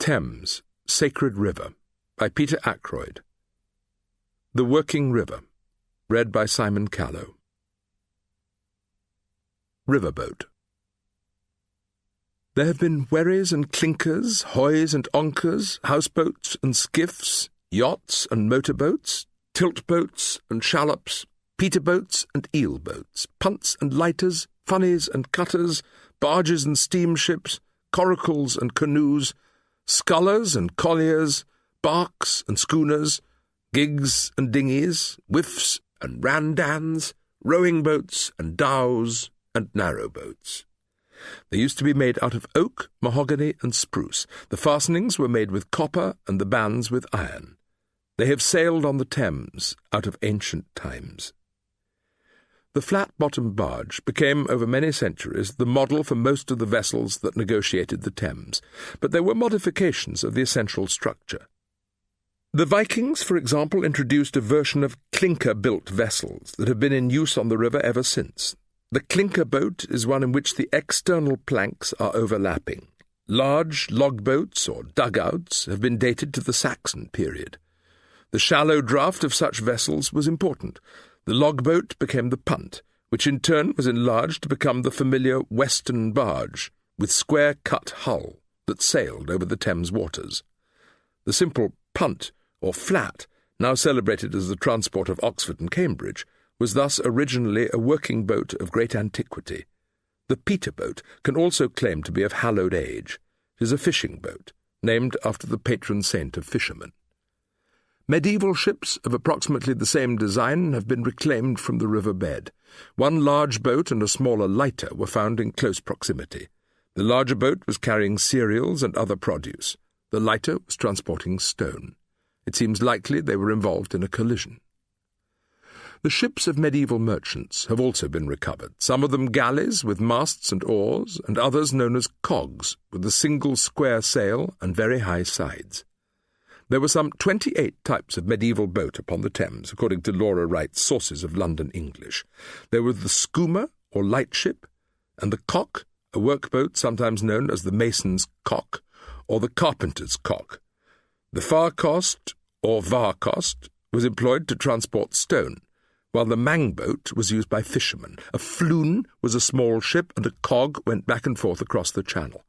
Thames, Sacred River, by Peter Ackroyd. The Working River, read by Simon Callow. Riverboat. There have been wherries and clinkers, hoys and onkers, houseboats and skiffs, yachts and motorboats, tilt boats and shallops, peter boats and eel boats, punts and lighters, funnies and cutters, barges and steamships, coracles and canoes, scullers and colliers, barks and schooners, gigs and dinghies, whiffs and randans, rowing boats and dhows and narrow boats. They used to be made out of oak, mahogany, and spruce. The fastenings were made with copper and the bands with iron. They have sailed on the Thames out of ancient times. The flat-bottomed barge became, over many centuries, the model for most of the vessels that negotiated the Thames, but there were modifications of the essential structure. The Vikings, for example, introduced a version of clinker-built vessels that have been in use on the river ever since. The clinker boat is one in which the external planks are overlapping. Large log-boats or dugouts have been dated to the Saxon period. The shallow draught of such vessels was important. The log-boat became the punt, which in turn was enlarged to become the familiar western barge, with square-cut hull that sailed over the Thames waters. The simple punt, or flat, now celebrated as the transport of Oxford and Cambridge, was thus originally a working boat of great antiquity. The peter boat can also claim to be of hallowed age. It is a fishing boat, named after the patron saint of fishermen. Medieval ships of approximately the same design have been reclaimed from the river bed. One large boat and a smaller lighter were found in close proximity. The larger boat was carrying cereals and other produce. The lighter was transporting stone. It seems likely they were involved in a collision. The ships of medieval merchants have also been recovered, some of them galleys with masts and oars, and others known as cogs, with a single square sail and very high sides. There were some 28 types of medieval boat upon the Thames, according to Laura Wright's Sources of London English. There was the schooner, or lightship, and the cock, a workboat sometimes known as the mason's cock, or the carpenter's cock. The farkost, or varkost, was employed to transport stone, while the mangboat was used by fishermen. A floon was a small ship, and a cog went back and forth across the channel.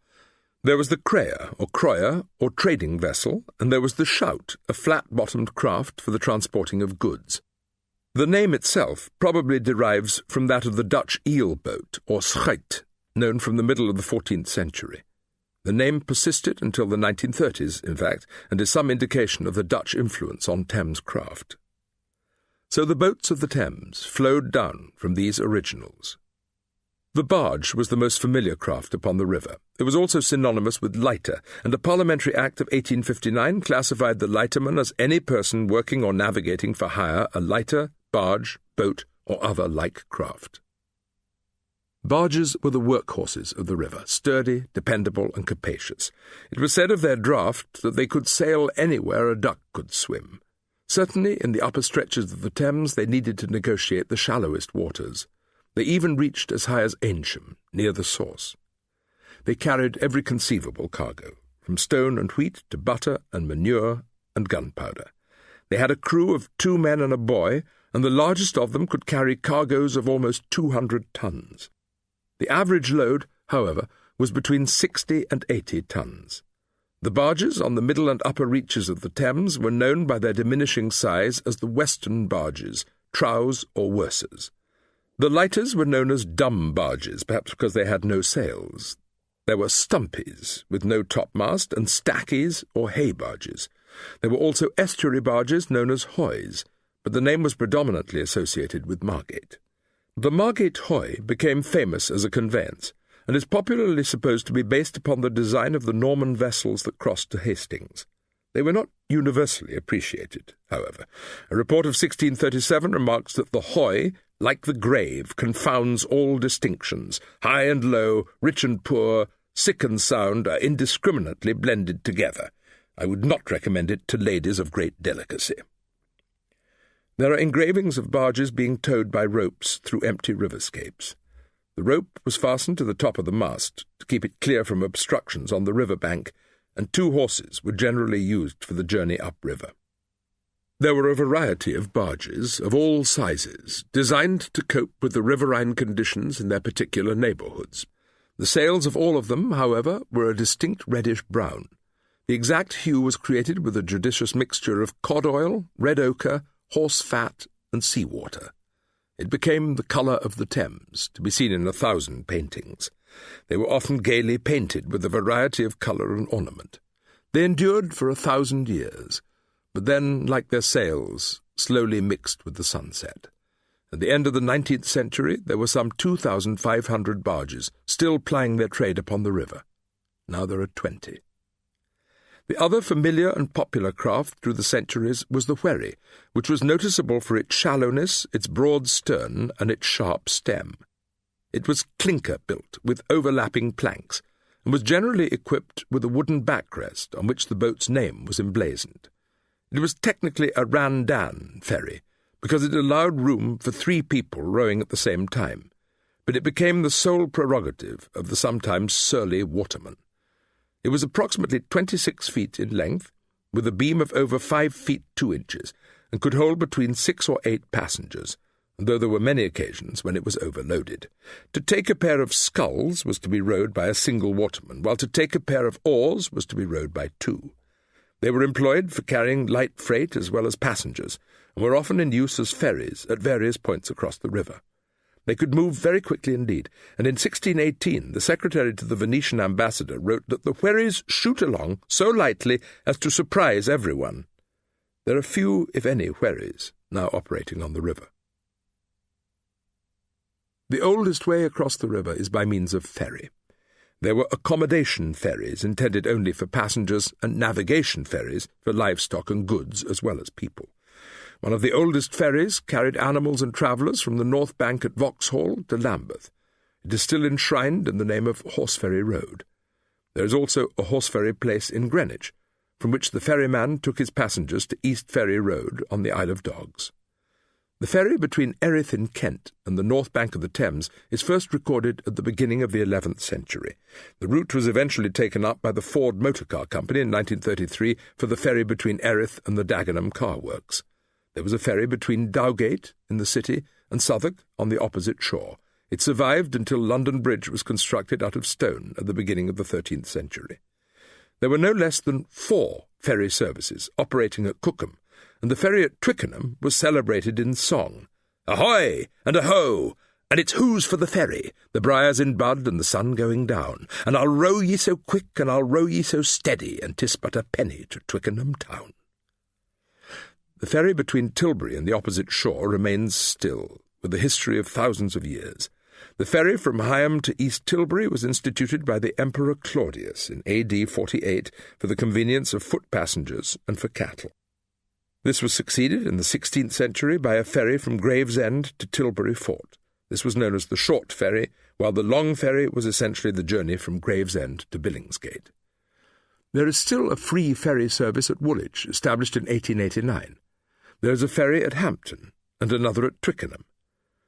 There was the creyer, or croyer, or trading vessel, and there was the shout, a flat-bottomed craft for the transporting of goods. The name itself probably derives from that of the Dutch eel boat, or schuit, known from the middle of the 14th century. The name persisted until the 1930s, in fact, and is some indication of the Dutch influence on Thames craft. So the boats of the Thames flowed down from these originals. The barge was the most familiar craft upon the river. It was also synonymous with lighter, and a Parliamentary Act of 1859 classified the lighterman as any person working or navigating for hire a lighter, barge, boat, or other like craft. Barges were the workhorses of the river, sturdy, dependable, and capacious. It was said of their draught that they could sail anywhere a duck could swim. Certainly, in the upper stretches of the Thames, they needed to negotiate the shallowest waters. They even reached as high as Aynsham, near the source. They carried every conceivable cargo, from stone and wheat to butter and manure and gunpowder. They had a crew of 2 men and a boy, and the largest of them could carry cargoes of almost 200 tons. The average load, however, was between 60 and 80 tons. The barges on the middle and upper reaches of the Thames were known by their diminishing size as the western barges, trows or worses. The lighters were known as dumb barges, perhaps because they had no sails. There were stumpies, with no topmast, and stackies, or hay barges. There were also estuary barges known as hoys, but the name was predominantly associated with Margate. The Margate hoy became famous as a conveyance, and is popularly supposed to be based upon the design of the Norman vessels that crossed to Hastings. They were not universally appreciated, however. A report of 1637 remarks that the hoy, like the grave, confounds all distinctions. High and low, rich and poor, sick and sound are indiscriminately blended together. I would not recommend it to ladies of great delicacy. There are engravings of barges being towed by ropes through empty riverscapes. The rope was fastened to the top of the mast to keep it clear from obstructions on the river bank, and 2 horses were generally used for the journey upriver. There were a variety of barges of all sizes, designed to cope with the riverine conditions in their particular neighbourhoods. The sails of all of them, however, were a distinct reddish-brown. The exact hue was created with a judicious mixture of cod oil, red ochre, horse fat, and sea-water. It became the colour of the Thames, to be seen in 1,000 paintings. They were often gaily painted with a variety of colour and ornament. They endured for 1,000 years, but then, like their sails, slowly mixed with the sunset. At the end of the 19th century, there were some 2,500 barges still plying their trade upon the river. Now there are 20. The other familiar and popular craft through the centuries was the wherry, which was noticeable for its shallowness, its broad stern, and its sharp stem. It was clinker-built, with overlapping planks, and was generally equipped with a wooden backrest on which the boat's name was emblazoned. It was technically a randan ferry, because it allowed room for 3 people rowing at the same time, but it became the sole prerogative of the sometimes surly waterman. It was approximately 26 feet in length, with a beam of over 5 feet 2 inches, and could hold between 6 or 8 passengers, though there were many occasions when it was overloaded. To take a pair of sculls was to be rowed by a single waterman, while to take a pair of oars was to be rowed by 2. They were employed for carrying light freight as well as passengers, and were often in use as ferries at various points across the river. They could move very quickly indeed, and in 1618 the secretary to the Venetian ambassador wrote that the wherries shoot along so lightly as to surprise everyone. There are few, if any, wherries now operating on the river. The oldest way across the river is by means of ferry. There were accommodation ferries intended only for passengers and navigation ferries for livestock and goods as well as people. One of the oldest ferries carried animals and travellers from the north bank at Vauxhall to Lambeth. It is still enshrined in the name of Horseferry Road. There is also a Horseferry Place in Greenwich, from which the ferryman took his passengers to East Ferry Road on the Isle of Dogs. The ferry between Erith in Kent and the north bank of the Thames is first recorded at the beginning of the 11th century. The route was eventually taken up by the Ford Motor Car Company in 1933 for the ferry between Erith and the Dagenham Car Works. There was a ferry between Dowgate in the city and Southwark on the opposite shore. It survived until London Bridge was constructed out of stone at the beginning of the 13th century. There were no less than 4 ferry services operating at Cookham, and the ferry at Twickenham was celebrated in song. Ahoy and aho, and it's who's for the ferry, the briars in bud and the sun going down, and I'll row ye so quick and I'll row ye so steady, and 'tis but a penny to Twickenham town. The ferry between Tilbury and the opposite shore remains still, with a history of thousands of years. The ferry from Higham to East Tilbury was instituted by the Emperor Claudius in AD 48 for the convenience of foot passengers and for cattle. This was succeeded in the 16th century by a ferry from Gravesend to Tilbury Fort. This was known as the short ferry, while the long ferry was essentially the journey from Gravesend to Billingsgate. There is still a free ferry service at Woolwich, established in 1889. There is a ferry at Hampton, and another at Twickenham.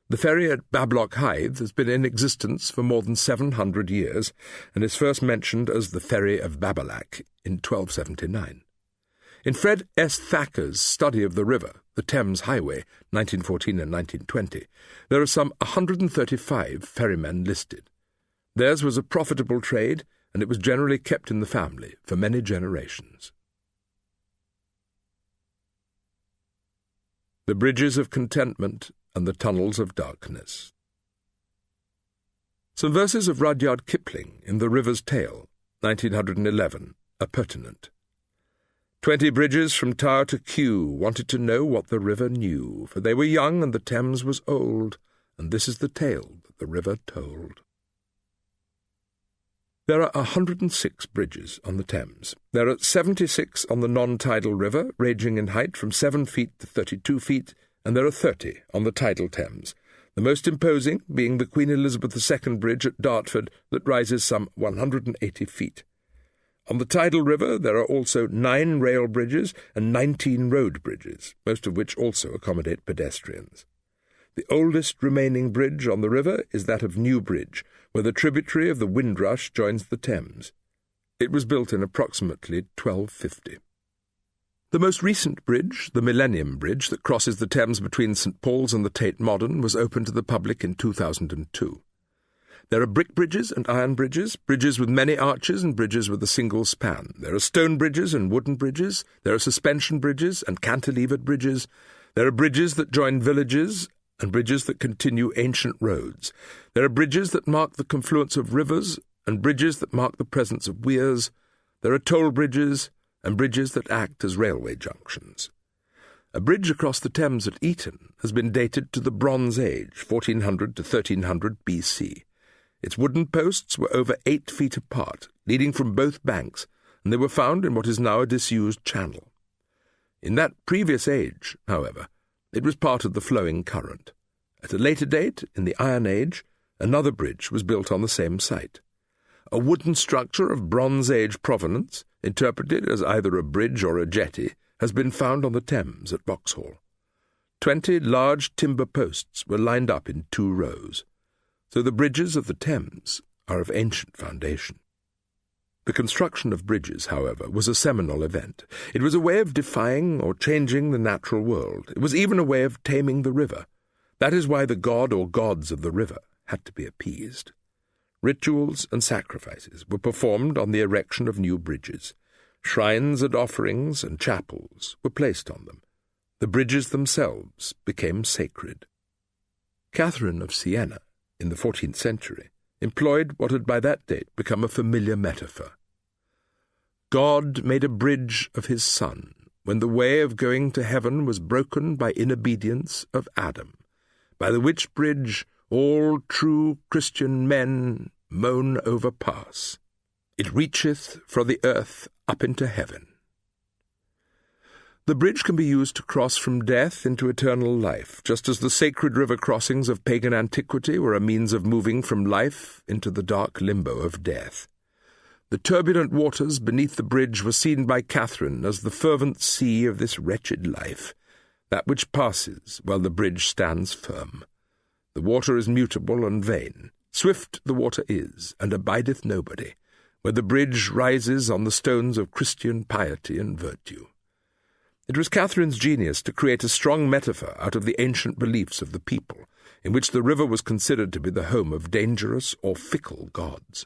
The ferry at Bablock Hythe has been in existence for more than 700 years, and is first mentioned as the Ferry of Babalack in 1279. In Fred S. Thacker's study of the river, The Thames Highway, 1914 and 1920, there are some 135 ferrymen listed. Theirs was a profitable trade, and it was generally kept in the family for many generations. The Bridges of Contentment and the Tunnels of Darkness. Some verses of Rudyard Kipling in The River's Tale, 1911, are pertinent. 20 bridges from Tower to Kew wanted to know what the river knew, for they were young and the Thames was old, and this is the tale that the river told. There are 106 bridges on the Thames. There are 76 on the non-tidal river, ranging in height from 7 feet to 32 feet, and there are 30 on the tidal Thames, the most imposing being the Queen Elizabeth II Bridge at Dartford that rises some 180 feet. On the tidal river there are also 9 rail bridges and 19 road bridges, most of which also accommodate pedestrians. The oldest remaining bridge on the river is that of Newbridge, where the tributary of the Windrush joins the Thames. It was built in approximately 1250. The most recent bridge, the Millennium Bridge that crosses the Thames between St Paul's and the Tate Modern, was opened to the public in 2002. There are brick bridges and iron bridges, bridges with many arches and bridges with a single span. There are stone bridges and wooden bridges. There are suspension bridges and cantilevered bridges. There are bridges that join villages and bridges that continue ancient roads. There are bridges that mark the confluence of rivers and bridges that mark the presence of weirs. There are toll bridges and bridges that act as railway junctions. A bridge across the Thames at Eton has been dated to the Bronze Age, 1400 to 1300 BC. Its wooden posts were over 8 feet apart, leading from both banks, and they were found in what is now a disused channel. In that previous age, however, it was part of the flowing current. At a later date, in the Iron Age, another bridge was built on the same site. A wooden structure of Bronze Age provenance, interpreted as either a bridge or a jetty, has been found on the Thames at Vauxhall. 20 large timber posts were lined up in 2 rows. So the bridges of the Thames are of ancient foundation. The construction of bridges, however, was a seminal event. It was a way of defying or changing the natural world. It was even a way of taming the river. That is why the god or gods of the river had to be appeased. Rituals and sacrifices were performed on the erection of new bridges. Shrines and offerings and chapels were placed on them. The bridges themselves became sacred. Catherine of Siena, in the 14th century, employed what had by that date become a familiar metaphor. God made a bridge of his Son when the way of going to heaven was broken by inobedience of Adam, by the which bridge all true Christian men moan overpass. It reacheth from the earth up into heaven. The bridge can be used to cross from death into eternal life, just as the sacred river crossings of pagan antiquity were a means of moving from life into the dark limbo of death. The turbulent waters beneath the bridge were seen by Catherine as the fervent sea of this wretched life, that which passes while the bridge stands firm. The water is mutable and vain. Swift the water is, and abideth nobody, where the bridge rises on the stones of Christian piety and virtue. It was Catherine's genius to create a strong metaphor out of the ancient beliefs of the people, in which the river was considered to be the home of dangerous or fickle gods.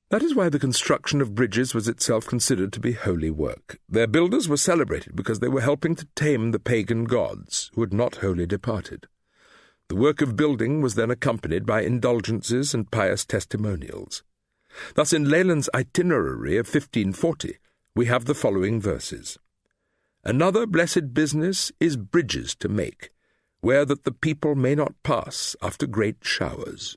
That is why the construction of bridges was itself considered to be holy work. Their builders were celebrated because they were helping to tame the pagan gods who had not wholly departed. The work of building was then accompanied by indulgences and pious testimonials. Thus in Leland's Itinerary of 1540 we have the following verses. Another blessed business is bridges to make, where that the people may not pass after great showers.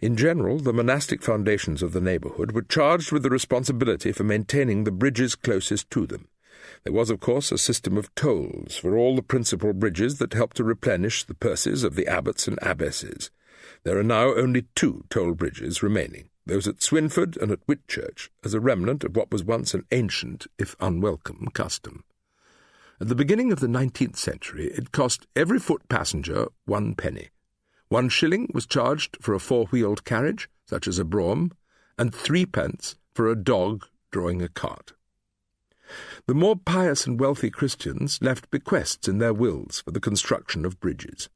In general, the monastic foundations of the neighbourhood were charged with the responsibility for maintaining the bridges closest to them. There was, of course, a system of tolls for all the principal bridges that helped to replenish the purses of the abbots and abbesses. There are now only 2 toll bridges remaining, those at Swinford and at Whitchurch, as a remnant of what was once an ancient, if unwelcome, custom. At the beginning of the 19th century, it cost every foot passenger 1 penny. 1 shilling was charged for a 4-wheeled carriage, such as a brougham, and 3 pence for a dog drawing a cart. The more pious and wealthy Christians left bequests in their wills for the construction of bridges.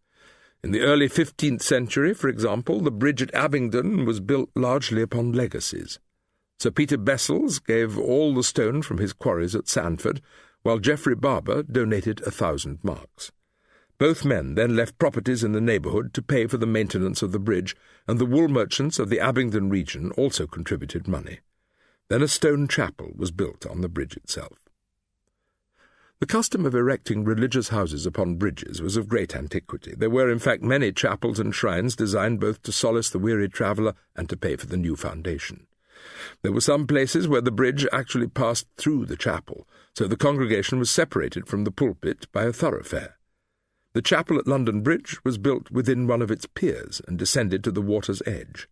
In the early 15th century, for example, the bridge at Abingdon was built largely upon legacies. Sir Peter Bessels gave all the stone from his quarries at Sandford, while Geoffrey Barber donated 1,000 marks. Both men then left properties in the neighbourhood to pay for the maintenance of the bridge, and the wool merchants of the Abingdon region also contributed money. Then a stone chapel was built on the bridge itself. The custom of erecting religious houses upon bridges was of great antiquity. There were, in fact, many chapels and shrines designed both to solace the weary traveller and to pay for the new foundation. There were some places where the bridge actually passed through the chapel, so the congregation was separated from the pulpit by a thoroughfare. The chapel at London Bridge was built within one of its piers and descended to the water's edge.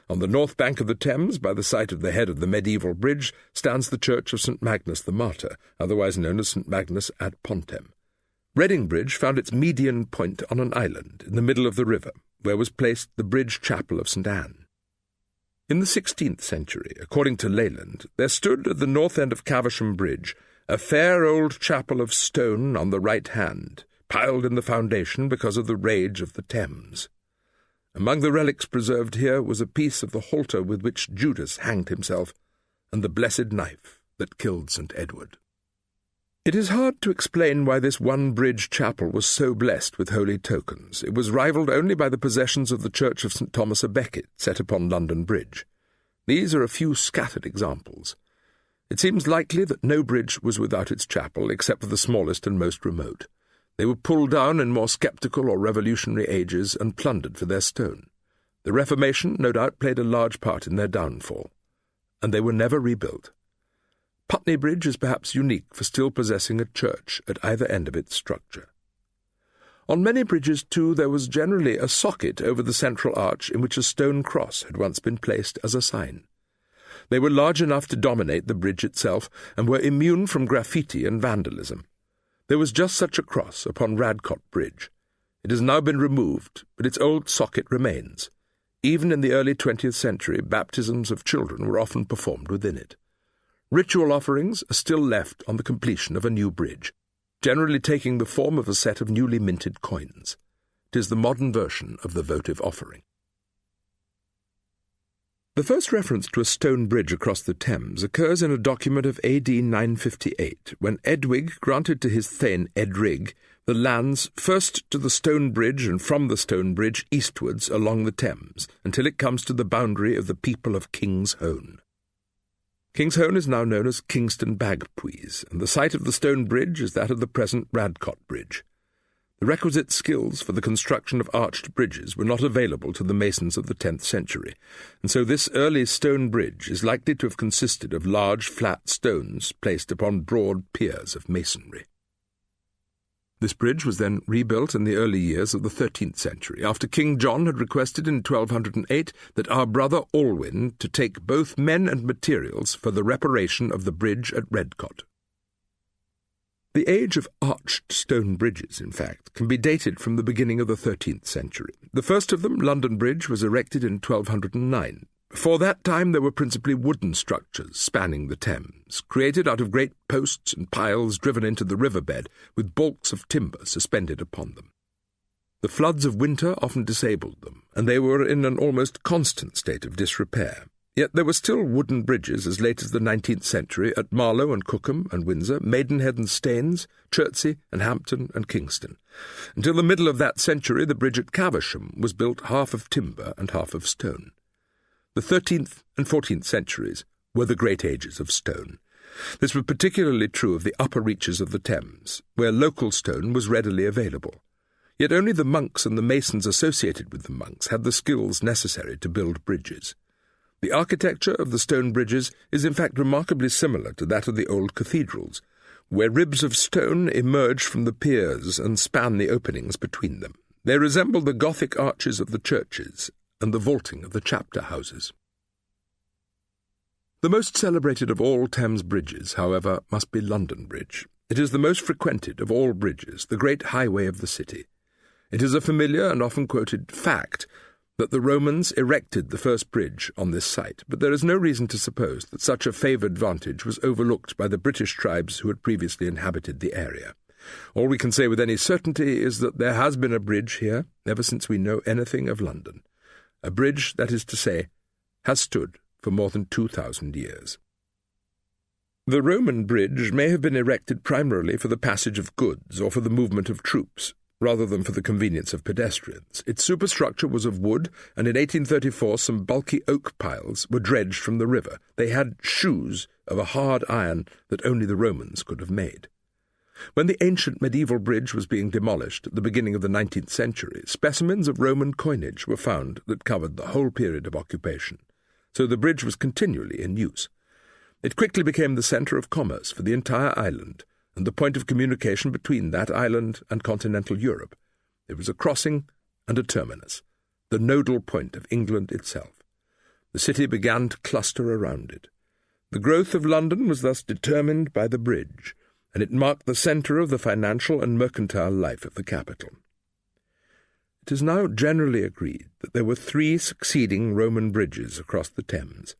On the north bank of the Thames, by the site of the head of the medieval bridge, stands the church of St Magnus the Martyr, otherwise known as St Magnus ad Pontem. Reading Bridge found its median point on an island in the middle of the river, where was placed the bridge chapel of St Anne. In the 16th century, according to Leyland, there stood at the north end of Caversham Bridge a fair old chapel of stone on the right hand, piled in the foundation because of the rage of the Thames. Among the relics preserved here was a piece of the halter with which Judas hanged himself, and the blessed knife that killed St. Edward. It is hard to explain why this one-bridge chapel was so blessed with holy tokens. It was rivalled only by the possessions of the Church of St. Thomas a Becket, set upon London Bridge. These are a few scattered examples. It seems likely that no bridge was without its chapel, except for the smallest and most remote. They were pulled down in more sceptical or revolutionary ages and plundered for their stone. The Reformation, no doubt, played a large part in their downfall, and they were never rebuilt. Putney Bridge is perhaps unique for still possessing a church at either end of its structure. On many bridges, too, there was generally a socket over the central arch in which a stone cross had once been placed as a sign. They were large enough to dominate the bridge itself, and were immune from graffiti and vandalism. There was just such a cross upon Radcott Bridge. It has now been removed, but its old socket remains. Even in the early 20th century, baptisms of children were often performed within it. Ritual offerings are still left on the completion of a new bridge, generally taking the form of a set of newly minted coins. It is the modern version of the votive offering. The first reference to a stone bridge across the Thames occurs in a document of AD 958, when Edwig granted to his thane Edrig the lands first to the stone bridge and from the stone bridge eastwards along the Thames, until it comes to the boundary of the people of King's Hone. King's Hone is now known as Kingston Bagpuys, and the site of the stone bridge is that of the present Radcott Bridge. The requisite skills for the construction of arched bridges were not available to the masons of the 10th century, and so this early stone bridge is likely to have consisted of large flat stones placed upon broad piers of masonry. This bridge was then rebuilt in the early years of the 13th century, after King John had requested in 1208 that our brother Alwyn to take both men and materials for the reparation of the bridge at Redcott. The age of arched stone bridges, in fact, can be dated from the beginning of the 13th century. The first of them, London Bridge, was erected in 1209. Before that time there were principally wooden structures spanning the Thames, created out of great posts and piles driven into the riverbed, with baulks of timber suspended upon them. The floods of winter often disabled them, and they were in an almost constant state of disrepair. Yet there were still wooden bridges as late as the 19th century at Marlow and Cookham and Windsor, Maidenhead and Staines, Chertsey and Hampton and Kingston. Until the middle of that century the bridge at Caversham was built half of timber and half of stone. The 13th and 14th centuries were the great ages of stone. This was particularly true of the upper reaches of the Thames, where local stone was readily available. Yet only the monks and the masons associated with the monks had the skills necessary to build bridges. The architecture of the stone bridges is in fact remarkably similar to that of the old cathedrals, where ribs of stone emerge from the piers and span the openings between them. They resemble the Gothic arches of the churches and the vaulting of the chapter houses. The most celebrated of all Thames bridges, however, must be London Bridge. It is the most frequented of all bridges, the great highway of the city. It is a familiar and often quoted fact that the Romans erected the first bridge on this site, but there is no reason to suppose that such a favoured vantage was overlooked by the British tribes who had previously inhabited the area. All we can say with any certainty is that there has been a bridge here ever since we know anything of London. A bridge, that is to say, has stood for more than 2,000 years. The Roman bridge may have been erected primarily for the passage of goods or for the movement of troops, rather than for the convenience of pedestrians. Its superstructure was of wood, and in 1834 some bulky oak piles were dredged from the river. They had shoes of a hard iron that only the Romans could have made. When the ancient medieval bridge was being demolished at the beginning of the 19th century, specimens of Roman coinage were found that covered the whole period of occupation, so the bridge was continually in use. It quickly became the centre of commerce for the entire island, and the point of communication between that island and continental Europe. It was a crossing and a terminus, the nodal point of England itself. The city began to cluster around it. The growth of London was thus determined by the bridge, and it marked the centre of the financial and mercantile life of the capital. It is now generally agreed that there were 3 succeeding Roman bridges across the Thames.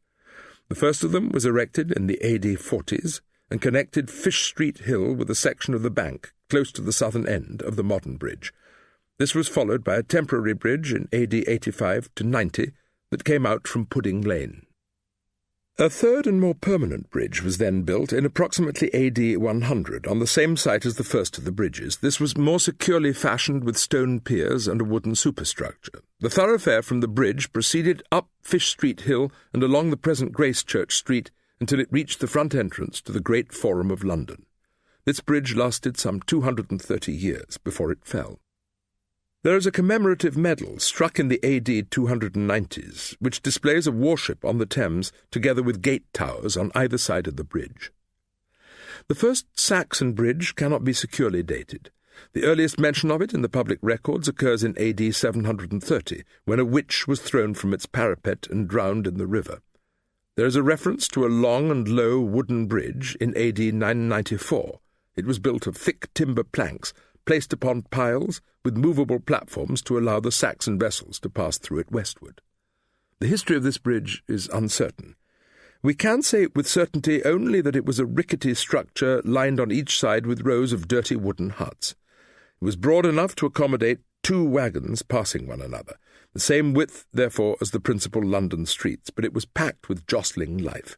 The first of them was erected in the AD 40s and connected Fish Street Hill with a section of the bank close to the southern end of the modern bridge. This was followed by a temporary bridge in AD 85 to 90 that came out from Pudding Lane. A third and more permanent bridge was then built in approximately AD 100 on the same site as the first of the bridges. This was more securely fashioned with stone piers and a wooden superstructure. The thoroughfare from the bridge proceeded up Fish Street Hill and along the present Gracechurch Street until it reached the front entrance to the Great Forum of London. This bridge lasted some 230 years before it fell. There is a commemorative medal struck in the AD 290s, which displays a warship on the Thames together with gate towers on either side of the bridge. The first Saxon bridge cannot be securely dated. The earliest mention of it in the public records occurs in AD 730, when a witch was thrown from its parapet and drowned in the river. There is a reference to a long and low wooden bridge in AD 994. It was built of thick timber planks, placed upon piles with movable platforms to allow the Saxon vessels to pass through it westward. The history of this bridge is uncertain. We can say with certainty only that it was a rickety structure lined on each side with rows of dirty wooden huts. It was broad enough to accommodate 2 wagons passing one another, the same width, therefore, as the principal London streets, but it was packed with jostling life.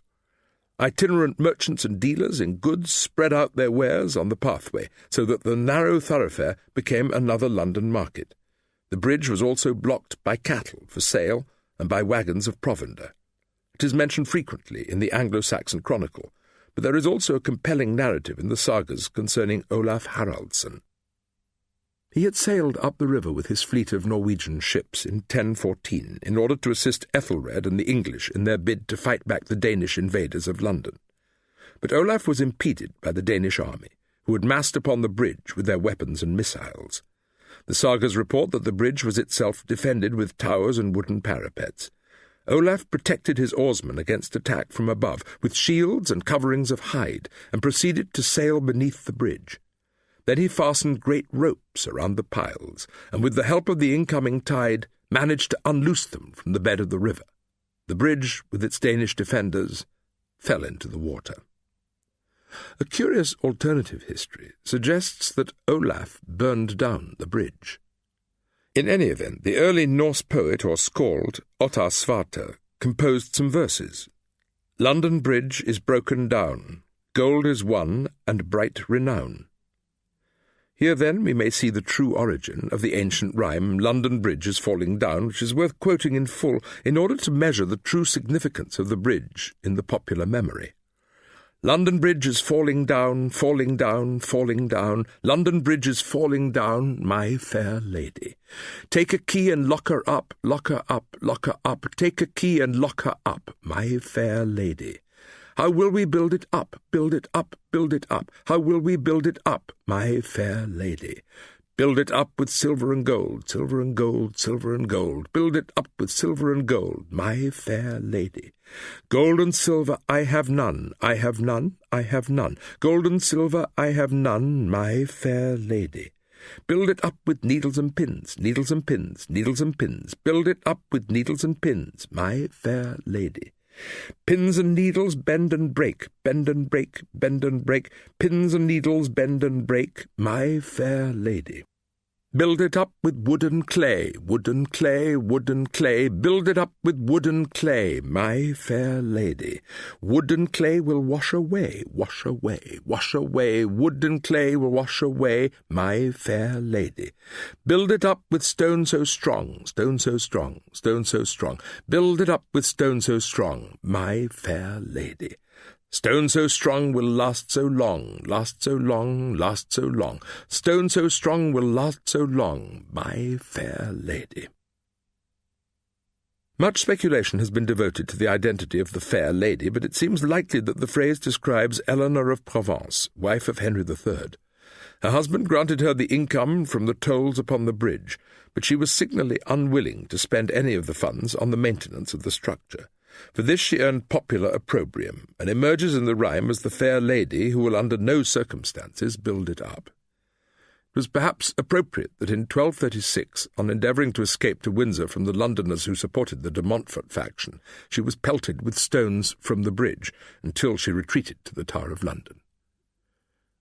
Itinerant merchants and dealers in goods spread out their wares on the pathway, so that the narrow thoroughfare became another London market. The bridge was also blocked by cattle for sale and by wagons of provender. It is mentioned frequently in the Anglo-Saxon Chronicle, but there is also a compelling narrative in the sagas concerning Olaf Haraldsson. He had sailed up the river with his fleet of Norwegian ships in 1014 in order to assist Ethelred and the English in their bid to fight back the Danish invaders of London. But Olaf was impeded by the Danish army, who had massed upon the bridge with their weapons and missiles. The sagas report that the bridge was itself defended with towers and wooden parapets. Olaf protected his oarsmen against attack from above with shields and coverings of hide, and proceeded to sail beneath the bridge. Then he fastened great ropes around the piles, and with the help of the incoming tide managed to unloose them from the bed of the river. The bridge, with its Danish defenders, fell into the water. A curious alternative history suggests that Olaf burned down the bridge. In any event, the early Norse poet or skald, Ottar Svarte, composed some verses. London Bridge is broken down, gold is won, and bright renown. Here, then, we may see the true origin of the ancient rhyme, London Bridge is falling down, which is worth quoting in full in order to measure the true significance of the bridge in the popular memory. London Bridge is falling down, falling down, falling down. London Bridge is falling down, my fair lady. Take a key and lock her up, lock her up, lock her up. Take a key and lock her up, my fair lady. How will we build it up, build it up, build it up? How will we build it up, my fair lady? Build it up with silver and gold, silver and gold, silver and gold. Build it up with silver and gold, my fair lady. Gold and silver I have none, I have none, I have none. Gold and silver I have none, my fair lady. Build it up with needles and pins, needles and pins, needles and pins. Build it up with needles and pins, my fair lady. Pins and needles bend and break, bend and break, bend and break. Pins and needles bend and break, my fair lady. Build it up with wood and clay, wood and clay, wood and clay. Build it up with wood and clay, my fair lady. Wood and clay will wash away, wash away, wash away. Wood and clay will wash away, my fair lady. Build it up with stone so strong, stone so strong, stone so strong. Build it up with stone so strong, my fair lady. Stone so strong will last so long, last so long, last so long. Stone so strong will last so long, my fair lady. Much speculation has been devoted to the identity of the fair lady, but it seems likely that the phrase describes Eleanor of Provence, wife of Henry III. Her husband granted her the income from the tolls upon the bridge, but she was signally unwilling to spend any of the funds on the maintenance of the structure. For this she earned popular opprobrium, and emerges in the rhyme as the fair lady who will under no circumstances build it up. It was perhaps appropriate that in 1236, on endeavouring to escape to Windsor from the Londoners who supported the de Montfort faction, she was pelted with stones from the bridge until she retreated to the Tower of London.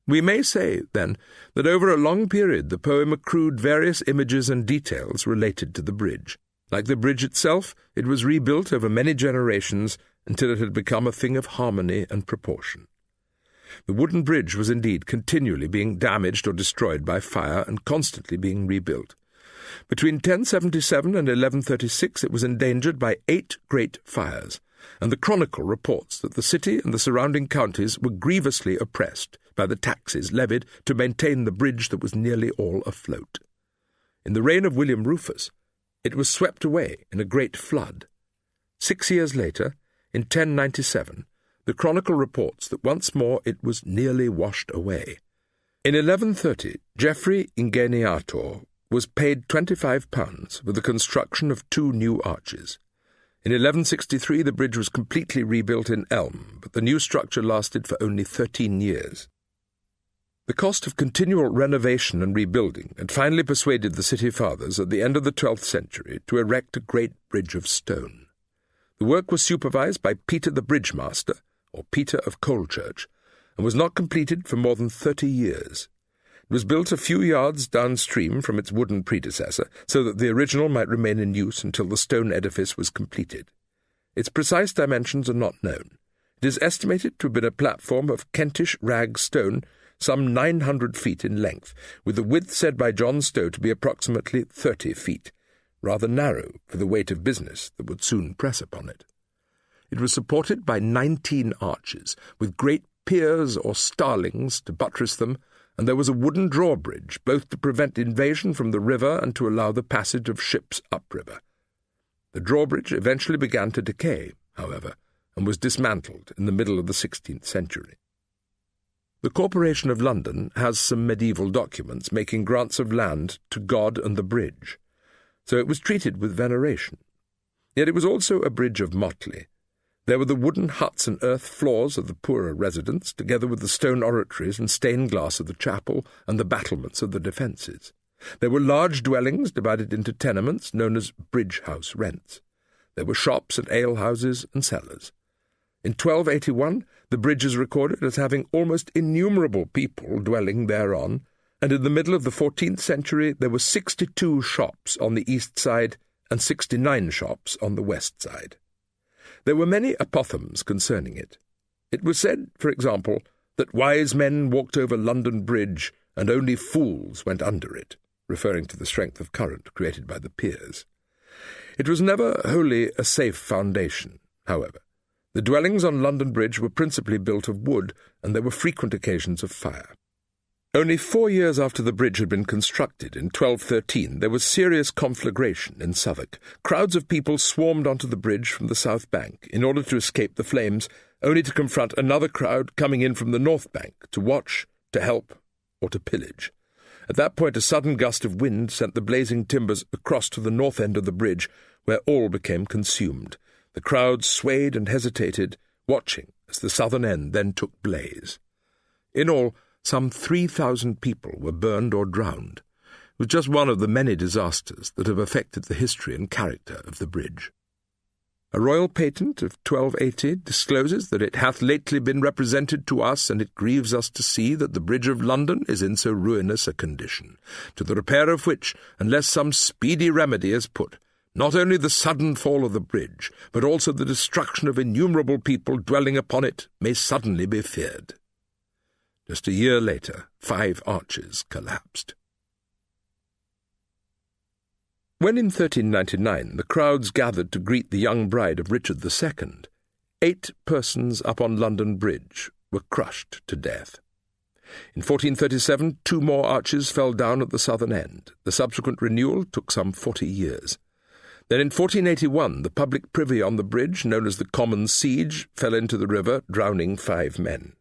We may say, then, that over a long period the poem accrued various images and details related to the bridge. Like the bridge itself, it was rebuilt over many generations until it had become a thing of harmony and proportion. The wooden bridge was indeed continually being damaged or destroyed by fire and constantly being rebuilt. Between 1077 and 1136 it was endangered by 8 great fires, and the Chronicle reports that the city and the surrounding counties were grievously oppressed by the taxes levied to maintain the bridge that was nearly all afloat. In the reign of William Rufus, it was swept away in a great flood. 6 years later, in 1097, the Chronicle reports that once more it was nearly washed away. In 1130, Geoffrey Ingeniator was paid £25 for the construction of 2 new arches. In 1163, the bridge was completely rebuilt in elm, but the new structure lasted for only 13 years. The cost of continual renovation and rebuilding had finally persuaded the city fathers at the end of the 12th century to erect a great bridge of stone. The work was supervised by Peter the Bridge-master, or Peter of Colechurch, and was not completed for more than 30 years. It was built a few yards downstream from its wooden predecessor, so that the original might remain in use until the stone edifice was completed. Its precise dimensions are not known. It is estimated to have been a platform of Kentish rag stone, some 900 feet in length, with the width said by John Stow to be approximately 30 feet, rather narrow for the weight of business that would soon press upon it. It was supported by 19 arches, with great piers or starlings to buttress them, and there was a wooden drawbridge, both to prevent invasion from the river and to allow the passage of ships upriver. The drawbridge eventually began to decay, however, and was dismantled in the middle of the 16th century. The Corporation of London has some medieval documents making grants of land to God and the bridge, so it was treated with veneration. Yet it was also a bridge of motley. There were the wooden huts and earth floors of the poorer residents, together with the stone oratories and stained glass of the chapel and the battlements of the defences. There were large dwellings divided into tenements known as bridge house rents. There were shops and alehouses and cellars. In 1281, the bridge is recorded as having almost innumerable people dwelling thereon, and in the middle of the 14th century there were 62 shops on the east side and 69 shops on the west side. There were many apophthegms concerning it. It was said, for example, that wise men walked over London Bridge and only fools went under it, referring to the strength of current created by the piers. It was never wholly a safe foundation, however. The dwellings on London Bridge were principally built of wood, and there were frequent occasions of fire. Only 4 years after the bridge had been constructed, in 1213, there was serious conflagration in Southwark. Crowds of people swarmed onto the bridge from the south bank in order to escape the flames, only to confront another crowd coming in from the north bank to watch, to help, or to pillage. At that point a sudden gust of wind sent the blazing timbers across to the north end of the bridge, where all became consumed. The crowd swayed and hesitated, watching as the southern end then took blaze. In all, some 3,000 people were burned or drowned. It was just one of the many disasters that have affected the history and character of the bridge. A royal patent of 1280 discloses that it hath lately been represented to us, and it grieves us to see that the Bridge of London is in so ruinous a condition, to the repair of which, unless some speedy remedy is put, not only the sudden fall of the bridge, but also the destruction of innumerable people dwelling upon it may suddenly be feared. Just a year later, 5 arches collapsed. When in 1399 the crowds gathered to greet the young bride of Richard II, 8 persons up on London Bridge were crushed to death. In 1437, 2 more arches fell down at the southern end. The subsequent renewal took some 40 years. Then in 1481, the public privy on the bridge, known as the Common Siege, fell into the river, drowning 5 men.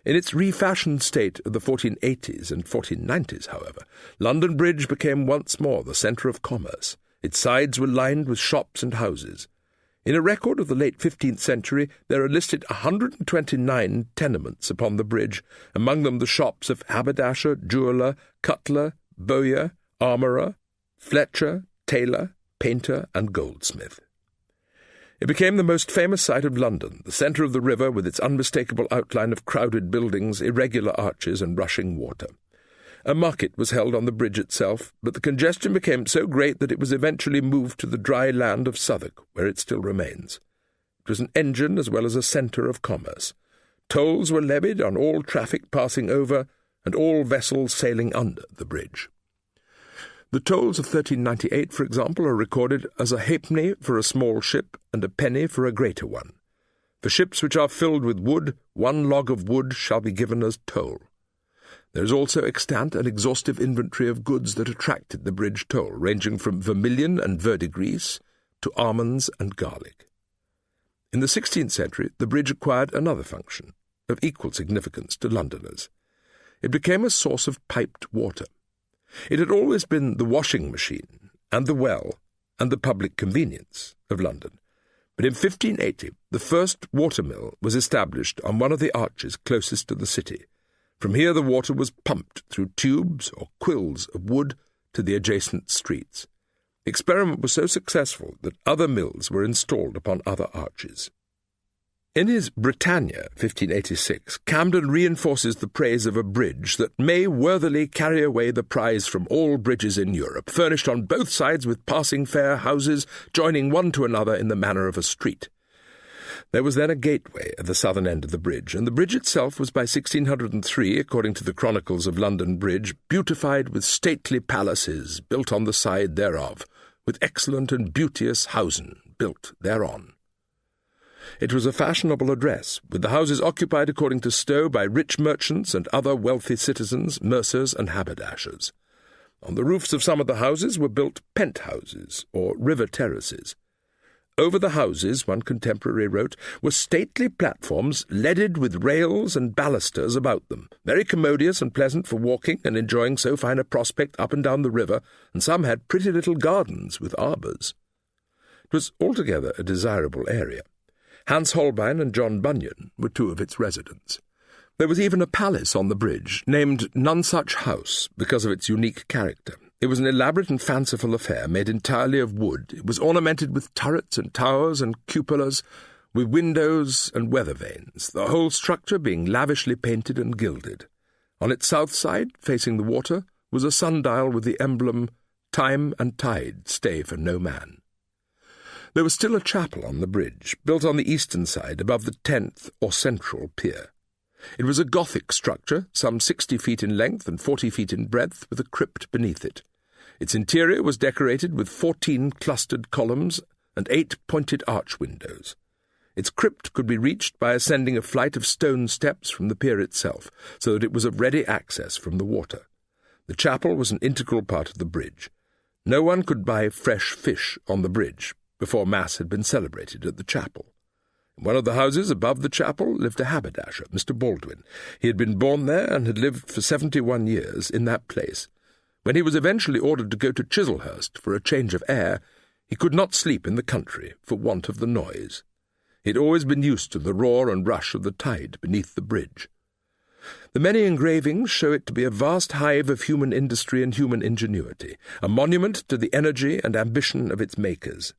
In its refashioned state of the 1480s and 1490s, however, London Bridge became once more the centre of commerce. Its sides were lined with shops and houses. In a record of the late 15th century, there are listed 129 tenements upon the bridge, among them the shops of haberdasher, jeweller, cutler, bowyer, armourer, fletcher, tailor, painter, and goldsmith. It became the most famous sight of London, the centre of the river with its unmistakable outline of crowded buildings, irregular arches, and rushing water. A market was held on the bridge itself, but the congestion became so great that it was eventually moved to the dry land of Southwark, where it still remains. It was an engine as well as a centre of commerce. Tolls were levied on all traffic passing over and all vessels sailing under the bridge. The tolls of 1398, for example, are recorded as a halfpenny for a small ship and a penny for a greater one. For ships which are filled with wood, 1 log of wood shall be given as toll. There is also extant an exhaustive inventory of goods that attracted the bridge toll, ranging from vermilion and verdigris to almonds and garlic. In the 16th century, the bridge acquired another function, of equal significance to Londoners. It became a source of piped water. It had always been the washing machine and the well and the public convenience of London. But in 1580, the first watermill was established on one of the arches closest to the city. From here the water was pumped through tubes or quills of wood to the adjacent streets. The experiment was so successful that other mills were installed upon other arches. In his Britannia, 1586, Camden reinforces the praise of a bridge that may worthily carry away the prize from all bridges in Europe, furnished on both sides with passing fair houses, joining one to another in the manner of a street. There was then a gateway at the southern end of the bridge, and the bridge itself was by 1603, according to the Chronicles of London Bridge, beautified with stately palaces built on the side thereof, with excellent and beauteous housen built thereon. It was a fashionable address, with the houses occupied according to Stowe by rich merchants and other wealthy citizens, mercers and haberdashers. On the roofs of some of the houses were built penthouses, or river terraces. Over the houses, one contemporary wrote, were stately platforms leaded with rails and balusters about them, very commodious and pleasant for walking and enjoying so fine a prospect up and down the river, and some had pretty little gardens with arbours. It was altogether a desirable area. Hans Holbein and John Bunyan were two of its residents. There was even a palace on the bridge, named Nonesuch House, because of its unique character. It was an elaborate and fanciful affair, made entirely of wood. It was ornamented with turrets and towers and cupolas, with windows and weather vanes, the whole structure being lavishly painted and gilded. On its south side, facing the water, was a sundial with the emblem, "Time and tide stay for no man." There was still a chapel on the bridge, built on the eastern side above the 10th or central pier. It was a Gothic structure, some 60 feet in length and 40 feet in breadth, with a crypt beneath it. Its interior was decorated with 14 clustered columns and 8 pointed arch windows. Its crypt could be reached by ascending a flight of stone steps from the pier itself, so that it was of ready access from the water. The chapel was an integral part of the bridge. No one could buy fresh fish on the bridge before Mass had been celebrated at the chapel. In one of the houses above the chapel lived a haberdasher, Mr. Baldwin. He had been born there and had lived for 71 years in that place. When he was eventually ordered to go to Chislehurst for a change of air, he could not sleep in the country for want of the noise. He had always been used to the roar and rush of the tide beneath the bridge. The many engravings show it to be a vast hive of human industry and human ingenuity, a monument to the energy and ambition of its makers.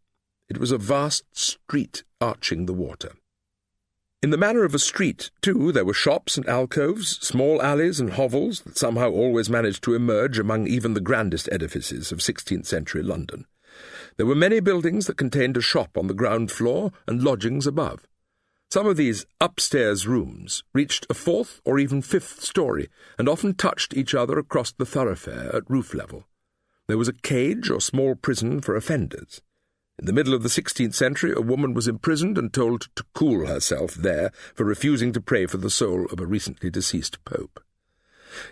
It was a vast street arching the water. In the manner of a street, too, there were shops and alcoves, small alleys and hovels that somehow always managed to emerge among even the grandest edifices of 16th-century London. There were many buildings that contained a shop on the ground floor and lodgings above. Some of these upstairs rooms reached a 4th or even 5th story and often touched each other across the thoroughfare at roof level. There was a cage or small prison for offenders. In the middle of the 16th century, a woman was imprisoned and told to cool herself there for refusing to pray for the soul of a recently deceased pope.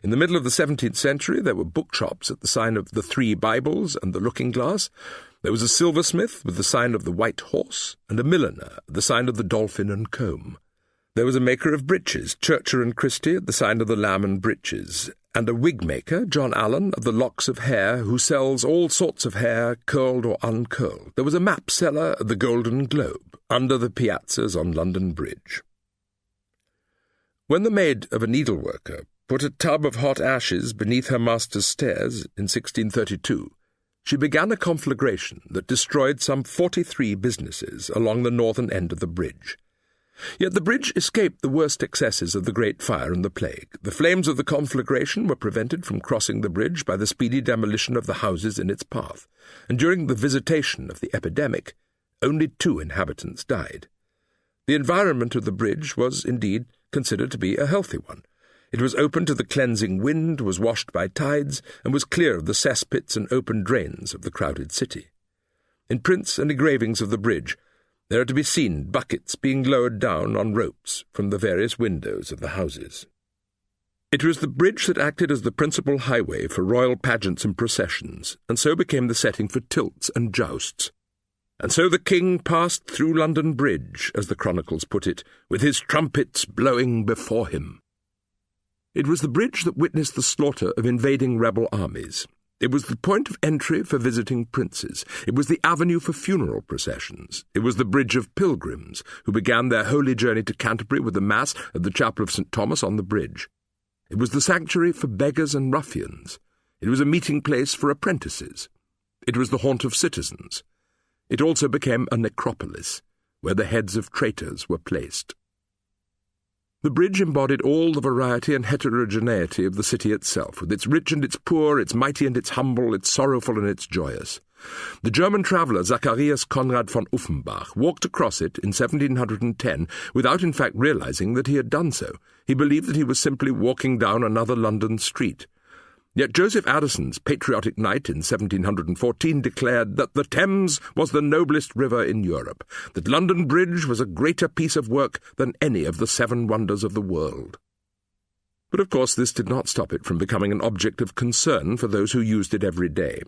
In the middle of the 17th century, there were bookshops at the sign of the 3 Bibles and the Looking Glass. There was a silversmith with the sign of the White Horse, and a milliner at the sign of the Dolphin and Comb. There was a maker of breeches, Churcher and Christie, at the sign of the Lamb and Breeches, and a wig-maker, John Allen, of the Locks of Hair, who sells all sorts of hair, curled or uncurled. There was a map seller at the Golden Globe, under the piazzas on London Bridge. When the maid of a needleworker put a tub of hot ashes beneath her master's stairs in 1632, she began a conflagration that destroyed some 43 businesses along the northern end of the bridge. Yet the bridge escaped the worst excesses of the Great Fire and the Plague. The flames of the conflagration were prevented from crossing the bridge by the speedy demolition of the houses in its path, and during the visitation of the epidemic, only 2 inhabitants died. The environment of the bridge was, indeed, considered to be a healthy one. It was open to the cleansing wind, was washed by tides, and was clear of the cesspits and open drains of the crowded city. In prints and engravings of the bridge, there are to be seen buckets being lowered down on ropes from the various windows of the houses. It was the bridge that acted as the principal highway for royal pageants and processions, and so became the setting for tilts and jousts. And so the king passed through London Bridge, as the chronicles put it, with his trumpets blowing before him. It was the bridge that witnessed the slaughter of invading rebel armies. It was the point of entry for visiting princes. It was the avenue for funeral processions. It was the bridge of pilgrims, who began their holy journey to Canterbury with the Mass at the chapel of St. Thomas on the bridge. It was the sanctuary for beggars and ruffians. It was a meeting place for apprentices. It was the haunt of citizens. It also became a necropolis, where the heads of traitors were placed. The bridge embodied all the variety and heterogeneity of the city itself, with its rich and its poor, its mighty and its humble, its sorrowful and its joyous. The German traveller Zacharias Conrad von Uffenbach walked across it in 1710 without in fact realizing that he had done so. He believed that he was simply walking down another London street. Yet Joseph Addison's patriotic knight in 1714 declared that the Thames was the noblest river in Europe, that London Bridge was a greater piece of work than any of the 7 wonders of the world. But of course this did not stop it from becoming an object of concern for those who used it every day.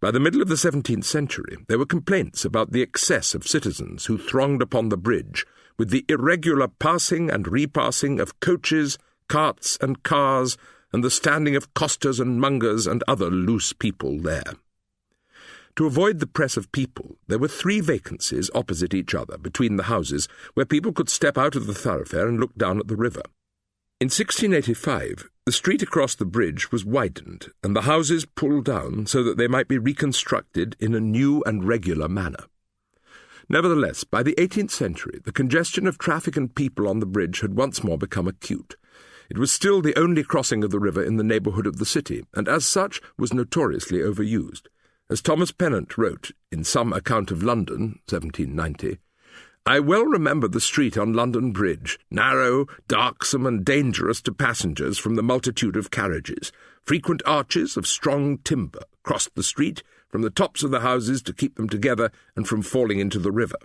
By the middle of the 17th century, there were complaints about the excess of citizens who thronged upon the bridge, with the irregular passing and repassing of coaches, carts and cars, and the standing of costers and mongers and other loose people there. To avoid the press of people, there were 3 vacancies opposite each other between the houses, where people could step out of the thoroughfare and look down at the river. In 1685, the street across the bridge was widened, and the houses pulled down so that they might be reconstructed in a new and regular manner. Nevertheless, by the 18th century, the congestion of traffic and people on the bridge had once more become acute. It was still the only crossing of the river in the neighbourhood of the city, and as such was notoriously overused. As Thomas Pennant wrote in Some Account of London, 1790, "I well remember the street on London Bridge, narrow, darksome, and dangerous to passengers from the multitude of carriages. Frequent arches of strong timber crossed the street from the tops of the houses to keep them together and from falling into the river.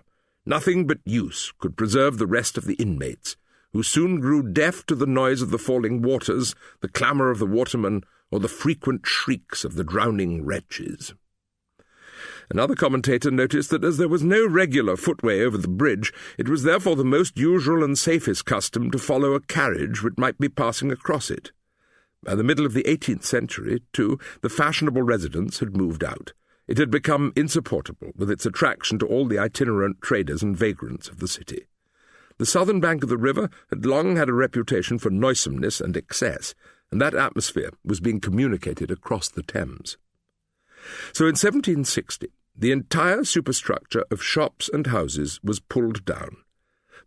Nothing but use could preserve the rest of the inmates, who soon grew deaf to the noise of the falling waters, the clamour of the watermen, or the frequent shrieks of the drowning wretches." Another commentator noticed that as there was no regular footway over the bridge, it was therefore the most usual and safest custom to follow a carriage which might be passing across it. By the middle of the 18th century, too, the fashionable residence had moved out. It had become insupportable with its attraction to all the itinerant traders and vagrants of the city. The southern bank of the river had long had a reputation for noisomeness and excess, and that atmosphere was being communicated across the Thames. So in 1760, the entire superstructure of shops and houses was pulled down.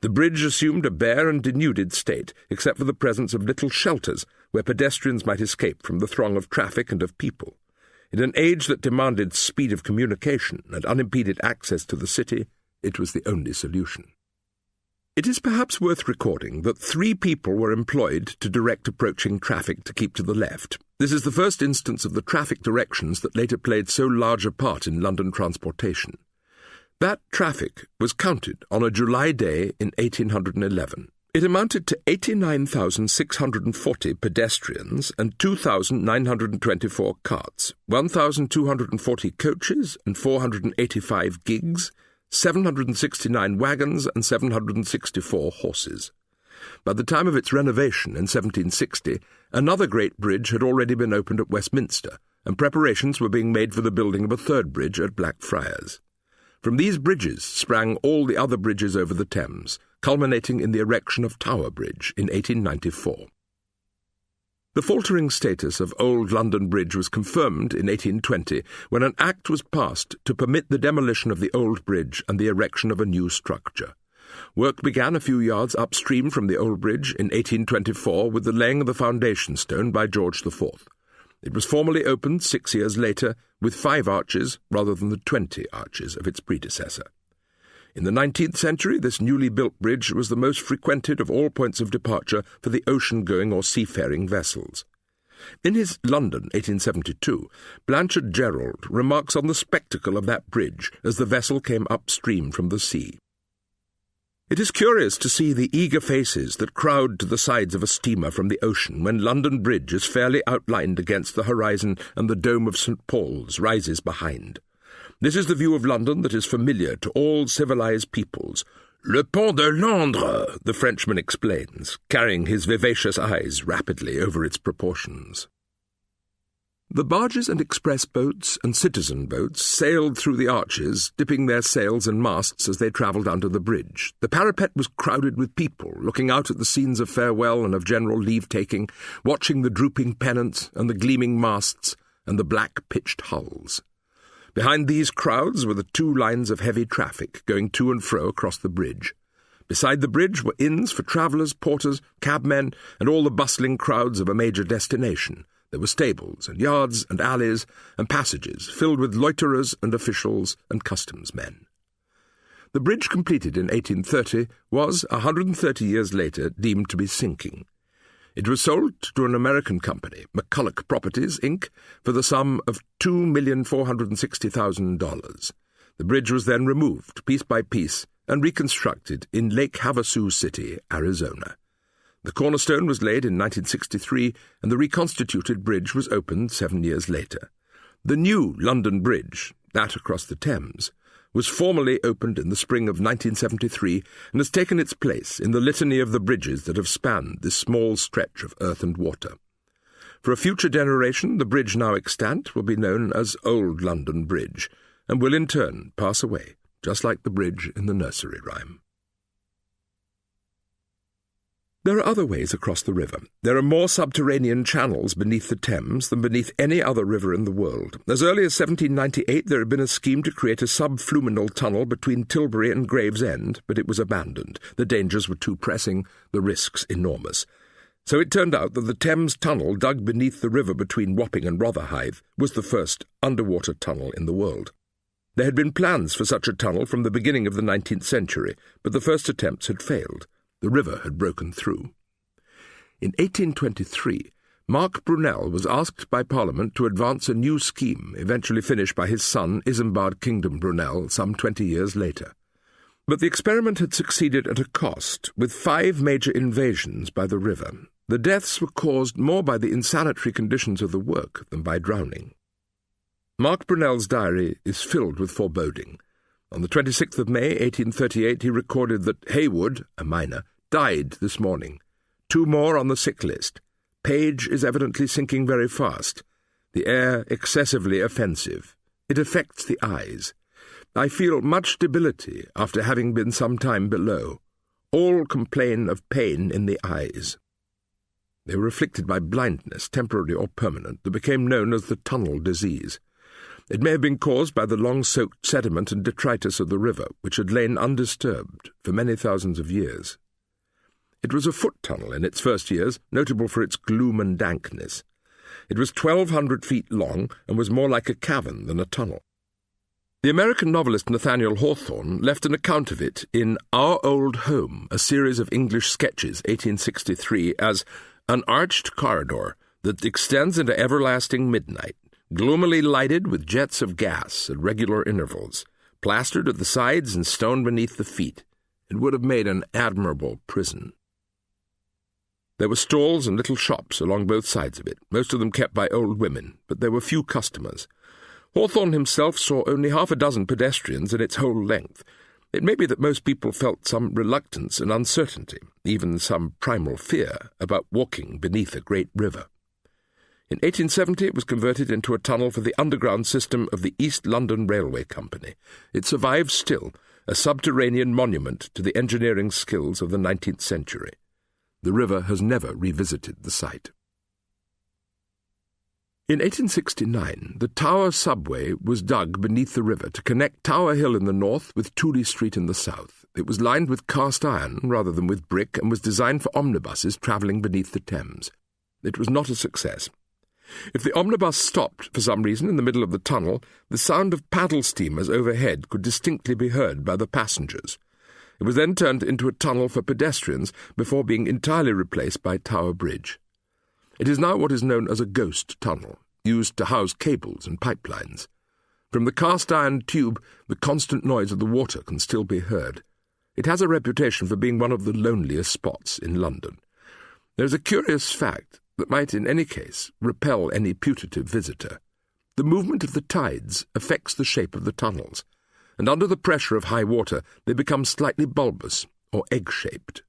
The bridge assumed a bare and denuded state, except for the presence of little shelters where pedestrians might escape from the throng of traffic and of people. In an age that demanded speed of communication and unimpeded access to the city, it was the only solution. It is perhaps worth recording that 3 people were employed to direct approaching traffic to keep to the left. This is the first instance of the traffic directions that later played so large a part in London transportation. That traffic was counted on a July day in 1811. It amounted to 89,640 pedestrians and 2,924 carts, 1,240 coaches and 485 gigs, 769 wagons and 764 horses. By the time of its renovation in 1760, another great bridge had already been opened at Westminster, and preparations were being made for the building of a third bridge at Blackfriars. From these bridges sprang all the other bridges over the Thames, culminating in the erection of Tower Bridge in 1894. The faltering status of Old London Bridge was confirmed in 1820 when an Act was passed to permit the demolition of the old bridge and the erection of a new structure. Work began a few yards upstream from the old bridge in 1824 with the laying of the foundation stone by George IV. It was formally opened 6 years later with 5 arches rather than the 20 arches of its predecessor. In the 19th century, this newly built bridge was the most frequented of all points of departure for the ocean-going or seafaring vessels. In his London, 1872, Blanchard Gerald remarks on the spectacle of that bridge as the vessel came upstream from the sea. It is curious to see the eager faces that crowd to the sides of a steamer from the ocean when London Bridge is fairly outlined against the horizon and the dome of St. Paul's rises behind. This is the view of London that is familiar to all civilized peoples. Le Pont de Londres, the Frenchman explains, carrying his vivacious eyes rapidly over its proportions. The barges and express boats and citizen boats sailed through the arches, dipping their sails and masts as they travelled under the bridge. The parapet was crowded with people, looking out at the scenes of farewell and of general leave-taking, watching the drooping pennants and the gleaming masts and the black pitched hulls. Behind these crowds were the 2 lines of heavy traffic going to and fro across the bridge. Beside the bridge were inns for travellers, porters, cabmen, and all the bustling crowds of a major destination. There were stables and yards and alleys and passages filled with loiterers and officials and customs men. The bridge, completed in 1830, was, 130 years later, deemed to be sinking. It was sold to an American company, McCulloch Properties, Inc., for the sum of $2,460,000. The bridge was then removed, piece by piece, and reconstructed in Lake Havasu City, Arizona. The cornerstone was laid in 1963, and the reconstituted bridge was opened 7 years later. The new London Bridge, that across the Thames, was formally opened in the spring of 1973 and has taken its place in the litany of the bridges that have spanned this small stretch of earth and water. For a future generation, the bridge now extant will be known as Old London Bridge, and will in turn pass away, just like the bridge in the nursery rhyme. There are other ways across the river. There are more subterranean channels beneath the Thames than beneath any other river in the world. As early as 1798 there had been a scheme to create a subfluminal tunnel between Tilbury and Gravesend, but it was abandoned. The dangers were too pressing, the risks enormous. So it turned out that the Thames Tunnel, dug beneath the river between Wapping and Rotherhithe, was the first underwater tunnel in the world. There had been plans for such a tunnel from the beginning of the 19th century, but the first attempts had failed. The river had broken through. In 1823, Mark Brunel was asked by Parliament to advance a new scheme, eventually finished by his son Isambard Kingdom Brunel some 20 years later. But the experiment had succeeded at a cost, with 5 major invasions by the river. The deaths were caused more by the insanitary conditions of the work than by drowning. Mark Brunel's diary is filled with foreboding. On the 26th of May, 1838, he recorded that Haywood, a miner, died this morning. 2 more on the sick list. Page is evidently sinking very fast. The air excessively offensive. It affects the eyes. I feel much debility after having been some time below. All complain of pain in the eyes. They were afflicted by blindness, temporary or permanent, that became known as the tunnel disease. It may have been caused by the long-soaked sediment and detritus of the river, which had lain undisturbed for many thousands of years. It was a foot tunnel in its first years, notable for its gloom and dankness. It was 1,200 feet long and was more like a cavern than a tunnel. The American novelist Nathaniel Hawthorne left an account of it in Our Old Home, a series of English sketches, 1863, as an arched corridor that extends into everlasting midnight, gloomily lighted with jets of gas at regular intervals, plastered at the sides and stone beneath the feet. It would have made an admirable prison. There were stalls and little shops along both sides of it, most of them kept by old women, but there were few customers. Hawthorne himself saw only 6 pedestrians in its whole length. It may be that most people felt some reluctance and uncertainty, even some primal fear, about walking beneath a great river. In 1870 it was converted into a tunnel for the underground system of the East London Railway Company. It survives still, a subterranean monument to the engineering skills of the 19th century. The river has never revisited the site. In 1869, the Tower subway was dug beneath the river to connect Tower Hill in the north with Tooley Street in the south. It was lined with cast iron rather than with brick and was designed for omnibuses travelling beneath the Thames. It was not a success. If the omnibus stopped for some reason in the middle of the tunnel, the sound of paddle steamers overhead could distinctly be heard by the passengers. It was then turned into a tunnel for pedestrians before being entirely replaced by Tower Bridge. It is now what is known as a ghost tunnel, used to house cables and pipelines. From the cast-iron tube, the constant noise of the water can still be heard. It has a reputation for being one of the loneliest spots in London. There is a curious fact that might in any case repel any putative visitor. The movement of the tides affects the shape of the tunnels, and under the pressure of high water they become slightly bulbous or egg-shaped.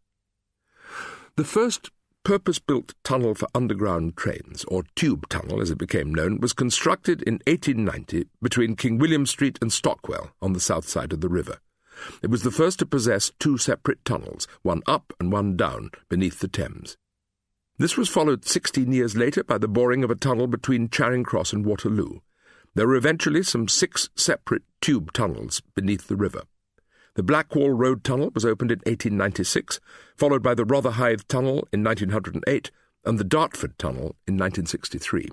The first purpose-built tunnel for underground trains, or tube tunnel as it became known, was constructed in 1890 between King William Street and Stockwell on the south side of the river. It was the first to possess two separate tunnels, one up and one down, beneath the Thames. This was followed 16 years later by the boring of a tunnel between Charing Cross and Waterloo. There were eventually some 6 separate tube tunnels beneath the river. The Blackwall Road Tunnel was opened in 1896, followed by the Rotherhithe Tunnel in 1908 and the Dartford Tunnel in 1963.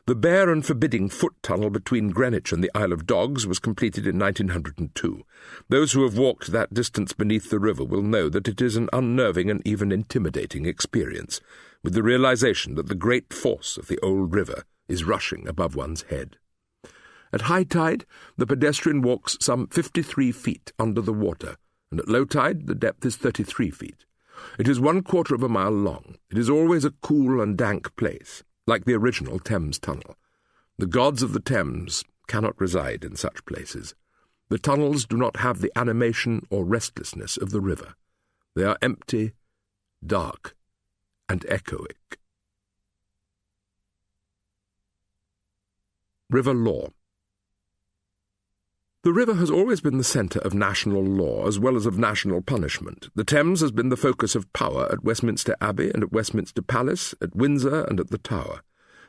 The bare and forbidding foot tunnel between Greenwich and the Isle of Dogs was completed in 1902. Those who have walked that distance beneath the river will know that it is an unnerving and even intimidating experience, with the realization that the great force of the old river is rushing above one's head. At high tide, the pedestrian walks some 53 feet under the water, and at low tide the depth is 33 feet. It is 1/4 of a mile long. It is always a cool and dank place, like the original Thames Tunnel. The gods of the Thames cannot reside in such places. The tunnels do not have the animation or restlessness of the river. They are empty, dark, and echoic. River Law. The river has always been the centre of national law as well as of national punishment. The Thames has been the focus of power at Westminster Abbey and at Westminster Palace, at Windsor and at the Tower.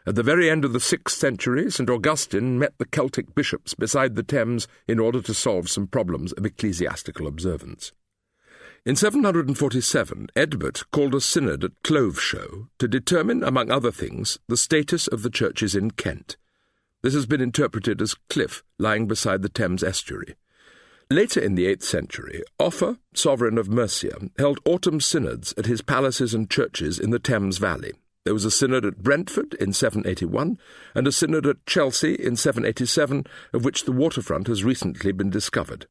At the very end of the 6th century, St. Augustine met the Celtic bishops beside the Thames in order to solve some problems of ecclesiastical observance. In 747, Egbert called a synod at Cloveshow to determine, among other things, the status of the churches in Kent. This has been interpreted as cliff lying beside the Thames estuary. Later in the 8th century, Offa, sovereign of Mercia, held autumn synods at his palaces and churches in the Thames Valley. There was a synod at Brentford in 781 and a synod at Chelsea in 787, of which the waterfront has recently been discovered.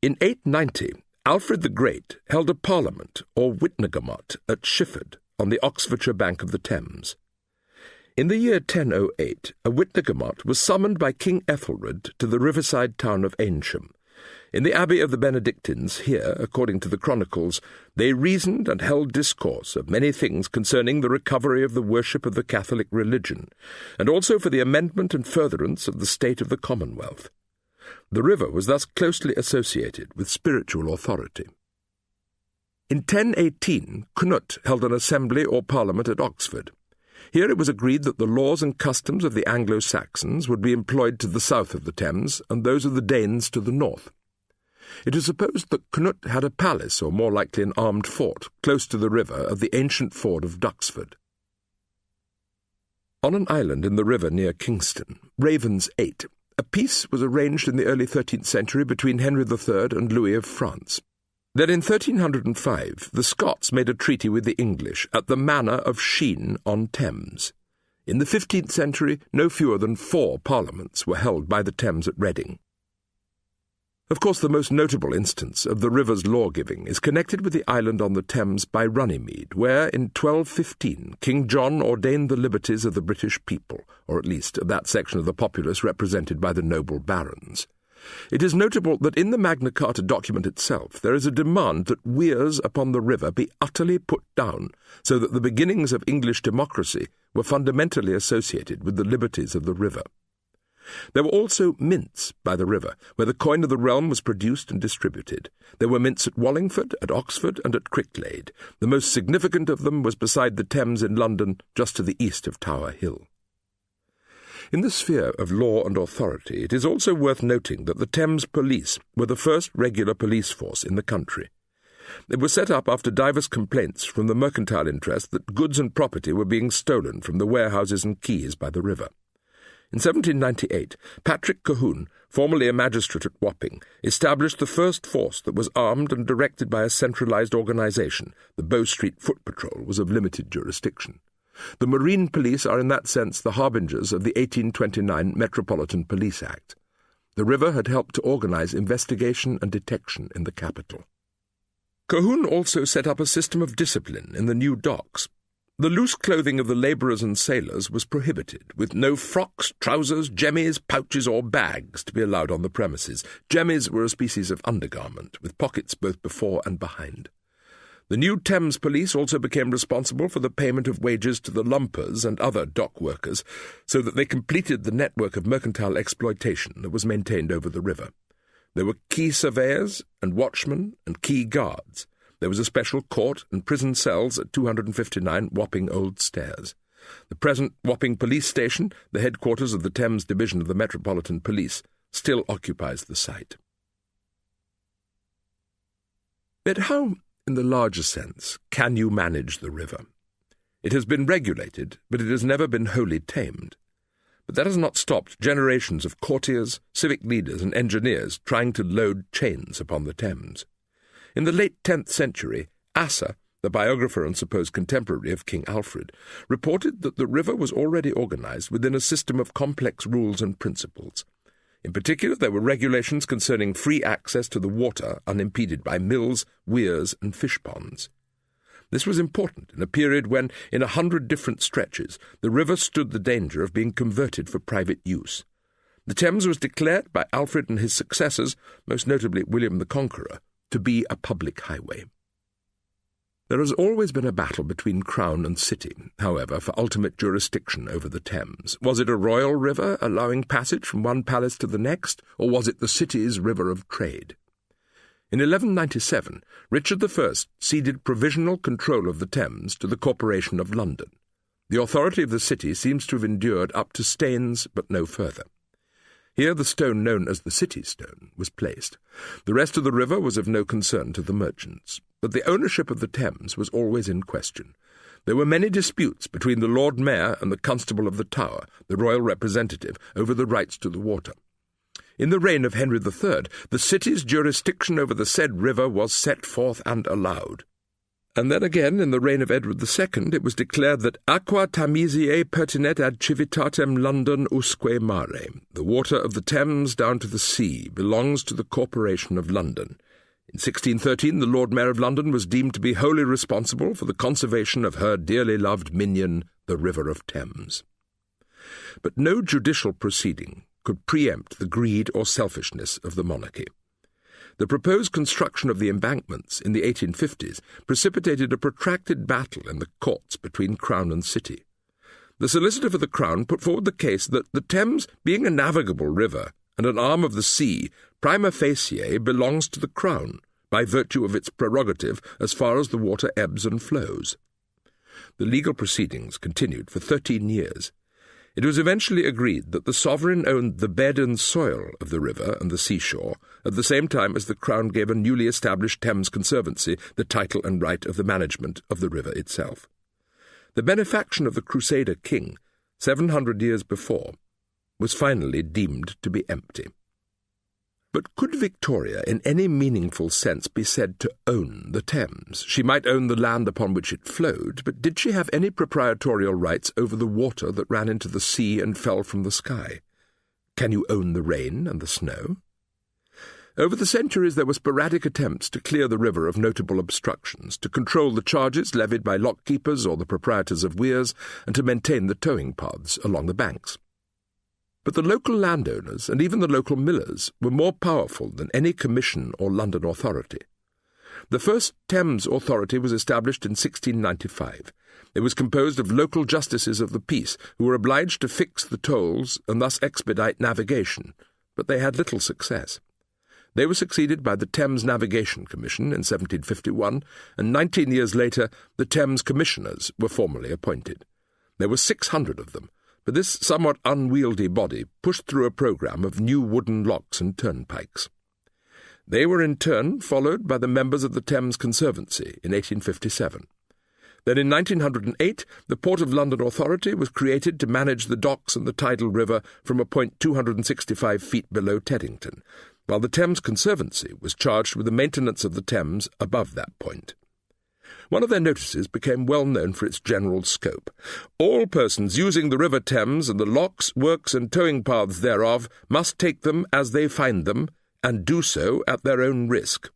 In 890, Alfred the Great held a parliament, or Witnagemot, at Shifford, on the Oxfordshire bank of the Thames. In the year 1008, a Witnagemot was summoned by King Ethelred to the riverside town of Aynsham. In the abbey of the Benedictines, here, according to the chronicles, they reasoned and held discourse of many things concerning the recovery of the worship of the Catholic religion, and also for the amendment and furtherance of the state of the Commonwealth. The river was thus closely associated with spiritual authority. In 1018, Cnut held an assembly or parliament at Oxford. Here it was agreed that the laws and customs of the Anglo-Saxons would be employed to the south of the Thames, and those of the Danes to the north. It is supposed that Cnut had a palace, or more likely an armed fort, close to the river at the ancient ford of Duxford. On an island in the river near Kingston, Ravens 8, a peace was arranged in the early 13th century between Henry III and Louis of France. Then in 1305, the Scots made a treaty with the English at the Manor of Sheen on Thames. In the 15th century, no fewer than 4 parliaments were held by the Thames at Reading. Of course, the most notable instance of the river's law-giving is connected with the island on the Thames by Runnymede, where, in 1215, King John ordained the liberties of the British people, or at least of that section of the populace represented by the noble barons. It is notable that in the Magna Carta document itself there is a demand that weirs upon the river be utterly put down, so that the beginnings of English democracy were fundamentally associated with the liberties of the river. There were also mints by the river, where the coin of the realm was produced and distributed. There were mints at Wallingford, at Oxford, and at Cricklade. The most significant of them was beside the Thames in London, just to the east of Tower Hill. In the sphere of law and authority, it is also worth noting that the Thames Police were the first regular police force in the country. It was set up after divers complaints from the mercantile interest that goods and property were being stolen from the warehouses and quays by the river. In 1798, Patrick Colquhoun, formerly a magistrate at Wapping, established the first force that was armed and directed by a centralised organisation. The Bow Street Foot Patrol was of limited jurisdiction. The Marine Police are in that sense the harbingers of the 1829 Metropolitan Police Act. The river had helped to organise investigation and detection in the capital. Colquhoun also set up a system of discipline in the new docks. The loose clothing of the labourers and sailors was prohibited, with no frocks, trousers, jemmies, pouches or bags to be allowed on the premises. Jemmies were a species of undergarment, with pockets both before and behind. The new Thames Police also became responsible for the payment of wages to the lumpers and other dock workers, so that they completed the network of mercantile exploitation that was maintained over the river. There were quay surveyors and watchmen and quay guards. There was a special court and prison cells at 259 Wapping Old Stairs. The present Wapping Police Station, the headquarters of the Thames Division of the Metropolitan Police, still occupies the site. But how, in the larger sense, can you manage the river? It has been regulated, but it has never been wholly tamed. But that has not stopped generations of courtiers, civic leaders and engineers trying to load chains upon the Thames. In the late 10th century, Asser, the biographer and supposed contemporary of King Alfred, reported that the river was already organised within a system of complex rules and principles. In particular, there were regulations concerning free access to the water unimpeded by mills, weirs and fish ponds. This was important in a period when, in 100 different stretches, the river stood the danger of being converted for private use. The Thames was declared by Alfred and his successors, most notably William the Conqueror, to be a public highway. There has always been a battle between Crown and City, however, for ultimate jurisdiction over the Thames. Was it a royal river allowing passage from one palace to the next, or was it the city's river of trade? In 1197, Richard I ceded provisional control of the Thames to the Corporation of London. The authority of the city seems to have endured up to Staines, but no further. Here the stone known as the City Stone was placed. The rest of the river was of no concern to the merchants, but the ownership of the Thames was always in question. There were many disputes between the Lord Mayor and the Constable of the Tower, the royal representative, over the rights to the water. In the reign of Henry III, the city's jurisdiction over the said river was set forth and allowed. And then again, in the reign of Edward II, it was declared that aqua Thamesiae pertinet ad civitatem London usque mare. The water of the Thames down to the sea belongs to the Corporation of London. In 1613, the Lord Mayor of London was deemed to be wholly responsible for the conservation of her dearly loved minion, the River of Thames. But no judicial proceeding could preempt the greed or selfishness of the monarchy. The proposed construction of the embankments in the 1850s precipitated a protracted battle in the courts between Crown and City. The solicitor for the Crown put forward the case that the Thames, being a navigable river and an arm of the sea, prima facie belongs to the Crown, by virtue of its prerogative as far as the water ebbs and flows. The legal proceedings continued for 13 years. It was eventually agreed that the sovereign owned the bed and soil of the river and the seashore, at the same time as the Crown gave a newly established Thames Conservancy the title and right of the management of the river itself. The benefaction of the Crusader king, 700 years before, was finally deemed to be empty. But could Victoria in any meaningful sense be said to own the Thames? She might own the land upon which it flowed, but did she have any proprietorial rights over the water that ran into the sea and fell from the sky? Can you own the rain and the snow? Over the centuries there were sporadic attempts to clear the river of notable obstructions, to control the charges levied by lock-keepers or the proprietors of weirs, and to maintain the towing paths along the banks. But the local landowners and even the local millers were more powerful than any commission or London authority. The first Thames Authority was established in 1695. It was composed of local justices of the peace who were obliged to fix the tolls and thus expedite navigation, but they had little success. They were succeeded by the Thames Navigation Commission in 1751, and 19 years later the Thames Commissioners were formally appointed. There were 600 of them, but this somewhat unwieldy body pushed through a programme of new wooden locks and turnpikes. They were in turn followed by the members of the Thames Conservancy in 1857. Then in 1908 the Port of London Authority was created to manage the docks and the tidal river from a point 265 feet below Teddington, while the Thames Conservancy was charged with the maintenance of the Thames above that point. One of their notices became well known for its general scope. All persons using the River Thames and the locks, works and towing paths thereof must take them as they find them, and do so at their own risk.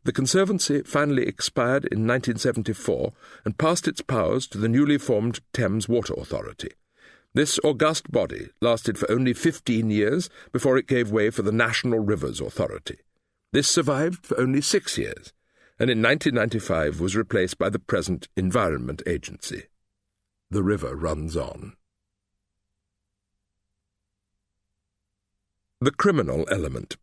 The Conservancy finally expired in 1974 and passed its powers to the newly formed Thames Water Authority. This august body lasted for only 15 years before it gave way for the National Rivers Authority. This survived for only 6 years, and in 1995 was replaced by the present Environment Agency. The river runs on. The criminal element.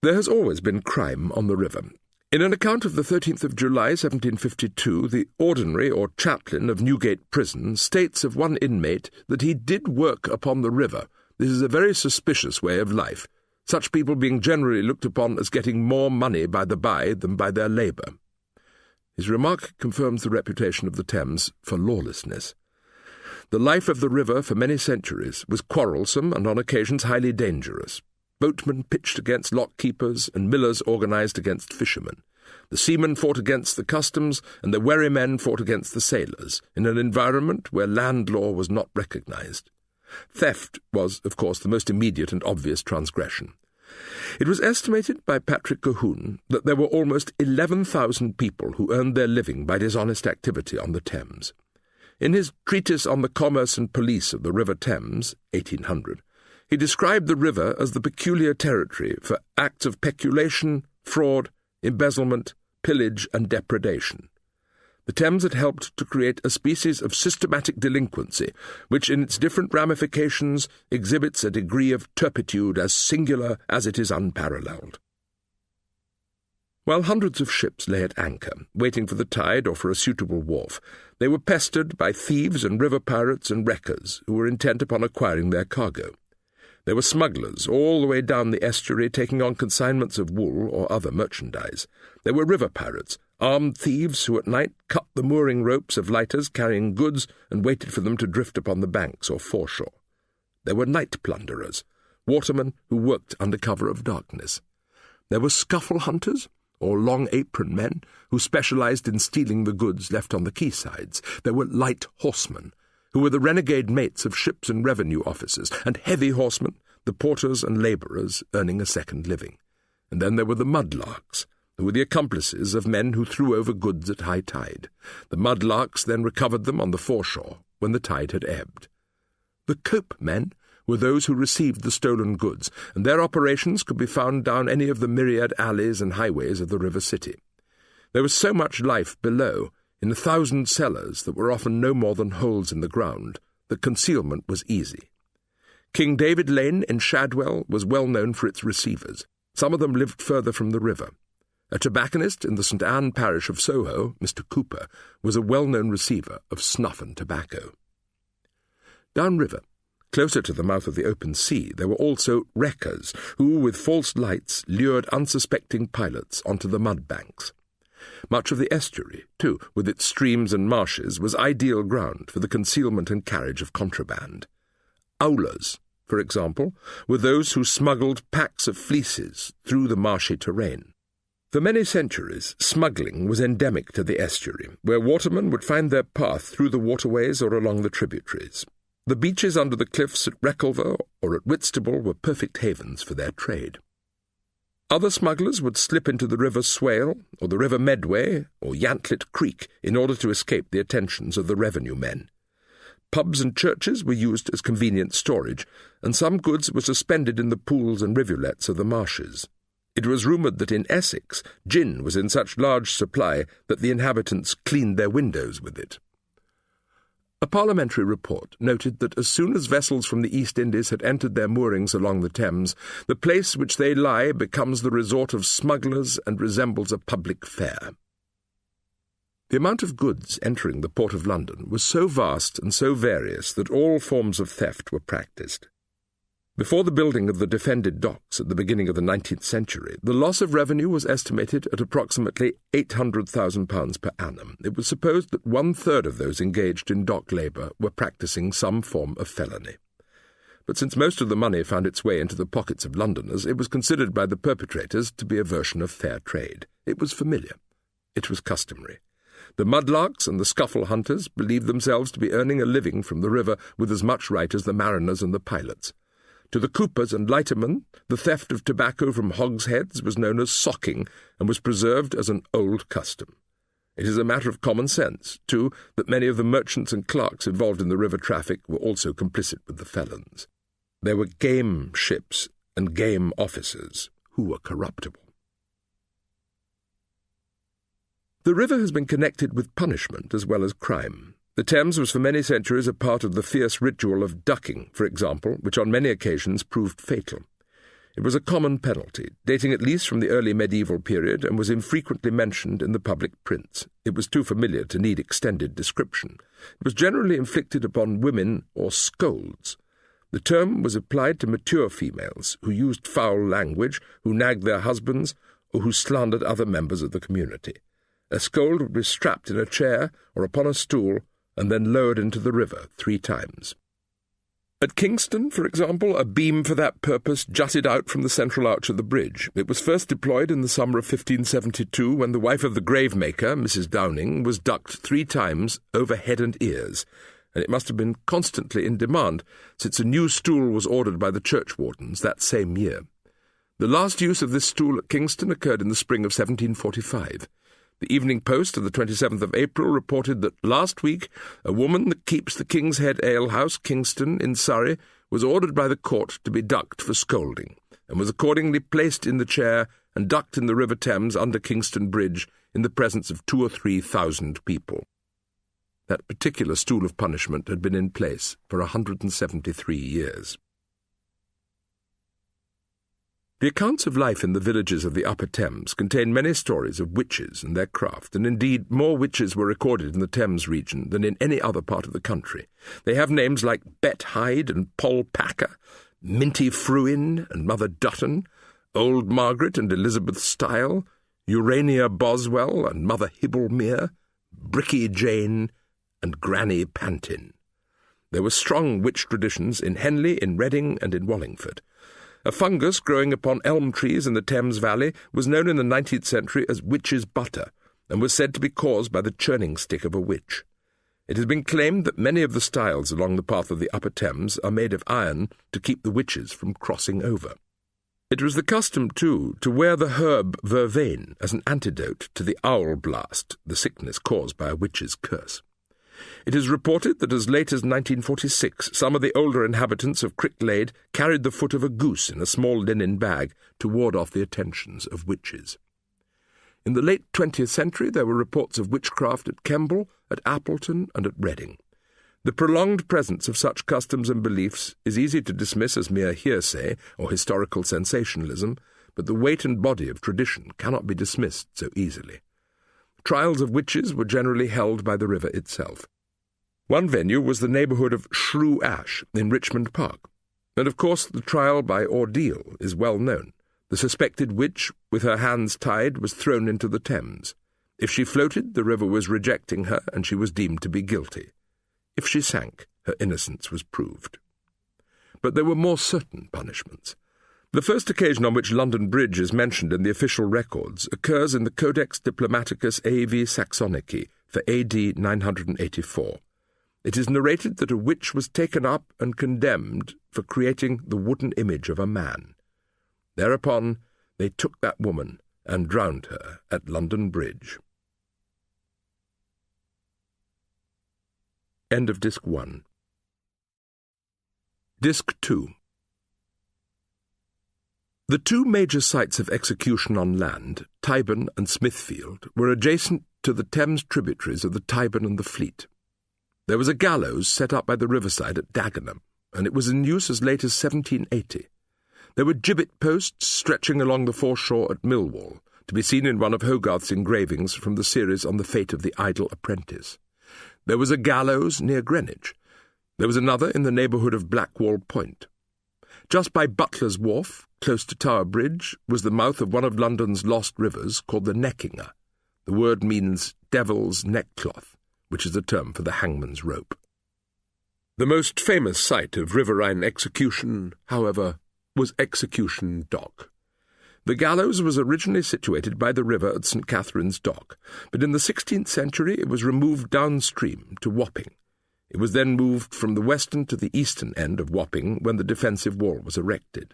There has always been crime on the river. In an account of the 13th of July 1752, the ordinary or chaplain of Newgate Prison states of one inmate that he did work upon the river. This is a very suspicious way of life, such people being generally looked upon as getting more money by the by than by their labour. His remark confirms the reputation of the Thames for lawlessness. The life of the river for many centuries was quarrelsome and on occasions highly dangerous. Boatmen pitched against lock-keepers and millers organised against fishermen. The seamen fought against the customs and the wherrymen fought against the sailors, in an environment where land law was not recognised. Theft was, of course, the most immediate and obvious transgression. It was estimated by Patrick Colquhoun that there were almost 11,000 people who earned their living by dishonest activity on the Thames. In his Treatise on the Commerce and Police of the River Thames, 1800, he described the river as the peculiar territory for acts of peculation, fraud, embezzlement, pillage and depredation. The Thames had helped to create a species of systematic delinquency, which in its different ramifications exhibits a degree of turpitude as singular as it is unparalleled. While hundreds of ships lay at anchor, waiting for the tide or for a suitable wharf, they were pestered by thieves and river pirates and wreckers who were intent upon acquiring their cargo. There were smugglers all the way down the estuary taking on consignments of wool or other merchandise. There were river pirates, armed thieves who at night cut the mooring ropes of lighters carrying goods and waited for them to drift upon the banks or foreshore. There were night plunderers, watermen who worked under cover of darkness. There were scuffle hunters, or long-apron men, who specialized in stealing the goods left on the quaysides. There were light horsemen, who were the renegade mates of ships and revenue officers, and heavy horsemen, the porters and labourers earning a second living. And then there were the mudlarks, who were the accomplices of men who threw over goods at high tide. The mudlarks then recovered them on the foreshore when the tide had ebbed. The cope men were those who received the stolen goods, and their operations could be found down any of the myriad alleys and highways of the river city. There was so much life below, in 1,000 cellars that were often no more than holes in the ground, that concealment was easy. King David Lane in Shadwell was well known for its receivers. Some of them lived further from the river. A tobacconist in the St. Anne parish of Soho, Mr. Cooper, was a well-known receiver of snuff and tobacco. Downriver, closer to the mouth of the open sea, there were also wreckers, who, with false lights, lured unsuspecting pilots onto the mud banks. Much of the estuary, too, with its streams and marshes, was ideal ground for the concealment and carriage of contraband. Owlers, for example, were those who smuggled packs of fleeces through the marshy terrain. For many centuries, smuggling was endemic to the estuary, where watermen would find their path through the waterways or along the tributaries. The beaches under the cliffs at Wreculver or at Whitstable were perfect havens for their trade. Other smugglers would slip into the River Swale or the River Medway or Yantlet Creek in order to escape the attentions of the revenue men. Pubs and churches were used as convenient storage, and some goods were suspended in the pools and rivulets of the marshes. It was rumoured that in Essex, gin was in such large supply that the inhabitants cleaned their windows with it. A parliamentary report noted that as soon as vessels from the East Indies had entered their moorings along the Thames, the place which they lie becomes the resort of smugglers and resembles a public fair. The amount of goods entering the Port of London was so vast and so various that all forms of theft were practised. Before the building of the defended docks at the beginning of the 19th century, the loss of revenue was estimated at approximately £800,000 per annum. It was supposed that 1/3 of those engaged in dock labour were practising some form of felony. But since most of the money found its way into the pockets of Londoners, it was considered by the perpetrators to be a version of fair trade. It was familiar. It was customary. The mudlarks and the scuffle hunters believed themselves to be earning a living from the river with as much right as the mariners and the pilots. To the coopers and lightermen, the theft of tobacco from hogsheads was known as socking and was preserved as an old custom. It is a matter of common sense, too, that many of the merchants and clerks involved in the river traffic were also complicit with the felons. There were game ships and game officers who were corruptible. The river has been connected with punishment as well as crime. The Thames was for many centuries a part of the fierce ritual of ducking, for example, which on many occasions proved fatal. It was a common penalty, dating at least from the early medieval period, and was infrequently mentioned in the public prints. It was too familiar to need extended description. It was generally inflicted upon women or scolds. The term was applied to mature females who used foul language, who nagged their husbands, or who slandered other members of the community. A scold would be strapped in a chair or upon a stool and then lowered into the river 3 times. At Kingston, for example, a beam for that purpose jutted out from the central arch of the bridge. It was first deployed in the summer of 1572 when the wife of the gravemaker, Mrs. Downing, was ducked 3 times over head and ears, and it must have been constantly in demand, since a new stool was ordered by the churchwardens that same year. The last use of this stool at Kingston occurred in the spring of 1745. The Evening Post of the 27th of April reported that last week a woman that keeps the King's Head Ale House, Kingston, in Surrey, was ordered by the court to be ducked for scolding, and was accordingly placed in the chair and ducked in the River Thames under Kingston Bridge in the presence of 2,000 or 3,000 people. That particular stool of punishment had been in place for 173 years. The accounts of life in the villages of the Upper Thames contain many stories of witches and their craft, and indeed more witches were recorded in the Thames region than in any other part of the country. They have names like Bet Hyde and Poll Packer, Minty Fruin and Mother Dutton, Old Margaret and Elizabeth Style, Urania Boswell and Mother Hibblemere, Bricky Jane and Granny Pantin. There were strong witch traditions in Henley, in Reading and in Wallingford. A fungus growing upon elm trees in the Thames Valley was known in the 19th century as witch's butter, and was said to be caused by the churning stick of a witch. It has been claimed that many of the stiles along the path of the Upper Thames are made of iron to keep the witches from crossing over. It was the custom, too, to wear the herb vervain as an antidote to the owl blast, the sickness caused by a witch's curse. It is reported that as late as 1946 some of the older inhabitants of Cricklade carried the foot of a goose in a small linen bag to ward off the attentions of witches. In the late 20th century there were reports of witchcraft at Kemble, at Appleton and at Reading. The prolonged presence of such customs and beliefs is easy to dismiss as mere hearsay or historical sensationalism, but the weight and body of tradition cannot be dismissed so easily. Trials of witches were generally held by the river itself. One venue was the neighbourhood of Shrew Ash in Richmond Park, and of course the trial by ordeal is well known. The suspected witch, with her hands tied, was thrown into the Thames. If she floated, the river was rejecting her, and she was deemed to be guilty. If she sank, her innocence was proved. But there were more certain punishments. The first occasion on which London Bridge is mentioned in the official records occurs in the Codex Diplomaticus AV Saxonici for AD 984. It is narrated that a witch was taken up and condemned for creating the wooden image of a man. Thereupon they took that woman and drowned her at London Bridge. End of Disc 1. Disc 2. The two major sites of execution on land, Tyburn and Smithfield, were adjacent to the Thames tributaries of the Tyburn and the Fleet. There was a gallows set up by the riverside at Dagenham, and it was in use as late as 1780. There were gibbet posts stretching along the foreshore at Millwall, to be seen in one of Hogarth's engravings from the series on the fate of the idle apprentice. There was a gallows near Greenwich. There was another in the neighbourhood of Blackwall Point. Just by Butler's Wharf, close to Tower Bridge, was the mouth of one of London's lost rivers called the Neckinger. The word means devil's neckcloth, which is a term for the hangman's rope. The most famous site of riverine execution, however, was Execution Dock. The gallows was originally situated by the river at St. Catherine's Dock, but in the 16th century it was removed downstream to Wapping. It was then moved from the western to the eastern end of Wapping when the defensive wall was erected.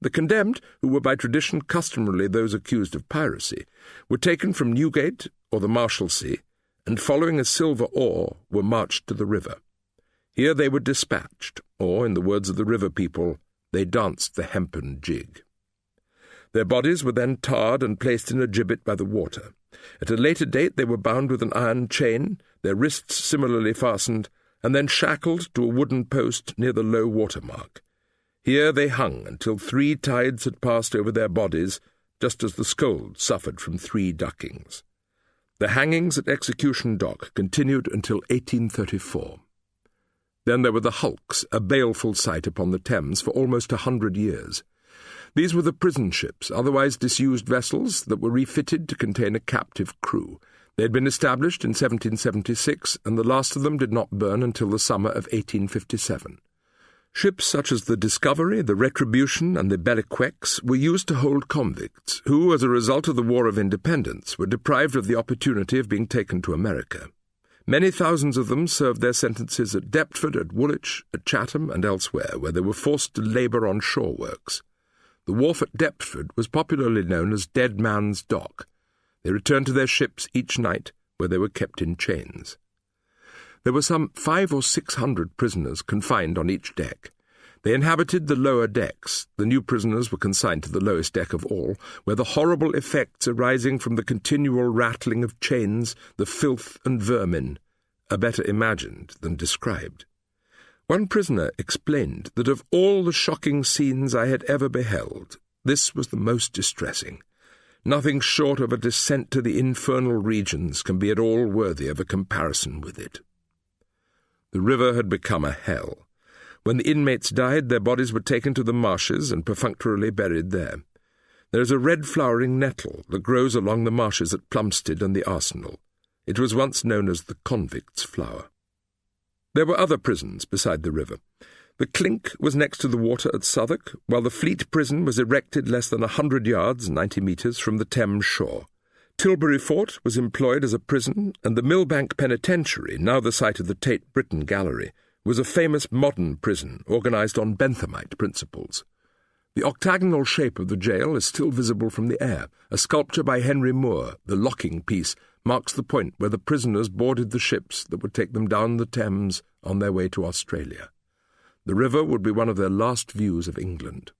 The condemned, who were by tradition customarily those accused of piracy, were taken from Newgate or the Marshalsea, and following a silver oar were marched to the river. Here they were dispatched, or, in the words of the river people, they danced the hempen jig. Their bodies were then tarred and placed in a gibbet by the water. At a later date they were bound with an iron chain, their wrists similarly fastened, and then shackled to a wooden post near the low water mark. Here they hung until 3 tides had passed over their bodies, just as the scold suffered from 3 duckings. The hangings at Execution Dock continued until 1834. Then there were the hulks, a baleful sight upon the Thames for almost 100 years. These were the prison ships, otherwise disused vessels, that were refitted to contain a captive crew. They had been established in 1776, and the last of them did not burn until the summer of 1857. Ships such as the Discovery, the Retribution, and the Belliquex were used to hold convicts, who, as a result of the War of Independence, were deprived of the opportunity of being taken to America. Many thousands of them served their sentences at Deptford, at Woolwich, at Chatham, and elsewhere, where they were forced to labour on shore works. The wharf at Deptford was popularly known as Dead Man's Dock. They returned to their ships each night, where they were kept in chains. There were some 500 or 600 prisoners confined on each deck. They inhabited the lower decks. The new prisoners were consigned to the lowest deck of all, where the horrible effects arising from the continual rattling of chains, the filth and vermin, are better imagined than described. One prisoner explained that of all the shocking scenes I had ever beheld, this was the most distressing. Nothing short of a descent to the infernal regions can be at all worthy of a comparison with it. The river had become a hell. When the inmates died, their bodies were taken to the marshes and perfunctorily buried there. There is a red-flowering nettle that grows along the marshes at Plumstead and the Arsenal. It was once known as the convict's flower. There were other prisons beside the river. The Clink was next to the water at Southwark, while the Fleet prison was erected less than 100 yards, 90 metres, from the Thames shore. Tilbury Fort was employed as a prison, and the Millbank Penitentiary, now the site of the Tate Britain Gallery, was a famous modern prison organised on Benthamite principles. The octagonal shape of the jail is still visible from the air. A sculpture by Henry Moore, the locking piece, marks the point where the prisoners boarded the ships that would take them down the Thames on their way to Australia. The river would be one of their last views of England.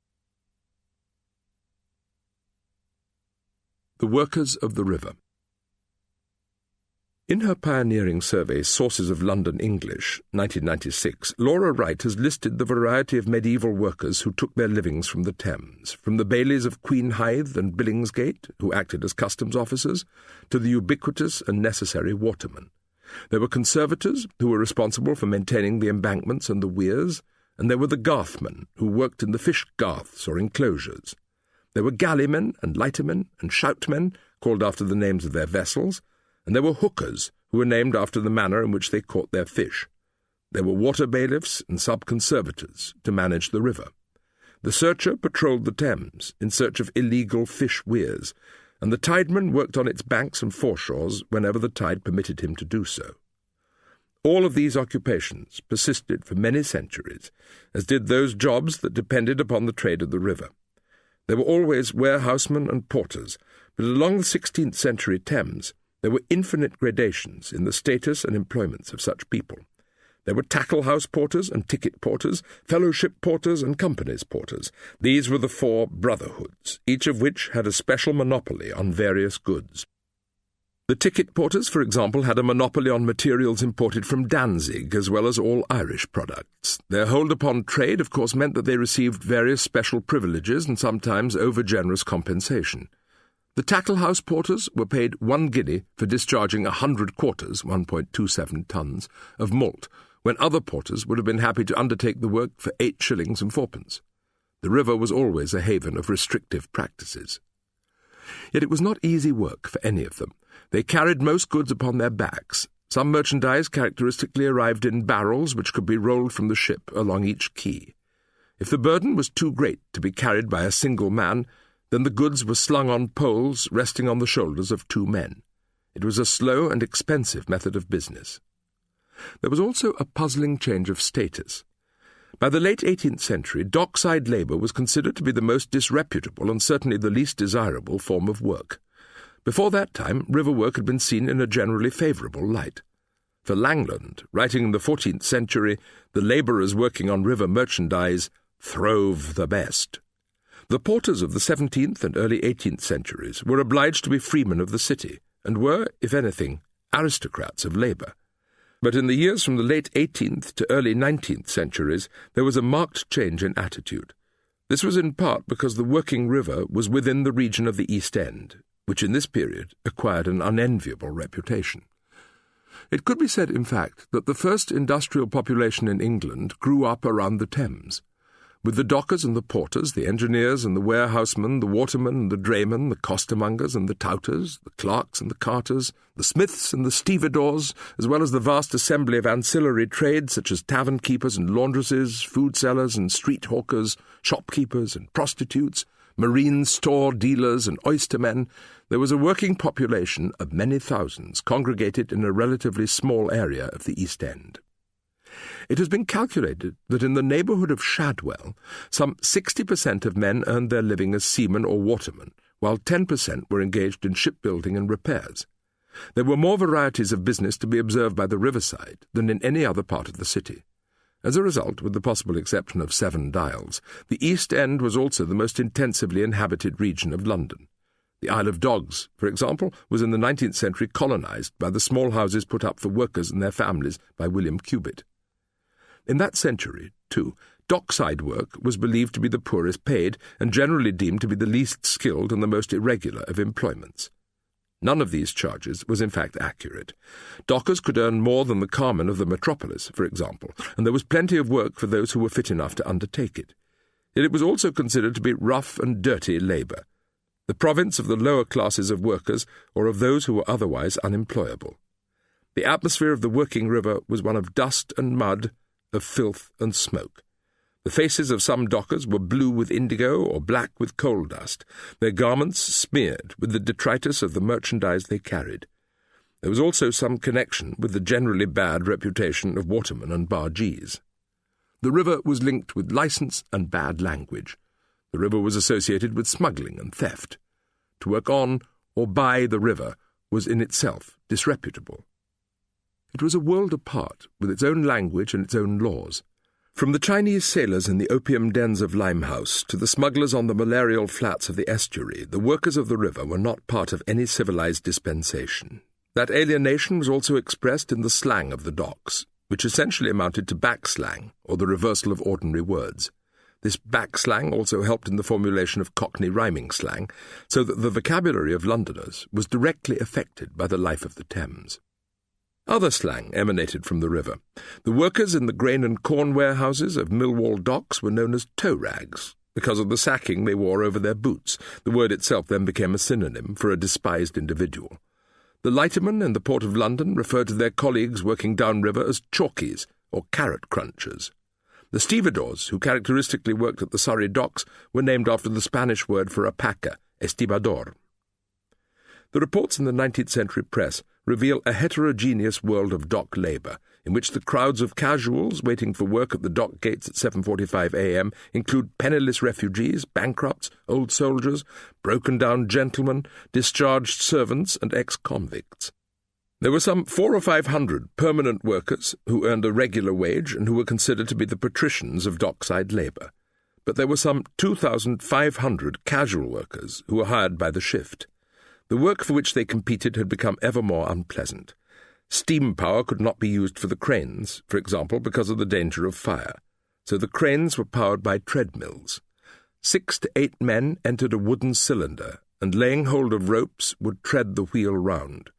The Workers of the River. In her pioneering survey, Sources of London English, 1996, Laura Wright has listed the variety of medieval workers who took their livings from the Thames, from the bailies of Queen Hithe and Billingsgate, who acted as customs officers, to the ubiquitous and necessary watermen. There were conservators, who were responsible for maintaining the embankments and the weirs, and there were the garthmen, who worked in the fish garths or enclosures. There were galleymen and lightermen and shoutmen, called after the names of their vessels, and there were hookers, who were named after the manner in which they caught their fish. There were water bailiffs and sub-conservators to manage the river. The searcher patrolled the Thames in search of illegal fish weirs, and the tideman worked on its banks and foreshores whenever the tide permitted him to do so. All of these occupations persisted for many centuries, as did those jobs that depended upon the trade of the river. There were always warehousemen and porters, but along the 16th century Thames there were infinite gradations in the status and employments of such people. There were tackle-house porters and ticket porters, fellowship porters and companies porters. These were the 4 brotherhoods, each of which had a special monopoly on various goods. The ticket porters, for example, had a monopoly on materials imported from Danzig, as well as all Irish products. Their hold upon trade, of course, meant that they received various special privileges and sometimes over-generous compensation. The tackle-house porters were paid 1 guinea for discharging 100 quarters, 1.27 tons, of malt, when other porters would have been happy to undertake the work for 8 shillings and 4pence. The river was always a haven of restrictive practices. Yet it was not easy work for any of them. They carried most goods upon their backs. Some merchandise characteristically arrived in barrels which could be rolled from the ship along each quay. If the burden was too great to be carried by a single man, then the goods were slung on poles resting on the shoulders of 2 men. It was a slow and expensive method of business. There was also a puzzling change of status. By the late 18th century, dockside labour was considered to be the most disreputable and certainly the least desirable form of work. Before that time, river work had been seen in a generally favourable light. For Langland, writing in the 14th century, the labourers working on river merchandise throve the best. The porters of the 17th and early 18th centuries were obliged to be freemen of the city, and were, if anything, aristocrats of labour. But in the years from the late 18th to early 19th centuries, there was a marked change in attitude. This was in part because the working river was within the region of the East End, which in this period acquired an unenviable reputation. It could be said, in fact, that the first industrial population in England grew up around the Thames. With the dockers and the porters, the engineers and the warehousemen, the watermen and the draymen, the costermongers and the touters, the clerks and the carters, the smiths and the stevedores, as well as the vast assembly of ancillary trades such as tavern-keepers and laundresses, food-sellers and street-hawkers, shopkeepers and prostitutes, marine store dealers and oystermen, there was a working population of many thousands congregated in a relatively small area of the East End. It has been calculated that in the neighbourhood of Shadwell, some 60% of men earned their living as seamen or watermen, while 10% were engaged in shipbuilding and repairs. There were more varieties of business to be observed by the riverside than in any other part of the city. As a result, with the possible exception of 7 Dials, the East End was also the most intensively inhabited region of London. The Isle of Dogs, for example, was in the 19th century colonised by the small houses put up for workers and their families by William Cubitt. In that century, too, dockside work was believed to be the poorest paid and generally deemed to be the least skilled and the most irregular of employments. None of these charges was in fact accurate. Dockers could earn more than the carmen of the metropolis, for example, and there was plenty of work for those who were fit enough to undertake it. Yet it was also considered to be rough and dirty labour, the province of the lower classes of workers or of those who were otherwise unemployable. The atmosphere of the working river was one of dust and mud, of filth and smoke. The faces of some dockers were blue with indigo or black with coal dust, their garments smeared with the detritus of the merchandise they carried. There was also some connection with the generally bad reputation of watermen and bargees. The river was linked with licence and bad language. The river was associated with smuggling and theft. To work on or by the river was in itself disreputable. It was a world apart, with its own language and its own laws. From the Chinese sailors in the opium dens of Limehouse to the smugglers on the malarial flats of the estuary, the workers of the river were not part of any civilized dispensation. That alienation was also expressed in the slang of the docks, which essentially amounted to backslang, or the reversal of ordinary words. This backslang also helped in the formulation of Cockney rhyming slang, so that the vocabulary of Londoners was directly affected by the life of the Thames. Other slang emanated from the river. The workers in the grain and corn warehouses of Millwall docks were known as tow-rags, because of the sacking they wore over their boots. The word itself then became a synonym for a despised individual. The lightermen in the Port of London referred to their colleagues working downriver as chalkies, or carrot crunchers. The stevedores, who characteristically worked at the Surrey docks, were named after the Spanish word for a packer, estibador. The reports in the 19th century press reveal a heterogeneous world of dock labour, in which the crowds of casuals waiting for work at the dock gates at 7:45 a.m. include penniless refugees, bankrupts, old soldiers, broken-down gentlemen, discharged servants and ex-convicts. There were some 400 or 500 permanent workers who earned a regular wage and who were considered to be the patricians of dockside labour, but there were some 2,500 casual workers who were hired by the shift. The work for which they competed had become ever more unpleasant. Steam power could not be used for the cranes, for example, because of the danger of fire, so the cranes were powered by treadmills. 6 to 8 men entered a wooden cylinder, and laying hold of ropes would tread the wheel round.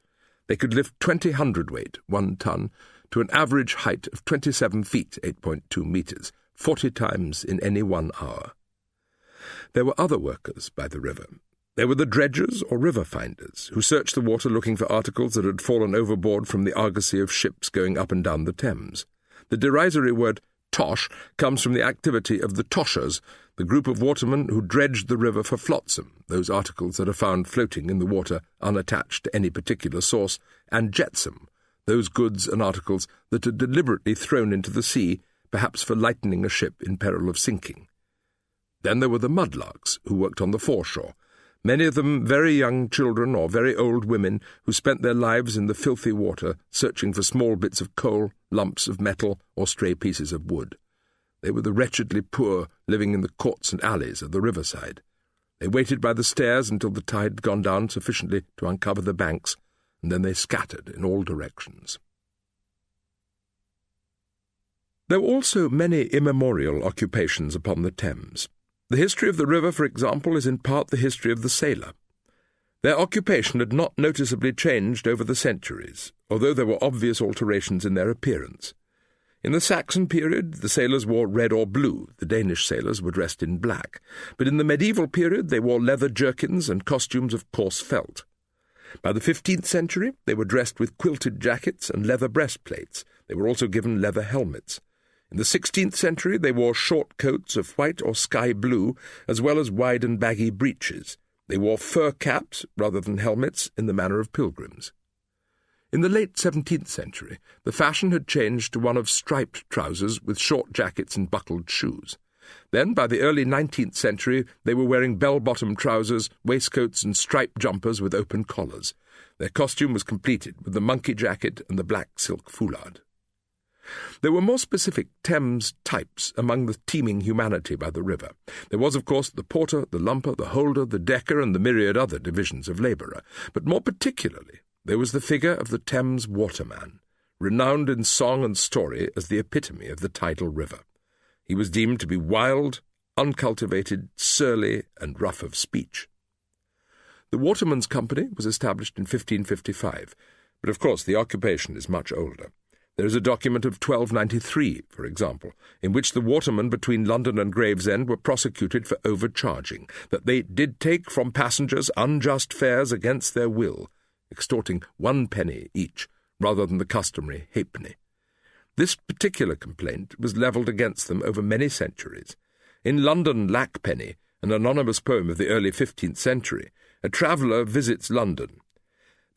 They could lift 20 hundredweight, 1 ton, to an average height of 27 feet, 8.2 metres, 40 times in any 1 hour. There were other workers by the river. There were the dredgers or river finders, who searched the water looking for articles that had fallen overboard from the argosy of ships going up and down the Thames. The derisory word tosh comes from the activity of the toshers, the group of watermen who dredged the river for flotsam, those articles that are found floating in the water unattached to any particular source, and jetsam, those goods and articles that are deliberately thrown into the sea, perhaps for lightening a ship in peril of sinking. Then there were the mudlarks, who worked on the foreshore, many of them very young children or very old women who spent their lives in the filthy water searching for small bits of coal, lumps of metal, or stray pieces of wood. They were the wretchedly poor living in the courts and alleys of the riverside. They waited by the stairs until the tide had gone down sufficiently to uncover the banks, and then they scattered in all directions. There were also many immemorial occupations upon the Thames. The history of the river, for example, is in part the history of the sailor. Their occupation had not noticeably changed over the centuries, although there were obvious alterations in their appearance. In the Saxon period, the sailors wore red or blue, the Danish sailors were dressed in black, but in the medieval period they wore leather jerkins and costumes of coarse felt. By the 15th century, they were dressed with quilted jackets and leather breastplates. They were also given leather helmets. In the 16th century, they wore short coats of white or sky blue, as well as wide and baggy breeches. They wore fur caps, rather than helmets, in the manner of pilgrims. In the late 17th century, the fashion had changed to one of striped trousers with short jackets and buckled shoes. Then, by the early 19th century, they were wearing bell-bottom trousers, waistcoats, and striped jumpers with open collars. Their costume was completed with the monkey jacket and the black silk foulard. There were more specific Thames types among the teeming humanity by the river. There was, of course, the porter, the lumper, the holder, the decker, and the myriad other divisions of labourer, but more particularly there was the figure of the Thames waterman, renowned in song and story as the epitome of the tidal river. He was deemed to be wild, uncultivated, surly, and rough of speech. The Watermen's Company was established in 1555, but of course the occupation is much older. There is a document of 1293, for example, in which the watermen between London and Gravesend were prosecuted for overcharging, that they did take from passengers unjust fares against their will, extorting 1 penny each, rather than the customary halfpenny. This particular complaint was levelled against them over many centuries. In London Lackpenny, an anonymous poem of the early 15th century, a traveller visits London.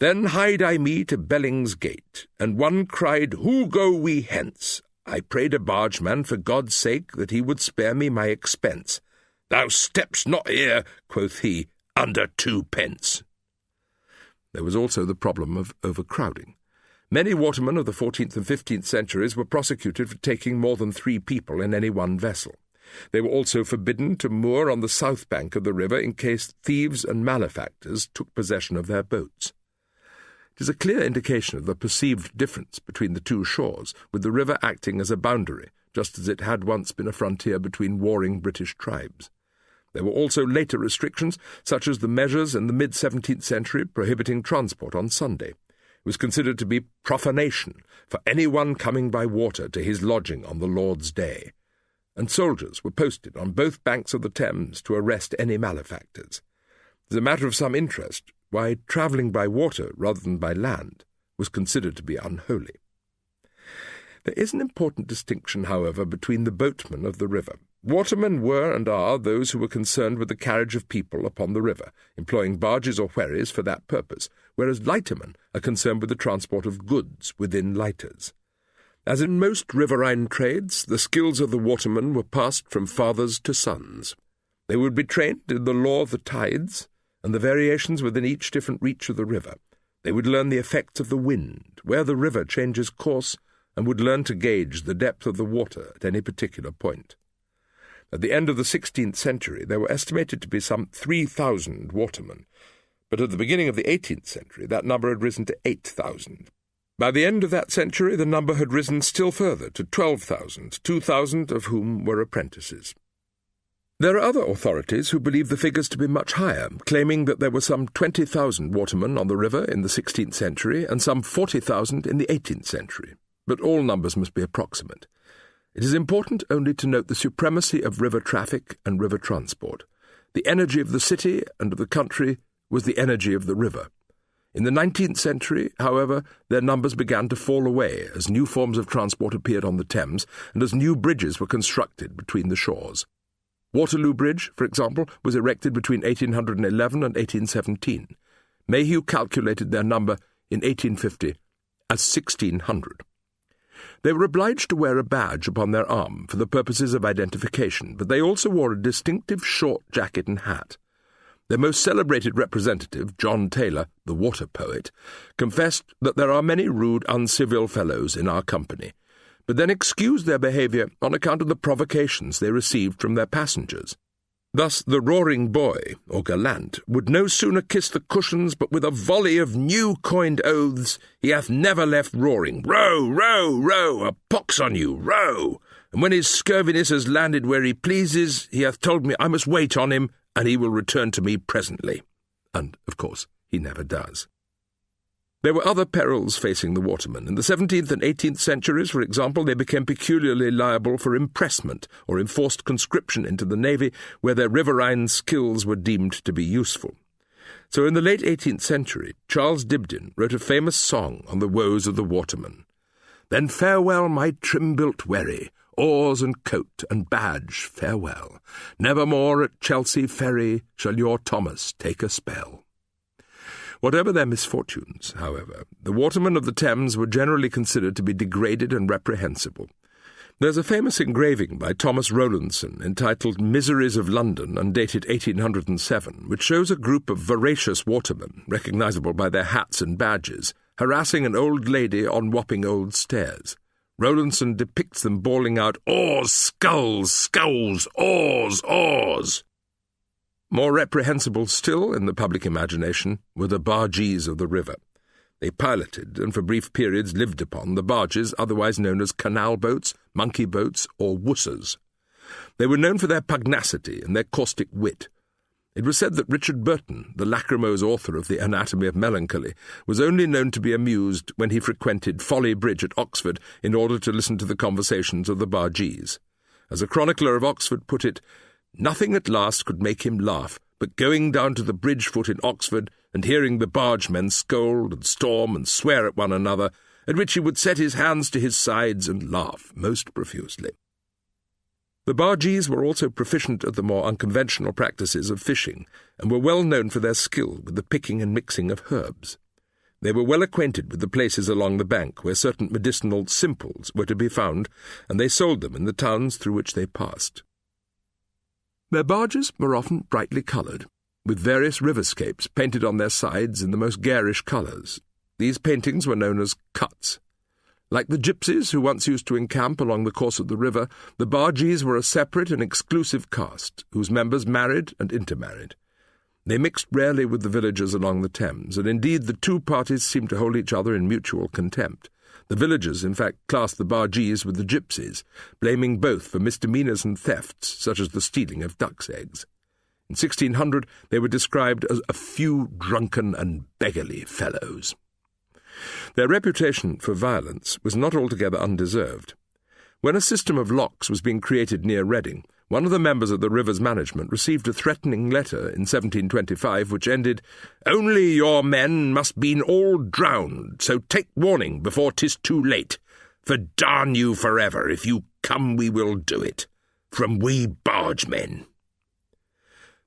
Then hied I me to Belling's gate, and one cried, Who go we hence? I prayed a bargeman for God's sake that he would spare me my expense. Thou stepp'st not here, quoth he, under 2 pence. There was also the problem of overcrowding. Many watermen of the 14th and 15th centuries were prosecuted for taking more than 3 people in any one vessel. They were also forbidden to moor on the south bank of the river in case thieves and malefactors took possession of their boats. It is a clear indication of the perceived difference between the two shores, with the river acting as a boundary, just as it had once been a frontier between warring British tribes. There were also later restrictions, such as the measures in the mid-17th century prohibiting transport on Sunday. It was considered to be profanation for anyone coming by water to his lodging on the Lord's Day, and soldiers were posted on both banks of the Thames to arrest any malefactors. As a matter of some interest, why travelling by water rather than by land was considered to be unholy. There is an important distinction, however, between the boatmen of the river. Watermen were and are those who were concerned with the carriage of people upon the river, employing barges or wherries for that purpose, whereas lightermen are concerned with the transport of goods within lighters. As in most riverine trades, the skills of the watermen were passed from fathers to sons. They would be trained in the law of the tides and the variations within each different reach of the river. They would learn the effects of the wind, where the river changes course, and would learn to gauge the depth of the water at any particular point. At the end of the 16th century, there were estimated to be some 3,000 watermen, but at the beginning of the 18th century, that number had risen to 8,000. By the end of that century, the number had risen still further to 12,000, 2,000 of whom were apprentices. There are other authorities who believe the figures to be much higher, claiming that there were some 20,000 watermen on the river in the 16th century and some 40,000 in the 18th century, but all numbers must be approximate. It is important only to note the supremacy of river traffic and river transport. The energy of the city and of the country was the energy of the river. In the 19th century, however, their numbers began to fall away as new forms of transport appeared on the Thames and as new bridges were constructed between the shores. Waterloo Bridge, for example, was erected between 1811 and 1817. Mayhew calculated their number in 1850 as 1,600. They were obliged to wear a badge upon their arm for the purposes of identification, but they also wore a distinctive short jacket and hat. Their most celebrated representative, John Taylor, the water poet, confessed that there are many rude, uncivil fellows in our company, but then excused their behaviour on account of the provocations they received from their passengers. Thus the roaring boy, or gallant, would no sooner kiss the cushions but with a volley of new-coined oaths, he hath never left roaring, row, row, row, a pox on you, row, and when his scurviness has landed where he pleases, he hath told me I must wait on him, and he will return to me presently. And, of course, he never does. There were other perils facing the watermen. In the 17th and 18th centuries, for example, they became peculiarly liable for impressment or enforced conscription into the navy where their riverine skills were deemed to be useful. So in the late 18th century, Charles Dibdin wrote a famous song on the woes of the watermen. Then farewell, my trim-built wherry, oars and coat and badge, farewell. Nevermore at Chelsea ferry shall your Thomas take a spell. Whatever their misfortunes, however, the watermen of the Thames were generally considered to be degraded and reprehensible. There's a famous engraving by Thomas Rowlandson entitled Miseries of London and dated 1807, which shows a group of voracious watermen, recognizable by their hats and badges, harassing an old lady on Wapping Old Stairs. Rowlandson depicts them bawling out, "Oars, sculls, sculls, oars, oars!" More reprehensible still in the public imagination were the bargees of the river. They piloted and for brief periods lived upon the barges otherwise known as canal boats, monkey boats, or wussers. They were known for their pugnacity and their caustic wit. It was said that Richard Burton, the lachrymose author of The Anatomy of Melancholy, was only known to be amused when he frequented Folly Bridge at Oxford in order to listen to the conversations of the bargees. As a chronicler of Oxford put it, "Nothing at last could make him laugh, but going down to the bridge foot in Oxford and hearing the bargemen scold and storm and swear at one another, at which he would set his hands to his sides and laugh most profusely." The bargees were also proficient at the more unconventional practices of fishing, and were well known for their skill with the picking and mixing of herbs. They were well acquainted with the places along the bank where certain medicinal simples were to be found, and they sold them in the towns through which they passed. Their barges were often brightly coloured, with various riverscapes painted on their sides in the most garish colours. These paintings were known as cuts. Like the gypsies who once used to encamp along the course of the river, the bargees were a separate and exclusive caste, whose members married and intermarried. They mixed rarely with the villagers along the Thames, and indeed the two parties seemed to hold each other in mutual contempt. The villagers, in fact, classed the bargees with the gypsies, blaming both for misdemeanours and thefts, such as the stealing of ducks' eggs. In 1600 they were described as a few drunken and beggarly fellows. Their reputation for violence was not altogether undeserved. When a system of locks was being created near Reading, one of the members of the river's management received a threatening letter in 1725 which ended, "Only your men must been all drowned, so take warning before 'tis too late. For darn you forever, if you come we will do it. From we bargemen."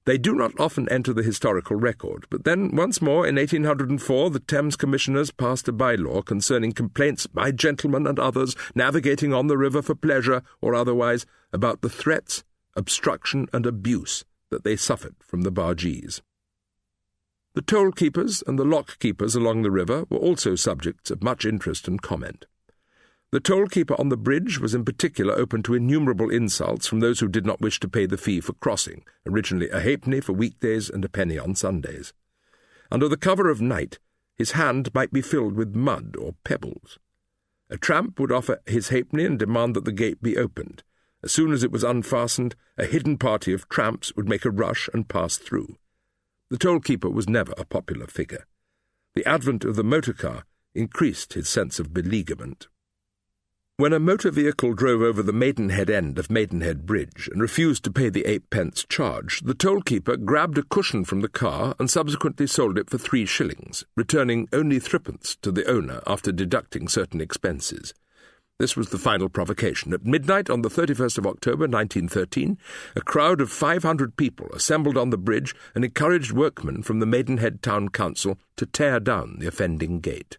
They do not often enter the historical record, but then, once more, in 1804, the Thames Commissioners passed a by-law concerning complaints by gentlemen and others navigating on the river for pleasure or otherwise about the threats, obstruction and abuse that they suffered from the bargees. The toll-keepers and the lock-keepers along the river were also subjects of much interest and comment. The toll-keeper on the bridge was in particular open to innumerable insults from those who did not wish to pay the fee for crossing, originally a halfpenny for weekdays and a penny on Sundays. Under the cover of night, his hand might be filled with mud or pebbles. A tramp would offer his halfpenny and demand that the gate be opened. As soon as it was unfastened, a hidden party of tramps would make a rush and pass through. The toll-keeper was never a popular figure. The advent of the motor car increased his sense of beleaguerment. When a motor vehicle drove over the Maidenhead end of Maidenhead Bridge and refused to pay the 8p charge, the toll-keeper grabbed a cushion from the car and subsequently sold it for 3 shillings, returning only 3p to the owner after deducting certain expenses. This was the final provocation. At midnight on the 31st of October 1913, a crowd of 500 people assembled on the bridge and encouraged workmen from the Maidenhead Town Council to tear down the offending gate.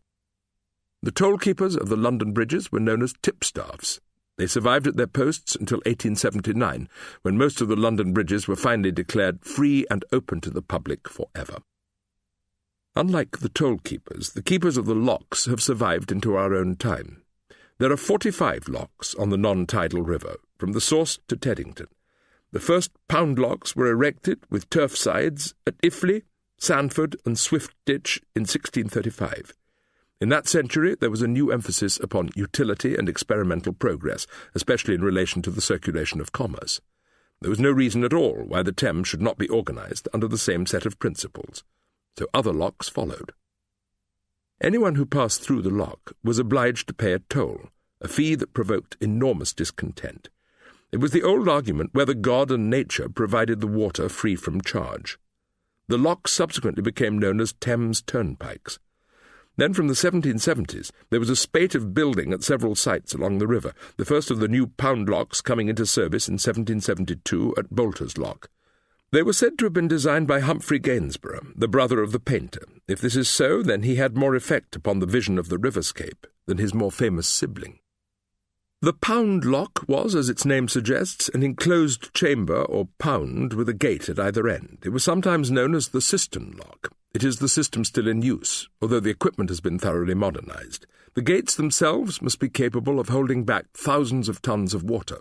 The toll-keepers of the London bridges were known as tipstaffs. They survived at their posts until 1879, when most of the London bridges were finally declared free and open to the public forever. Unlike the toll-keepers, the keepers of the locks have survived into our own time. There are 45 locks on the non-tidal river, from the source to Teddington. The first pound locks were erected with turf sides at Iffley, Sandford and Swiftditch in 1635. In that century, there was a new emphasis upon utility and experimental progress, especially in relation to the circulation of commerce. There was no reason at all why the Thames should not be organised under the same set of principles. So other locks followed. Anyone who passed through the lock was obliged to pay a toll, a fee that provoked enormous discontent. It was the old argument whether God and nature provided the water free from charge. The locks subsequently became known as Thames turnpikes. Then from the 1770s, there was a spate of building at several sites along the river, the first of the new pound locks coming into service in 1772 at Bolter's Lock. They were said to have been designed by Humphrey Gainsborough, the brother of the painter. If this is so, then he had more effect upon the vision of the riverscape than his more famous sibling. The pound lock was, as its name suggests, an enclosed chamber or pound with a gate at either end. It was sometimes known as the cistern lock. It is the system still in use, although the equipment has been thoroughly modernized. The gates themselves must be capable of holding back thousands of tons of water.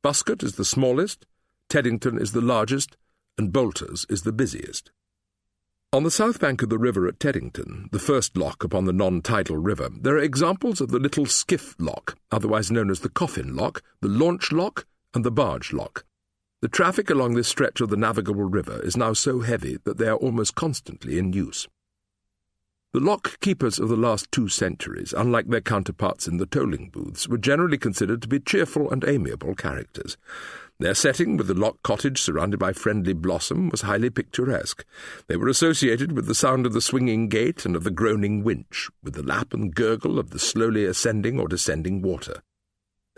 Buscott is the smallest, Teddington is the largest, and Bolter's is the busiest. On the south bank of the river at Teddington, the first lock upon the non-tidal river, there are examples of the little skiff lock, otherwise known as the coffin lock, the launch lock, and the barge lock. The traffic along this stretch of the navigable river is now so heavy that they are almost constantly in use. The lock-keepers of the last 2 centuries, unlike their counterparts in the tolling booths, were generally considered to be cheerful and amiable characters. Their setting, with the lock cottage surrounded by friendly blossom, was highly picturesque. They were associated with the sound of the swinging gate and of the groaning winch, with the lap and gurgle of the slowly ascending or descending water.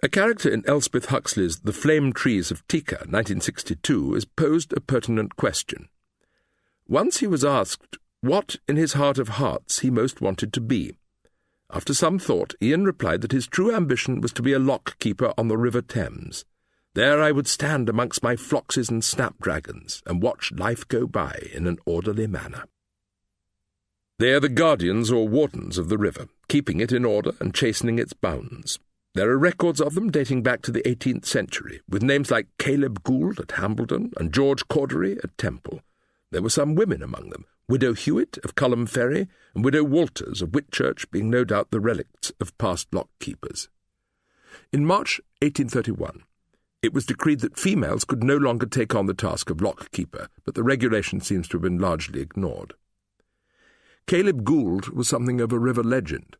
A character in Elspeth Huxley's The Flame Trees of Tika, 1962, has posed a pertinent question. Once he was asked what, in his heart of hearts, he most wanted to be. After some thought, Ian replied that his true ambition was to be a lock-keeper on the River Thames. There I would stand amongst my floxes and snapdragons, and watch life go by in an orderly manner. They are the guardians or wardens of the river, keeping it in order and chastening its bounds. There are records of them dating back to the 18th century, with names like Caleb Gould at Hambledon and George Cordery at Temple. There were some women among them, Widow Hewitt of Culham Ferry and Widow Walters of Whitchurch being no doubt the relicts of past lock-keepers. In March 1831, it was decreed that females could no longer take on the task of lock-keeper, but the regulation seems to have been largely ignored. Caleb Gould was something of a river legend.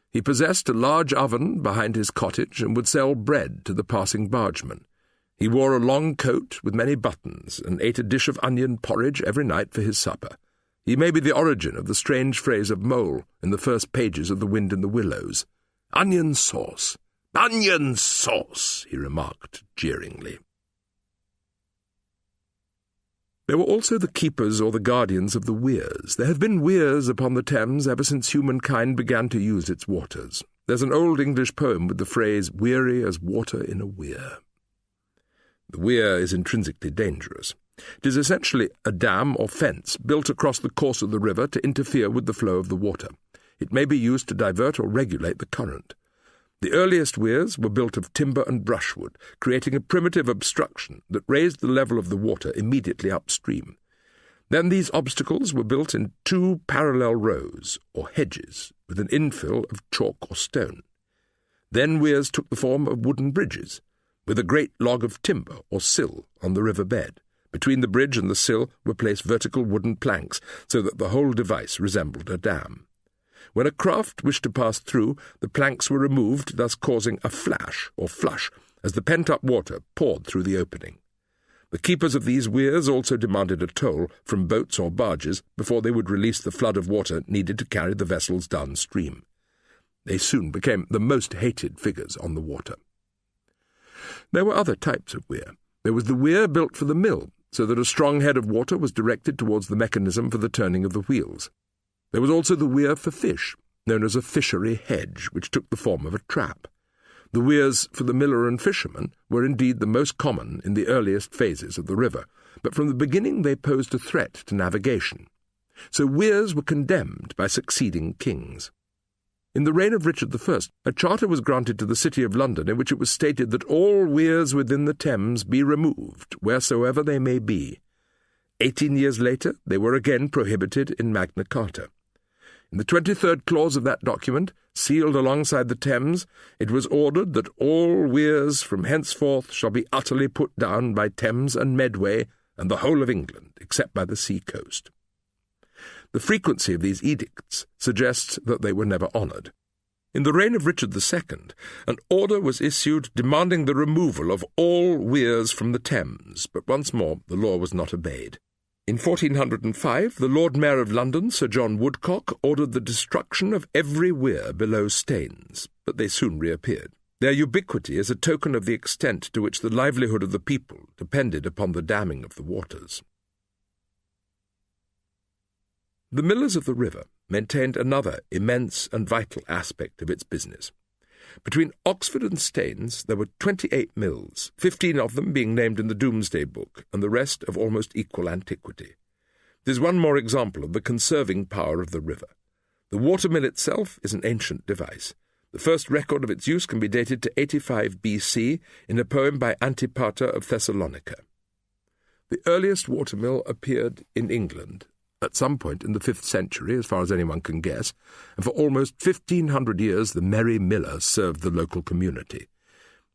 He possessed a large oven behind his cottage and would sell bread to the passing bargemen. He wore a long coat with many buttons and ate a dish of onion porridge every night for his supper. He may be the origin of the strange phrase of Mole in the first pages of The Wind in the Willows. "Onion sauce! Onion sauce!" he remarked jeeringly. There were also the keepers or the guardians of the weirs. There have been weirs upon the Thames ever since humankind began to use its waters. There's an old English poem with the phrase, "weary as water in a weir." The weir is intrinsically dangerous. It is essentially a dam or fence built across the course of the river to interfere with the flow of the water. It may be used to divert or regulate the current. The earliest weirs were built of timber and brushwood, creating a primitive obstruction that raised the level of the water immediately upstream. Then these obstacles were built in 2 parallel rows, or hedges, with an infill of chalk or stone. Then weirs took the form of wooden bridges, with a great log of timber or sill on the river bed. Between the bridge and the sill were placed vertical wooden planks, so that the whole device resembled a dam. When a craft wished to pass through, the planks were removed, thus causing a flash or flush as the pent-up water poured through the opening. The keepers of these weirs also demanded a toll from boats or barges before they would release the flood of water needed to carry the vessels downstream. They soon became the most hated figures on the water. There were other types of weir. There was the weir built for the mill, so that a strong head of water was directed towards the mechanism for the turning of the wheels. There was also the weir for fish, known as a fishery hedge, which took the form of a trap. The weirs for the miller and fisherman were indeed the most common in the earliest phases of the river, but from the beginning they posed a threat to navigation. So weirs were condemned by succeeding kings. In the reign of Richard I, a charter was granted to the City of London in which it was stated that all weirs within the Thames be removed, wheresoever they may be. 18 years later, they were again prohibited in Magna Carta. In the 23rd clause of that document, sealed alongside the Thames, it was ordered that all weirs from henceforth shall be utterly put down by Thames and Medway and the whole of England, except by the sea coast. The frequency of these edicts suggests that they were never honoured. In the reign of Richard II, an order was issued demanding the removal of all weirs from the Thames, but once more the law was not obeyed. In 1405, the Lord Mayor of London, Sir John Woodcock, ordered the destruction of every weir below Staines, but they soon reappeared. Their ubiquity is a token of the extent to which the livelihood of the people depended upon the damming of the waters. The millers of the river maintained another immense and vital aspect of its business. Between Oxford and Staines there were 28 mills, 15 of them being named in the Domesday Book, and the rest of almost equal antiquity. There is one more example of the conserving power of the river. The watermill itself is an ancient device. The first record of its use can be dated to 85 BC in a poem by Antipater of Thessalonica. The earliest watermill appeared in England at some point in the 5th century, as far as anyone can guess, and for almost 1,500 years the merry miller served the local community.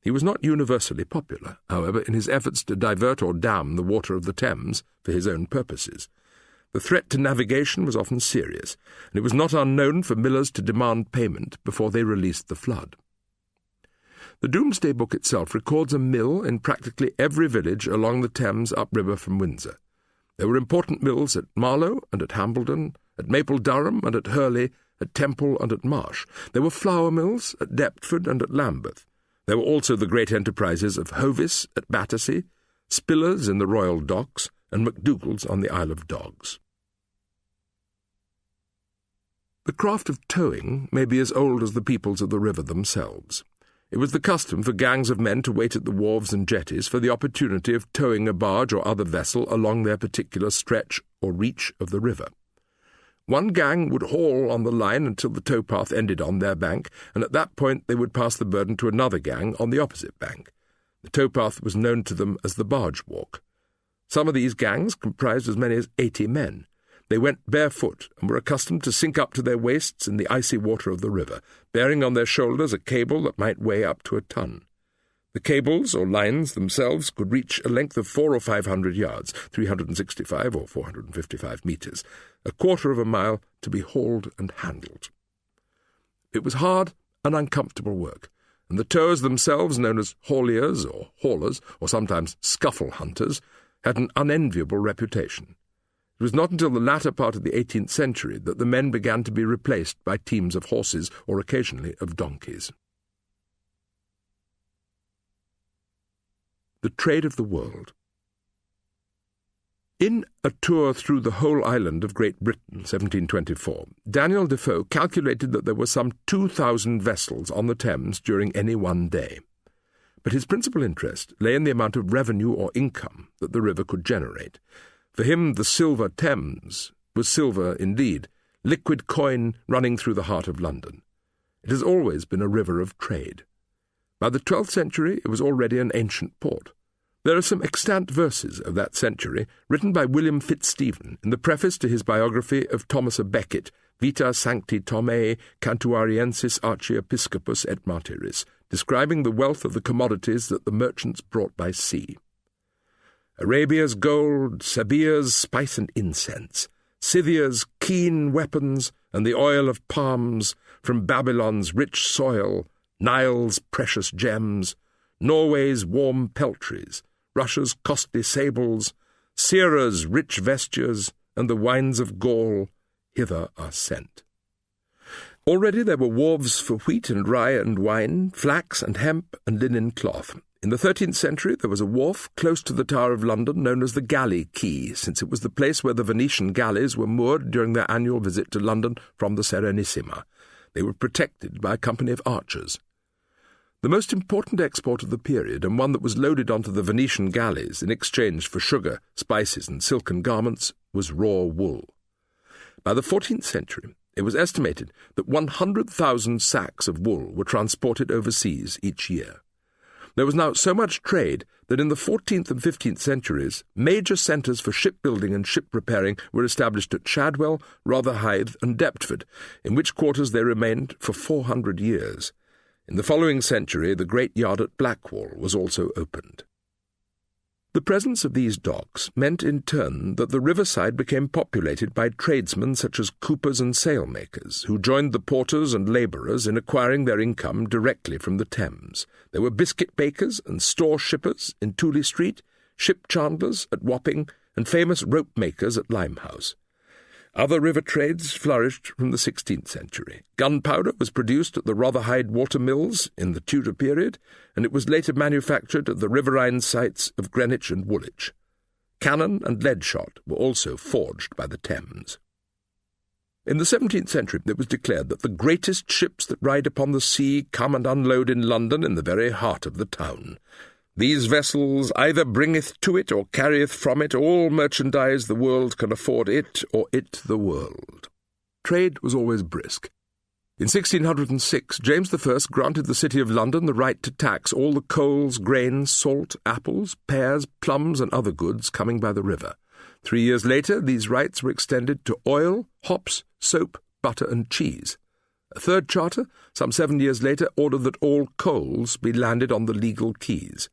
He was not universally popular, however, in his efforts to divert or dam the water of the Thames for his own purposes. The threat to navigation was often serious, and it was not unknown for millers to demand payment before they released the flood. The Domesday Book itself records a mill in practically every village along the Thames upriver from Windsor. There were important mills at Marlow and at Hambledon, at Maple Durham and at Hurley, at Temple and at Marsh. There were flour mills at Deptford and at Lambeth. There were also the great enterprises of Hovis at Battersea, Spillers in the Royal Docks, and MacDougall's on the Isle of Dogs. The craft of towing may be as old as the peoples of the river themselves. It was the custom for gangs of men to wait at the wharves and jetties for the opportunity of towing a barge or other vessel along their particular stretch or reach of the river. One gang would haul on the line until the towpath ended on their bank, and at that point they would pass the burden to another gang on the opposite bank. The towpath was known to them as the barge walk. Some of these gangs comprised as many as 80 men. They went barefoot and were accustomed to sink up to their waists in the icy water of the river, bearing on their shoulders a cable that might weigh up to a ton. The cables or lines themselves could reach a length of 400 or 500 yards, 365 or 455 metres, a quarter of a mile to be hauled and handled. It was hard and uncomfortable work, and the towers themselves, known as hauliers or haulers, or sometimes scuffle hunters, had an unenviable reputation. It was not until the latter part of the 18th century that the men began to be replaced by teams of horses or occasionally of donkeys. The trade of the world. In A Tour Through the Whole Island of Great Britain, 1724, Daniel Defoe calculated that there were some 2,000 vessels on the Thames during any one day. but his principal interest lay in the amount of revenue or income that the river could generate. For him, the silver Thames was silver indeed, liquid coin running through the heart of London. It has always been a river of trade. By the 12th century, it was already an ancient port. There are some extant verses of that century written by William Fitzstephen in the preface to his biography of Thomas à Becket, Vita Sancti Thomae Cantuariensis Archiepiscopus et Martyris, describing the wealth of the commodities that the merchants brought by sea. Arabia's gold, Sabaea's spice and incense, Scythia's keen weapons, and the oil of palms, from Babylon's rich soil, Nile's precious gems, Norway's warm peltries, Russia's costly sables, Sierra's rich vestures, and the wines of Gaul hither are sent. Already there were wharves for wheat and rye and wine, flax and hemp and linen cloth. In the 13th century there was a wharf close to the Tower of London known as the Galley Quay, since it was the place where the Venetian galleys were moored during their annual visit to London from the Serenissima. They were protected by a company of archers. The most important export of the period, and one that was loaded onto the Venetian galleys in exchange for sugar, spices, and silken garments, was raw wool. By the 14th century, it was estimated that 100,000 sacks of wool were transported overseas each year. There was now so much trade that in the 14th and 15th centuries, major centres for shipbuilding and ship repairing were established at Shadwell, Rotherhithe, and Deptford, in which quarters they remained for 400 years. In the following century, the great yard at Blackwall was also opened. The presence of these docks meant in turn that the riverside became populated by tradesmen such as coopers and sailmakers, who joined the porters and labourers in acquiring their income directly from the Thames. There were biscuit bakers and store shippers in Tooley Street, ship chandlers at Wapping, and famous rope makers at Limehouse. Other river trades flourished from the 16th century. Gunpowder was produced at the Rotherhithe water mills in the Tudor period, and it was later manufactured at the riverine sites of Greenwich and Woolwich. Cannon and lead shot were also forged by the Thames. In the 17th century it was declared that the greatest ships that ride upon the sea come and unload in London in the very heart of the town. These vessels either bringeth to it or carrieth from it all merchandise the world can afford it, or it the world. Trade was always brisk. In 1606, James I granted the City of London the right to tax all the coals, grains, salt, apples, pears, plums, and other goods coming by the river. 3 years later, these rights were extended to oil, hops, soap, butter, and cheese. A third charter, some 7 years later, ordered that all coals be landed on the legal quays.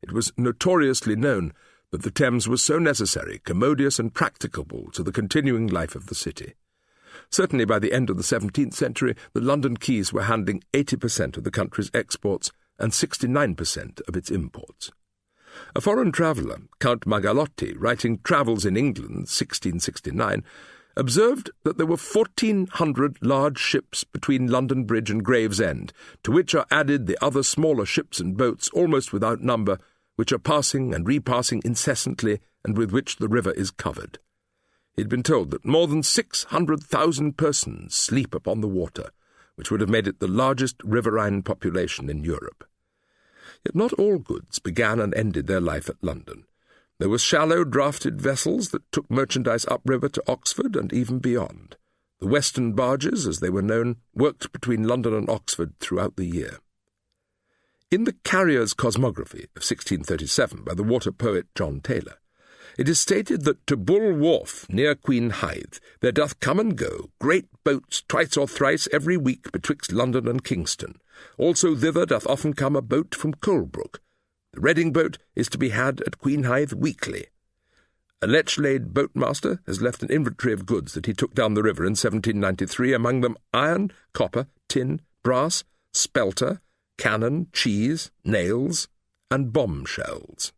It was notoriously known that the Thames was so necessary, commodious, and practicable to the continuing life of the city. Certainly by the end of the 17th century, the London quays were handling 80% of the country's exports and 69% of its imports. A foreign traveller, Count Magalotti, writing Travels in England, 1669, observed that there were 1,400 large ships between London Bridge and Gravesend, to which are added the other smaller ships and boats, almost without number, which are passing and repassing incessantly, and with which the river is covered. He had been told that more than 600,000 persons sleep upon the water, which would have made it the largest riverine population in Europe. Yet not all goods began and ended their life at London. There were shallow drafted vessels that took merchandise upriver to Oxford and even beyond. The Western barges, as they were known, worked between London and Oxford throughout the year. In the Carrier's Cosmography of 1637 by the water poet John Taylor, it is stated that to Bull Wharf, near Queen Hithe, there doth come and go great boats twice or thrice every week betwixt London and Kingston. Also thither doth often come a boat from Colebrook. The Reading boat is to be had at Queen Hithe weekly. A Lechlade boatmaster has left an inventory of goods that he took down the river in 1793, among them iron, copper, tin, brass, spelter, cannon, cheese, nails, and bombshells.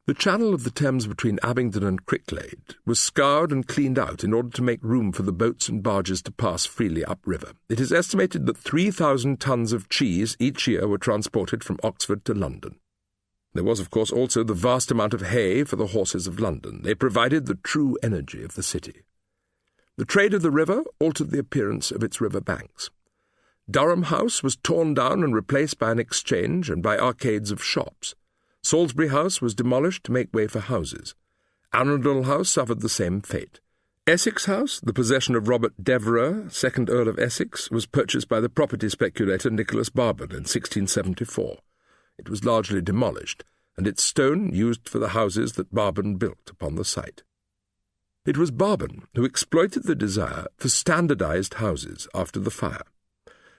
The channel of the Thames between Abingdon and Cricklade was scoured and cleaned out in order to make room for the boats and barges to pass freely upriver. It is estimated that 3,000 tons of cheese each year were transported from Oxford to London. There was, of course, also the vast amount of hay for the horses of London. They provided the true energy of the city. The trade of the river altered the appearance of its river banks. Durham House was torn down and replaced by an exchange and by arcades of shops. Salisbury House was demolished to make way for houses. Arundel House suffered the same fate. Essex House, the possession of Robert Devereux, 2nd Earl of Essex, was purchased by the property speculator Nicholas Barban in 1674. It was largely demolished, and its stone used for the houses that Barban built upon the site. It was Barban who exploited the desire for standardized houses after the fire.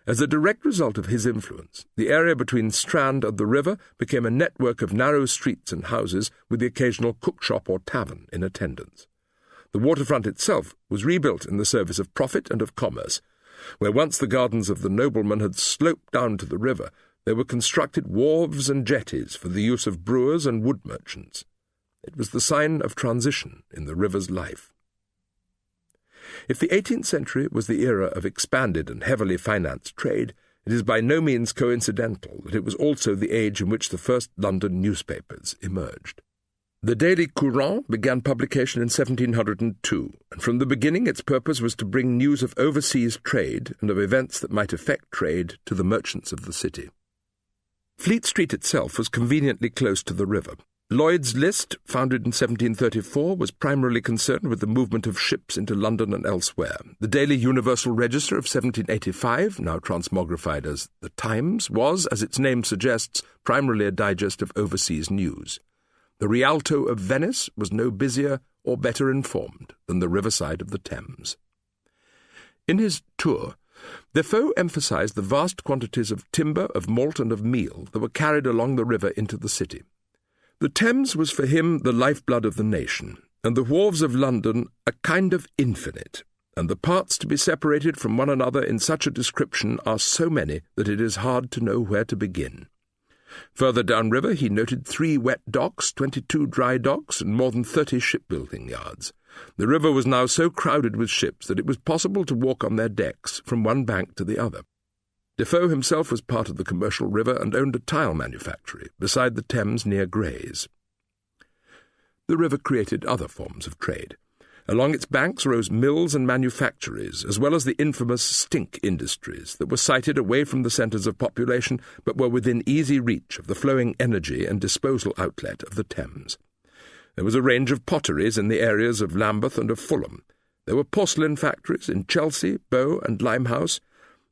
As a direct result of his influence, the area between Strand and the river became a network of narrow streets and houses with the occasional cookshop or tavern in attendance. The waterfront itself was rebuilt in the service of profit and of commerce. Where once the gardens of the noblemen had sloped down to the river, there were constructed wharves and jetties for the use of brewers and wood merchants. It was the sign of transition in the river's life. If the 18th century was the era of expanded and heavily financed trade, it is by no means coincidental that it was also the age in which the first London newspapers emerged. The Daily Courant began publication in 1702, and from the beginning its purpose was to bring news of overseas trade and of events that might affect trade to the merchants of the city. Fleet Street itself was conveniently close to the river. Lloyd's List, founded in 1734, was primarily concerned with the movement of ships into London and elsewhere. The Daily Universal Register of 1785, now transmogrified as The Times, was, as its name suggests, primarily a digest of overseas news. The Rialto of Venice was no busier or better informed than the riverside of the Thames. In his tour, Defoe emphasized the vast quantities of timber, of malt, and of meal that were carried along the river into the city. The Thames was for him the lifeblood of the nation, and the wharves of London a kind of infinite, and the parts to be separated from one another in such a description are so many that it is hard to know where to begin. Further downriver he noted 3 wet docks, 22 dry docks, and more than 30 shipbuilding yards. The river was now so crowded with ships that it was possible to walk on their decks from one bank to the other. Defoe himself was part of the commercial river and owned a tile manufactory beside the Thames near Grays. The river created other forms of trade. Along its banks rose mills and manufactories, as well as the infamous stink industries that were sited away from the centres of population but were within easy reach of the flowing energy and disposal outlet of the Thames. There was a range of potteries in the areas of Lambeth and of Fulham. There were porcelain factories in Chelsea, Bow and Limehouse.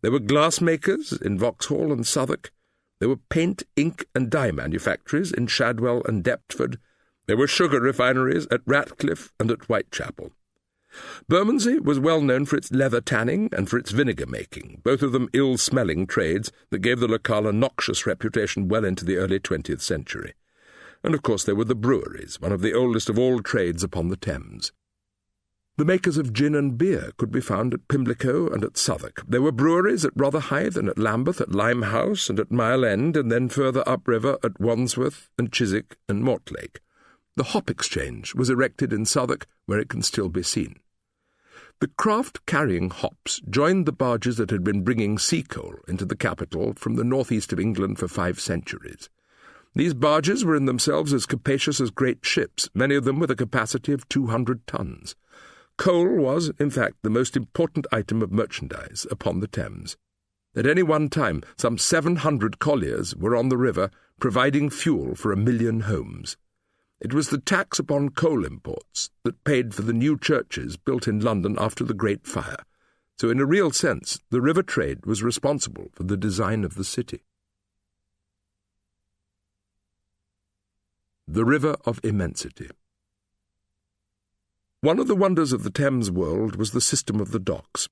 There were glassmakers in Vauxhall and Southwark. There were paint, ink and dye manufactories in Shadwell and Deptford. There were sugar refineries at Ratcliffe and at Whitechapel. Bermondsey was well known for its leather tanning and for its vinegar making, both of them ill-smelling trades that gave the locale a noxious reputation well into the early 20th century. And of course there were the breweries, one of the oldest of all trades upon the Thames. The makers of gin and beer could be found at Pimlico and at Southwark. There were breweries at Rotherhithe and at Lambeth, at Limehouse and at Mile End, and then further upriver at Wandsworth and Chiswick and Mortlake. The Hop Exchange was erected in Southwark, where it can still be seen. The craft carrying hops joined the barges that had been bringing sea coal into the capital from the northeast of England for 5 centuries. These barges were in themselves as capacious as great ships, many of them with a capacity of 200 tons. Coal was, in fact, the most important item of merchandise upon the Thames. At any one time, some 700 colliers were on the river, providing fuel for 1 million homes. It was the tax upon coal imports that paid for the new churches built in London after the Great Fire. So in a real sense, the river trade was responsible for the design of the city. The River of Immensity. One of the wonders of the Thames world was the system of the docks.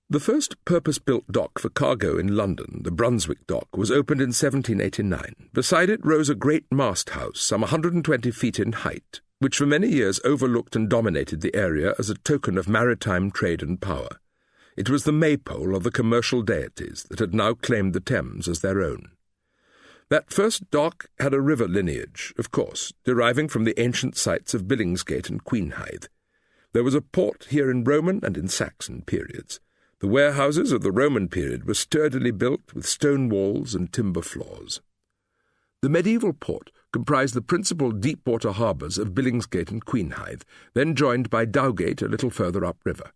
The first purpose-built dock for cargo in London, the Brunswick Dock, was opened in 1789. Beside it rose a great mast-house, some 120 feet in height, which for many years overlooked and dominated the area as a token of maritime trade and power. It was the maypole of the commercial deities that had now claimed the Thames as their own. That first dock had a river lineage, of course, deriving from the ancient sites of Billingsgate and Queenhithe. There was a port here in Roman and in Saxon periods. The warehouses of the Roman period were sturdily built with stone walls and timber floors. The medieval port comprised the principal deep-water harbours of Billingsgate and Queenhithe, then joined by Dowgate a little further upriver.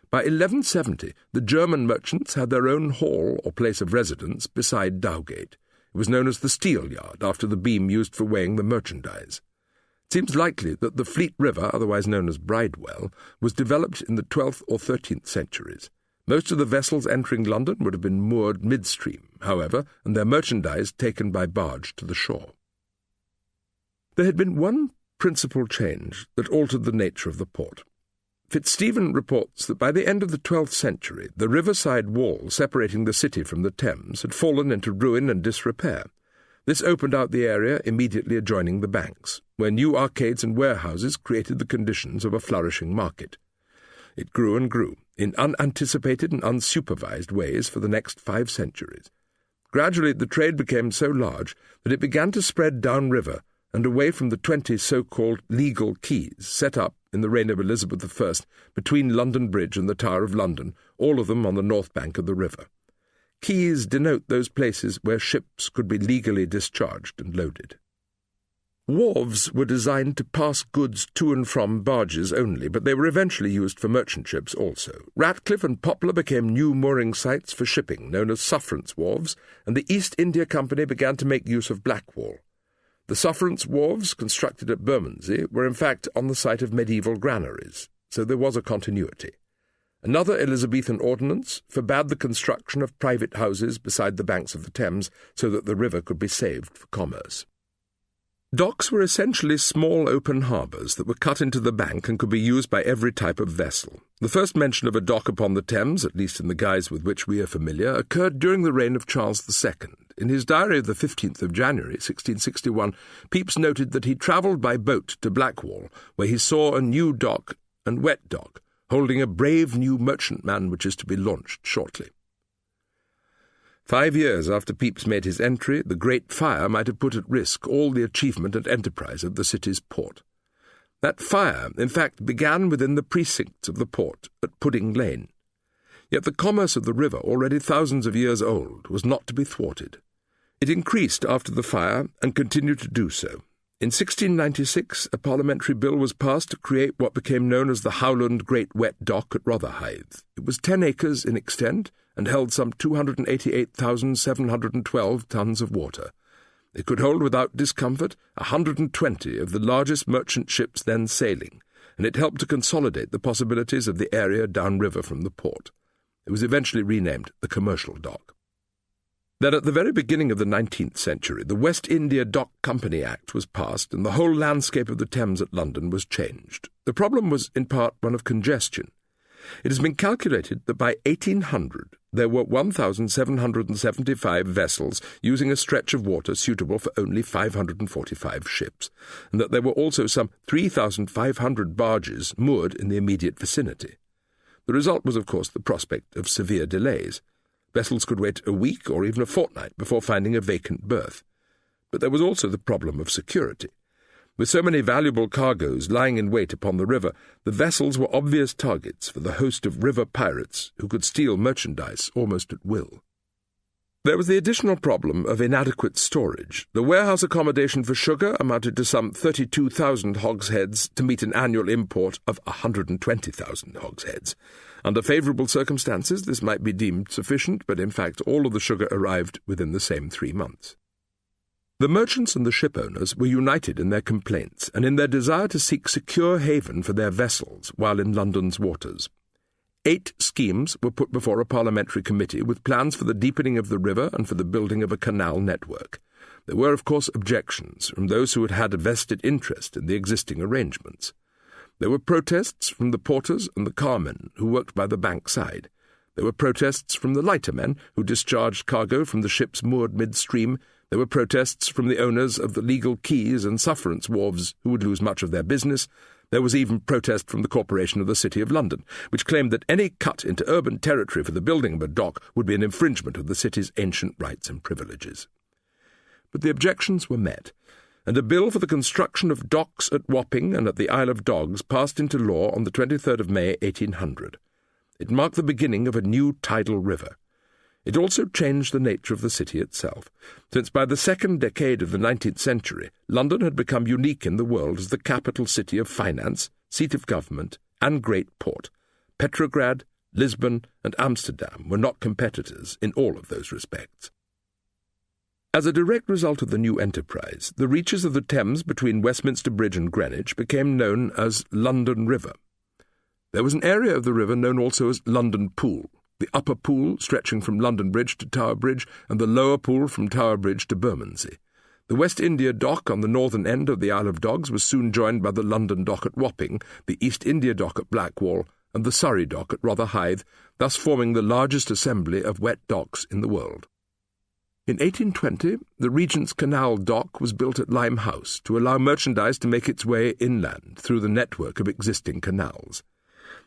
By 1170, the German merchants had their own hall or place of residence beside Dowgate. It was known as the Steel Yard, after the beam used for weighing the merchandise. It seems likely that the Fleet River, otherwise known as Bridewell, was developed in the 12th or 13th centuries. Most of the vessels entering London would have been moored midstream, however, and their merchandise taken by barge to the shore. There had been one principal change that altered the nature of the port. Fitzstephen reports that by the end of the 12th century, the riverside wall separating the city from the Thames had fallen into ruin and disrepair. This opened out the area immediately adjoining the banks, where new arcades and warehouses created the conditions of a flourishing market. It grew and grew, in unanticipated and unsupervised ways for the next 5 centuries. Gradually the trade became so large that it began to spread downriver and away from the 20 so-called legal quays set up in the reign of Elizabeth I between London Bridge and the Tower of London, all of them on the north bank of the river. Quays denote those places where ships could be legally discharged and loaded. Wharves were designed to pass goods to and from barges only, but they were eventually used for merchant ships also. Ratcliffe and Poplar became new mooring sites for shipping, known as Suffrance Wharves, and the East India Company began to make use of Blackwall. The Suffrance Wharves, constructed at Bermondsey, were in fact on the site of medieval granaries, so there was a continuity. Another Elizabethan ordinance forbade the construction of private houses beside the banks of the Thames so that the river could be saved for commerce. Docks were essentially small open harbours that were cut into the bank and could be used by every type of vessel. The first mention of a dock upon the Thames, at least in the guise with which we are familiar, occurred during the reign of Charles II. In his diary of the 15th of January, 1661, Pepys noted that he travelled by boat to Blackwall, where he saw a new dock and wet dock, holding a brave new merchantman which is to be launched shortly. 5 years after Pepys made his entry, the Great Fire might have put at risk all the achievement and enterprise of the city's port. That fire, in fact, began within the precincts of the port at Pudding Lane. Yet the commerce of the river, already thousands of years old, was not to be thwarted. It increased after the fire and continued to do so. In 1696, a parliamentary bill was passed to create what became known as the Howland Great Wet Dock at Rotherhithe. It was 10 acres in extent and held some 288,712 tons of water. It could hold without discomfort 120 of the largest merchant ships then sailing, and it helped to consolidate the possibilities of the area downriver from the port. It was eventually renamed the Commercial Dock. Then at the very beginning of the 19th century, the West India Dock Company Act was passed and the whole landscape of the Thames at London was changed. The problem was in part one of congestion. It has been calculated that by 1800 there were 1,775 vessels using a stretch of water suitable for only 545 ships, and that there were also some 3,500 barges moored in the immediate vicinity. The result was, of course, the prospect of severe delays. Vessels could wait a week or even a fortnight before finding a vacant berth. But there was also the problem of security. With so many valuable cargoes lying in wait upon the river, the vessels were obvious targets for the host of river pirates who could steal merchandise almost at will. There was the additional problem of inadequate storage. The warehouse accommodation for sugar amounted to some 32,000 hogsheads to meet an annual import of 120,000 hogsheads. Under favourable circumstances, this might be deemed sufficient, but in fact all of the sugar arrived within the same 3 months. The merchants and the shipowners were united in their complaints and in their desire to seek secure haven for their vessels while in London's waters. 8 schemes were put before a parliamentary committee with plans for the deepening of the river and for the building of a canal network. There were, of course, objections from those who had had a vested interest in the existing arrangements. There were protests from the porters and the carmen who worked by the bank side. There were protests from the lightermen who discharged cargo from the ships moored midstream. There were protests from the owners of the legal quays and Suffrance Wharves who would lose much of their business. There was even protest from the Corporation of the City of London, which claimed that any cut into urban territory for the building of a dock would be an infringement of the city's ancient rights and privileges. But the objections were met, and a bill for the construction of docks at Wapping and at the Isle of Dogs passed into law on the 23rd of May, 1800. It marked the beginning of a new tidal river. It also changed the nature of the city itself, since by the second decade of the 19th century, London had become unique in the world as the capital city of finance, seat of government, and great port. Petrograd, Lisbon, and Amsterdam were not competitors in all of those respects. As a direct result of the new enterprise, the reaches of the Thames between Westminster Bridge and Greenwich became known as London River. There was an area of the river known also as London Pool, the upper pool stretching from London Bridge to Tower Bridge, and the lower pool from Tower Bridge to Bermondsey. The West India Dock on the northern end of the Isle of Dogs was soon joined by the London Dock at Wapping, the East India Dock at Blackwall, and the Surrey Dock at Rotherhithe, thus forming the largest assembly of wet docks in the world. In 1820, the Regent's Canal Dock was built at Limehouse to allow merchandise to make its way inland through the network of existing canals.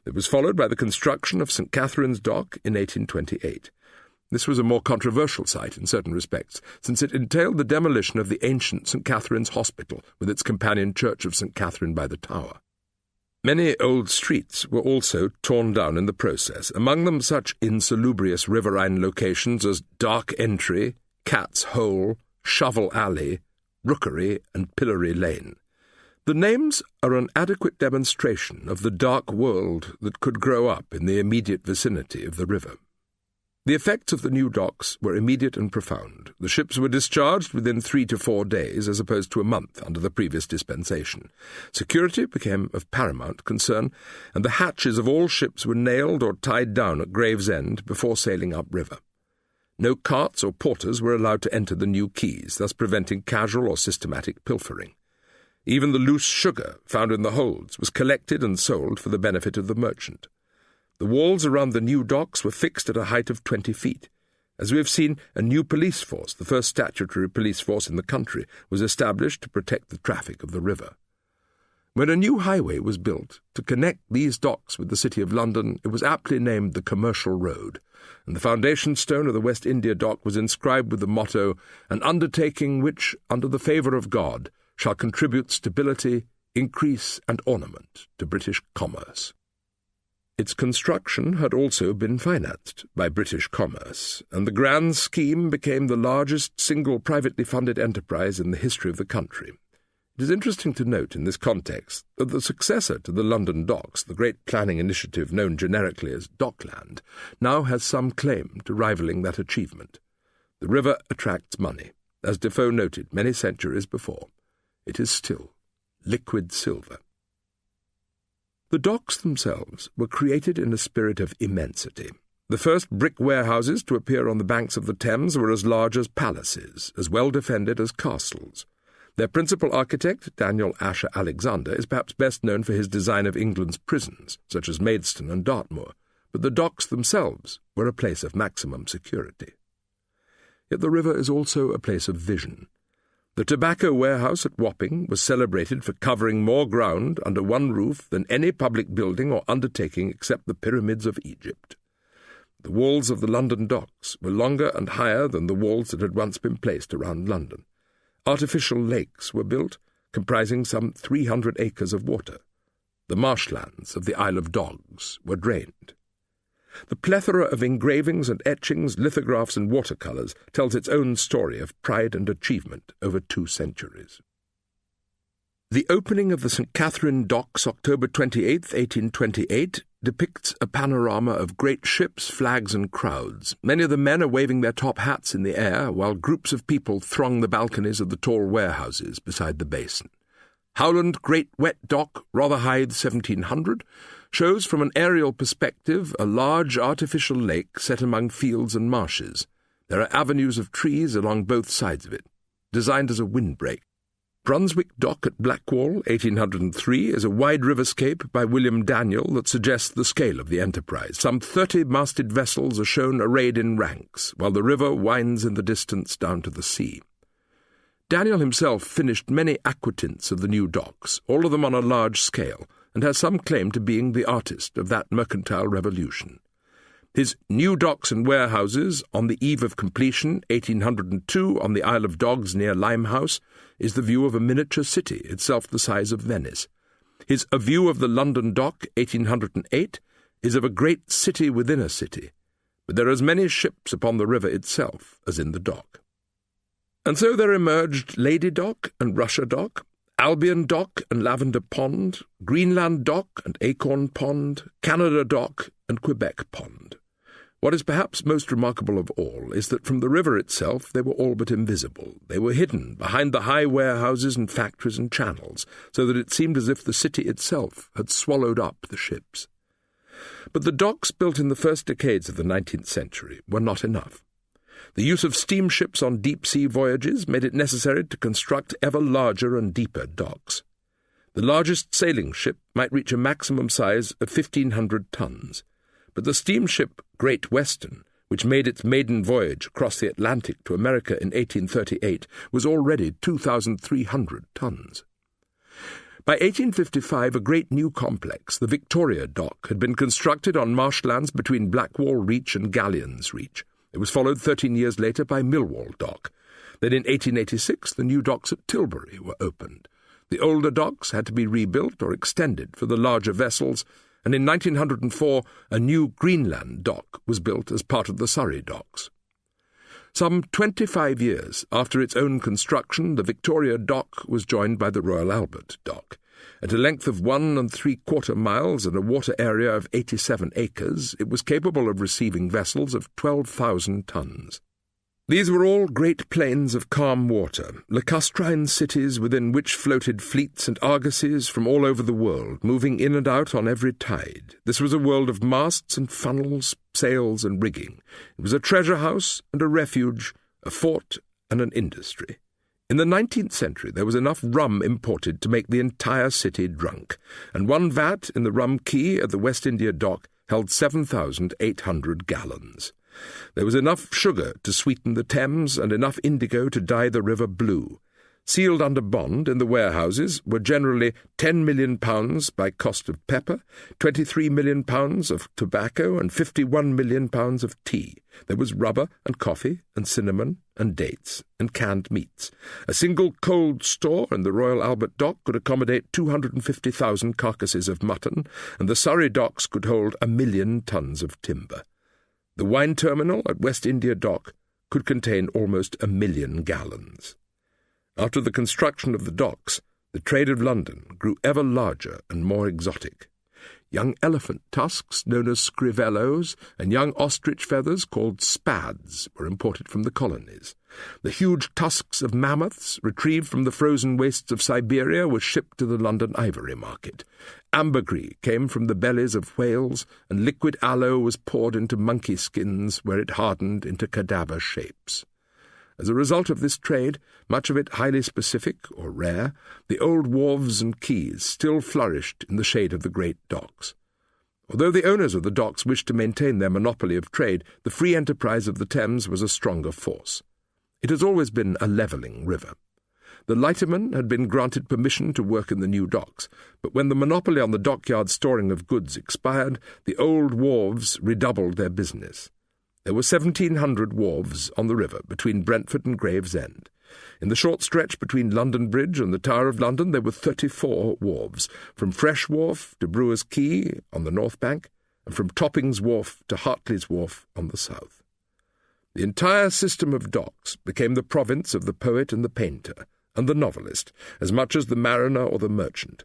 It was followed by the construction of St. Catherine's Dock in 1828. This was a more controversial site in certain respects, since it entailed the demolition of the ancient St. Catherine's Hospital with its companion church of St. Catherine by the Tower. Many old streets were also torn down in the process, among them such insalubrious riverine locations as Dark Entry, Cat's Hole, Shovel Alley, Rookery, and Pillory Lane. The names are an adequate demonstration of the dark world that could grow up in the immediate vicinity of the river. The effects of the new docks were immediate and profound. The ships were discharged within 3 to 4 days, as opposed to a month under the previous dispensation. Security became of paramount concern, and the hatches of all ships were nailed or tied down at Gravesend before sailing upriver. No carts or porters were allowed to enter the new quays, thus preventing casual or systematic pilfering. Even the loose sugar found in the holds was collected and sold for the benefit of the merchant. The walls around the new docks were fixed at a height of 20 feet. As we have seen, a new police force, the first statutory police force in the country, was established to protect the traffic of the river. When a new highway was built to connect these docks with the City of London, it was aptly named the Commercial Road, and the foundation stone of the West India Dock was inscribed with the motto, "An undertaking which, under the favour of God, shall contribute stability, increase and ornament to British commerce." Its construction had also been financed by British commerce, and the grand scheme became the largest single privately funded enterprise in the history of the country. It is interesting to note in this context that the successor to the London Docks, the great planning initiative known generically as Dockland, now has some claim to rivalling that achievement. The river attracts money, as Defoe noted many centuries before. It is still liquid silver. The docks themselves were created in a spirit of immensity. The first brick warehouses to appear on the banks of the Thames were as large as palaces, as well defended as castles. Their principal architect, Daniel Asher Alexander, is perhaps best known for his design of England's prisons, such as Maidstone and Dartmoor, but the docks themselves were a place of maximum security. Yet the river is also a place of vision. The tobacco warehouse at Wapping was celebrated for covering more ground under one roof than any public building or undertaking except the pyramids of Egypt. The walls of the London docks were longer and higher than the walls that had once been placed around London. Artificial lakes were built, comprising some 300 acres of water. The marshlands of the Isle of Dogs were drained. The plethora of engravings and etchings, lithographs and watercolours tells its own story of pride and achievement over 2 centuries. The opening of the St. Catherine Docks, October 28, 1828, depicts a panorama of great ships, flags and crowds. Many of the men are waving their top hats in the air, while groups of people throng the balconies of the tall warehouses beside the basin. Howland Great Wet Dock, Rotherhithe, 1700, shows from an aerial perspective a large artificial lake set among fields and marshes. There are avenues of trees along both sides of it, designed as a windbreak. Brunswick Dock at Blackwall, 1803, is a wide riverscape by William Daniel that suggests the scale of the enterprise. Some 30 masted vessels are shown arrayed in ranks, while the river winds in the distance down to the sea. Daniel himself finished many aquatints of the new docks, all of them on a large scale, and has some claim to being the artist of that mercantile revolution. His New Docks and Warehouses, on the eve of completion, 1802, on the Isle of Dogs near Limehouse, is the view of a miniature city, itself the size of Venice. His A View of the London Dock, 1808, is of a great city within a city, but there are as many ships upon the river itself as in the dock. And so there emerged Lady Dock and Russia Dock, Albion Dock and Lavender Pond, Greenland Dock and Acorn Pond, Canada Dock and Quebec Pond. What is perhaps most remarkable of all is that from the river itself they were all but invisible. They were hidden behind the high warehouses and factories and channels, so that it seemed as if the city itself had swallowed up the ships. But the docks built in the first decades of the 19th century were not enough. The use of steamships on deep-sea voyages made it necessary to construct ever larger and deeper docks. The largest sailing ship might reach a maximum size of 1,500 tons, but the steamship Great Western, which made its maiden voyage across the Atlantic to America in 1838, was already 2,300 tons. By 1855, a great new complex, the Victoria Dock, had been constructed on marshlands between Blackwall Reach and Galleons Reach. It was followed 13 years later by Millwall Dock. Then in 1886, the new docks at Tilbury were opened. The older docks had to be rebuilt or extended for the larger vessels, and in 1904 a new Greenland dock was built as part of the Surrey docks. Some 25 years after its own construction, the Victoria Dock was joined by the Royal Albert Dock. At a length of 1 3/4 miles and a water area of 87 acres, it was capable of receiving vessels of 12,000 tons. These were all great plains of calm water, lacustrine cities within which floated fleets and argosies from all over the world, moving in and out on every tide. This was a world of masts and funnels, sails and rigging. It was a treasure house and a refuge, a fort and an industry. In the 19th century there was enough rum imported to make the entire city drunk, and one vat in the rum quay at the West India Dock held 7,800 gallons. There was enough sugar to sweeten the Thames and enough indigo to dye the river blue. Sealed under bond in the warehouses were generally £10 million by cost of pepper, £23 million of tobacco, and £51 million of tea. There was rubber and coffee and cinnamon and dates and canned meats. A single cold store in the Royal Albert Dock could accommodate 250,000 carcasses of mutton, and the Surrey docks could hold 1,000,000 tons of timber. The wine terminal at West India Dock could contain almost 1,000,000 gallons. After the construction of the docks, the trade of London grew ever larger and more exotic. Young elephant tusks, known as scrivellos, and young ostrich feathers, called spads, were imported from the colonies. The huge tusks of mammoths, retrieved from the frozen wastes of Siberia, were shipped to the London ivory market. Ambergris came from the bellies of whales, and liquid aloe was poured into monkey skins, where it hardened into cadaver shapes. As a result of this trade, much of it highly specific or rare, the old wharves and quays still flourished in the shade of the great docks. Although the owners of the docks wished to maintain their monopoly of trade, the free enterprise of the Thames was a stronger force. It has always been a levelling river. The lightermen had been granted permission to work in the new docks, but when the monopoly on the dockyard storing of goods expired, the old wharves redoubled their business. There were 1,700 wharves on the river between Brentford and Gravesend. In the short stretch between London Bridge and the Tower of London there were 34 wharves, from Fresh Wharf to Brewer's Quay on the north bank, and from Topping's Wharf to Hartley's Wharf on the south. The entire system of docks became the province of the poet and the painter, and the novelist, as much as the mariner or the merchant.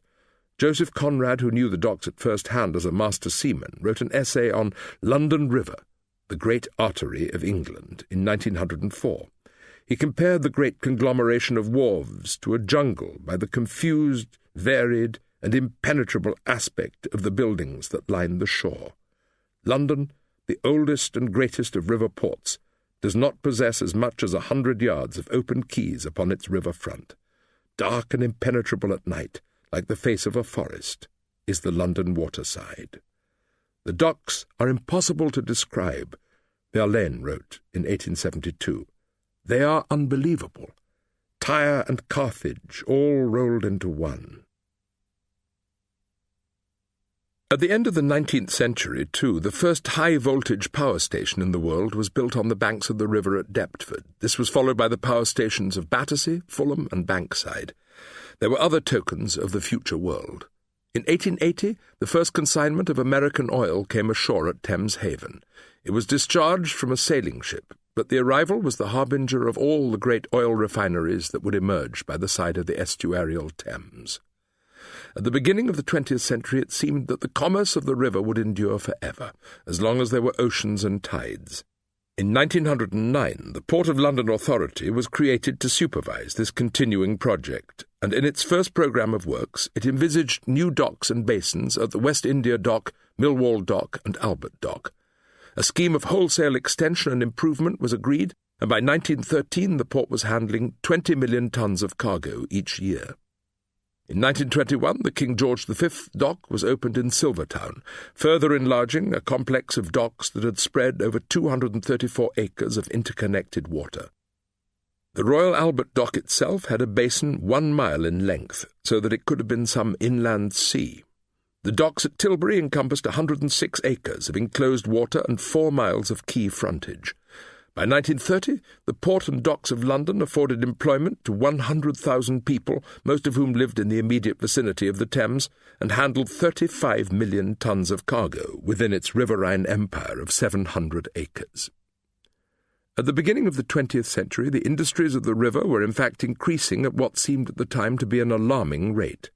Joseph Conrad, who knew the docks at first hand as a master seaman, wrote an essay on London River, the great artery of England, in 1904. He compared the great conglomeration of wharves to a jungle by the confused, varied, and impenetrable aspect of the buildings that line the shore. London, the oldest and greatest of river ports, does not possess as much as 100 yards of open quays upon its river front. Dark and impenetrable at night, like the face of a forest, is the London waterside. The docks are impossible to describe, Verlaine wrote in 1872. They are unbelievable. Tyre and Carthage all rolled into one. At the end of the 19th century, too, the first high-voltage power station in the world was built on the banks of the river at Deptford. This was followed by the power stations of Battersea, Fulham and Bankside. There were other tokens of the future world. In 1880, the first consignment of American oil came ashore at Thames Haven. It was discharged from a sailing ship, but the arrival was the harbinger of all the great oil refineries that would emerge by the side of the estuarial Thames. At the beginning of the 20th century it seemed that the commerce of the river would endure forever, as long as there were oceans and tides. In 1909, the Port of London Authority was created to supervise this continuing project, and in its first programme of works it envisaged new docks and basins at the West India Dock, Millwall Dock and Albert Dock. A scheme of wholesale extension and improvement was agreed, and by 1913 the port was handling 20 million tons of cargo each year. In 1921, the King George V dock was opened in Silvertown, further enlarging a complex of docks that had spread over 234 acres of interconnected water. The Royal Albert Dock itself had a basin 1 mile in length, so that it could have been some inland sea. The docks at Tilbury encompassed 106 acres of enclosed water and 4 miles of quay frontage. By 1930, the port and docks of London afforded employment to 100,000 people, most of whom lived in the immediate vicinity of the Thames, and handled 35 million tons of cargo within its riverine empire of 700 acres. At the beginning of the 20th century, the industries of the river were in fact increasing at what seemed at the time to be an alarming rate.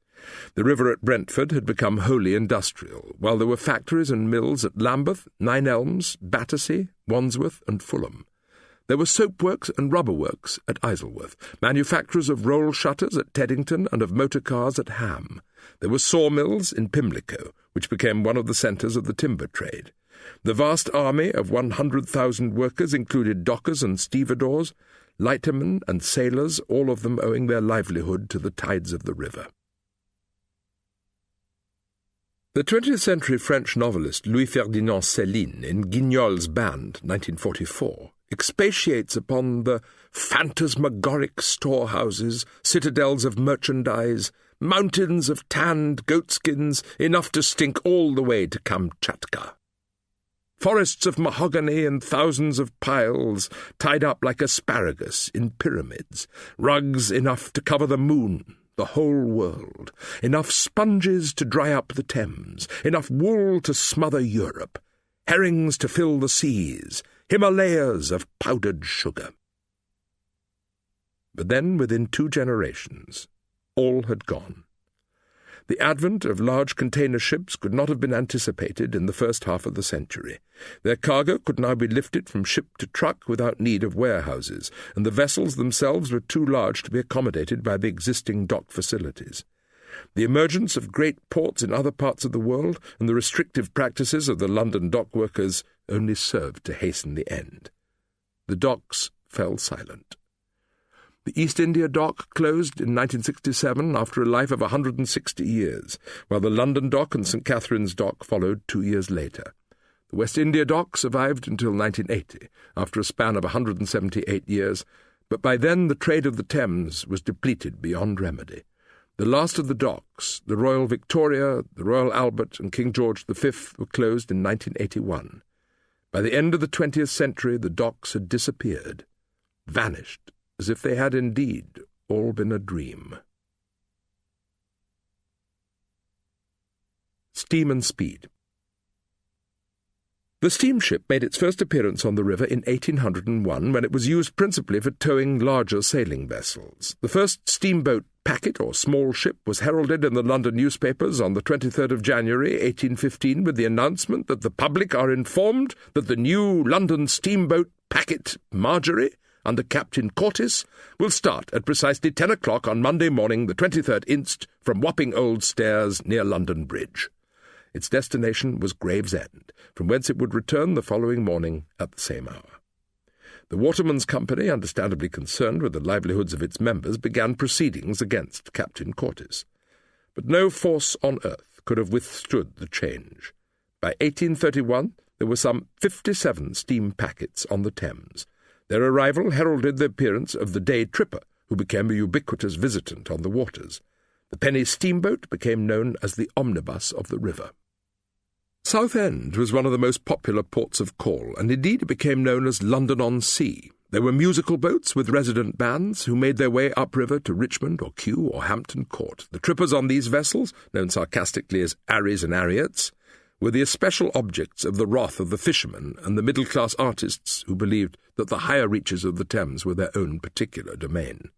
The river at Brentford had become wholly industrial, while there were factories and mills at Lambeth, Nine Elms, Battersea, Wandsworth and Fulham. There were soapworks and rubber works at Isleworth, manufacturers of roll shutters at Teddington and of motor cars at Ham. There were sawmills in Pimlico, which became one of the centres of the timber trade. The vast army of 100,000 workers included dockers and stevedores, lightermen and sailors, all of them owing their livelihood to the tides of the river. The 20th century French novelist Louis-Ferdinand Céline, in Guignol's Band, 1944, expatiates upon the phantasmagoric storehouses, citadels of merchandise, mountains of tanned goatskins, enough to stink all the way to Kamchatka. Forests of mahogany and thousands of piles tied up like asparagus in pyramids, rugs enough to cover the moon, the whole world, enough sponges to dry up the Thames, enough wool to smother Europe, herrings to fill the seas, Himalayas of powdered sugar. But then, within 2 generations, all had gone. The advent of large container ships could not have been anticipated in the first half of the century. Their cargo could now be lifted from ship to truck without need of warehouses, and the vessels themselves were too large to be accommodated by the existing dock facilities. The emergence of great ports in other parts of the world and the restrictive practices of the London dock workers only served to hasten the end. The docks fell silent. The East India Dock closed in 1967 after a life of 160 years, while the London Dock and St. Catherine's Dock followed 2 years later. The West India Dock survived until 1980, after a span of 178 years, but by then the trade of the Thames was depleted beyond remedy. The last of the docks, the Royal Victoria, the Royal Albert and King George V, were closed in 1981. By the end of the 20th century the docks had disappeared, vanished, as if they had indeed all been a dream. Steam and speed. The steamship made its first appearance on the river in 1801, when it was used principally for towing larger sailing vessels. The first steamboat packet or small ship was heralded in the London newspapers on the 23rd of January 1815 with the announcement that the public are informed that the new London steamboat packet Marjorie, under Captain Cortis, will start at precisely 10 o'clock on Monday morning, the 23rd inst, from Wapping Old Stairs near London Bridge. Its destination was Gravesend, from whence it would return the following morning at the same hour. The Watermen's Company, understandably concerned with the livelihoods of its members, began proceedings against Captain Cortis. But no force on earth could have withstood the change. By 1831 there were some 57 steam packets on the Thames. Their arrival heralded the appearance of the day tripper, who became a ubiquitous visitant on the waters. The penny steamboat became known as the omnibus of the river. Southend was one of the most popular ports of call, and indeed it became known as London-on-Sea. There were musical boats with resident bands who made their way upriver to Richmond or Kew or Hampton Court. The trippers on these vessels, known sarcastically as Aries and Ariots, were the especial objects of the wrath of the fishermen and the middle-class artists who believed that the higher reaches of the Thames were their own particular domain.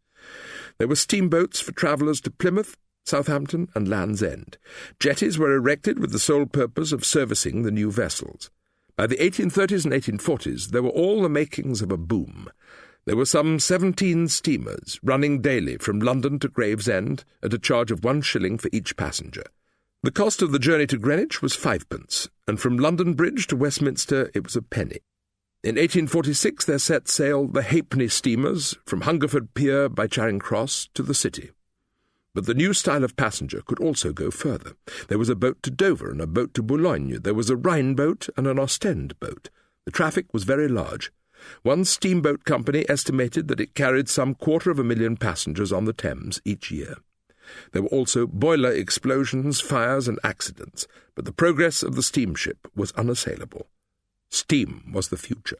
There were steamboats for travellers to Plymouth, Southampton, and Land's End. Jetties were erected with the sole purpose of servicing the new vessels. By the 1830s and 1840s, there were all the makings of a boom. There were some 17 steamers running daily from London to Gravesend at a charge of 1 shilling for each passenger. The cost of the journey to Greenwich was 5p, and from London Bridge to Westminster it was a penny. In 1846 there set sail the halfpenny steamers from Hungerford Pier by Charing Cross to the city. But the new style of passenger could also go further. There was a boat to Dover and a boat to Boulogne. There was a Rhine boat and an Ostend boat. The traffic was very large. One steamboat company estimated that it carried some 250,000 passengers on the Thames each year. There were also boiler explosions, fires, and accidents, but the progress of the steamship was unassailable. Steam was the future.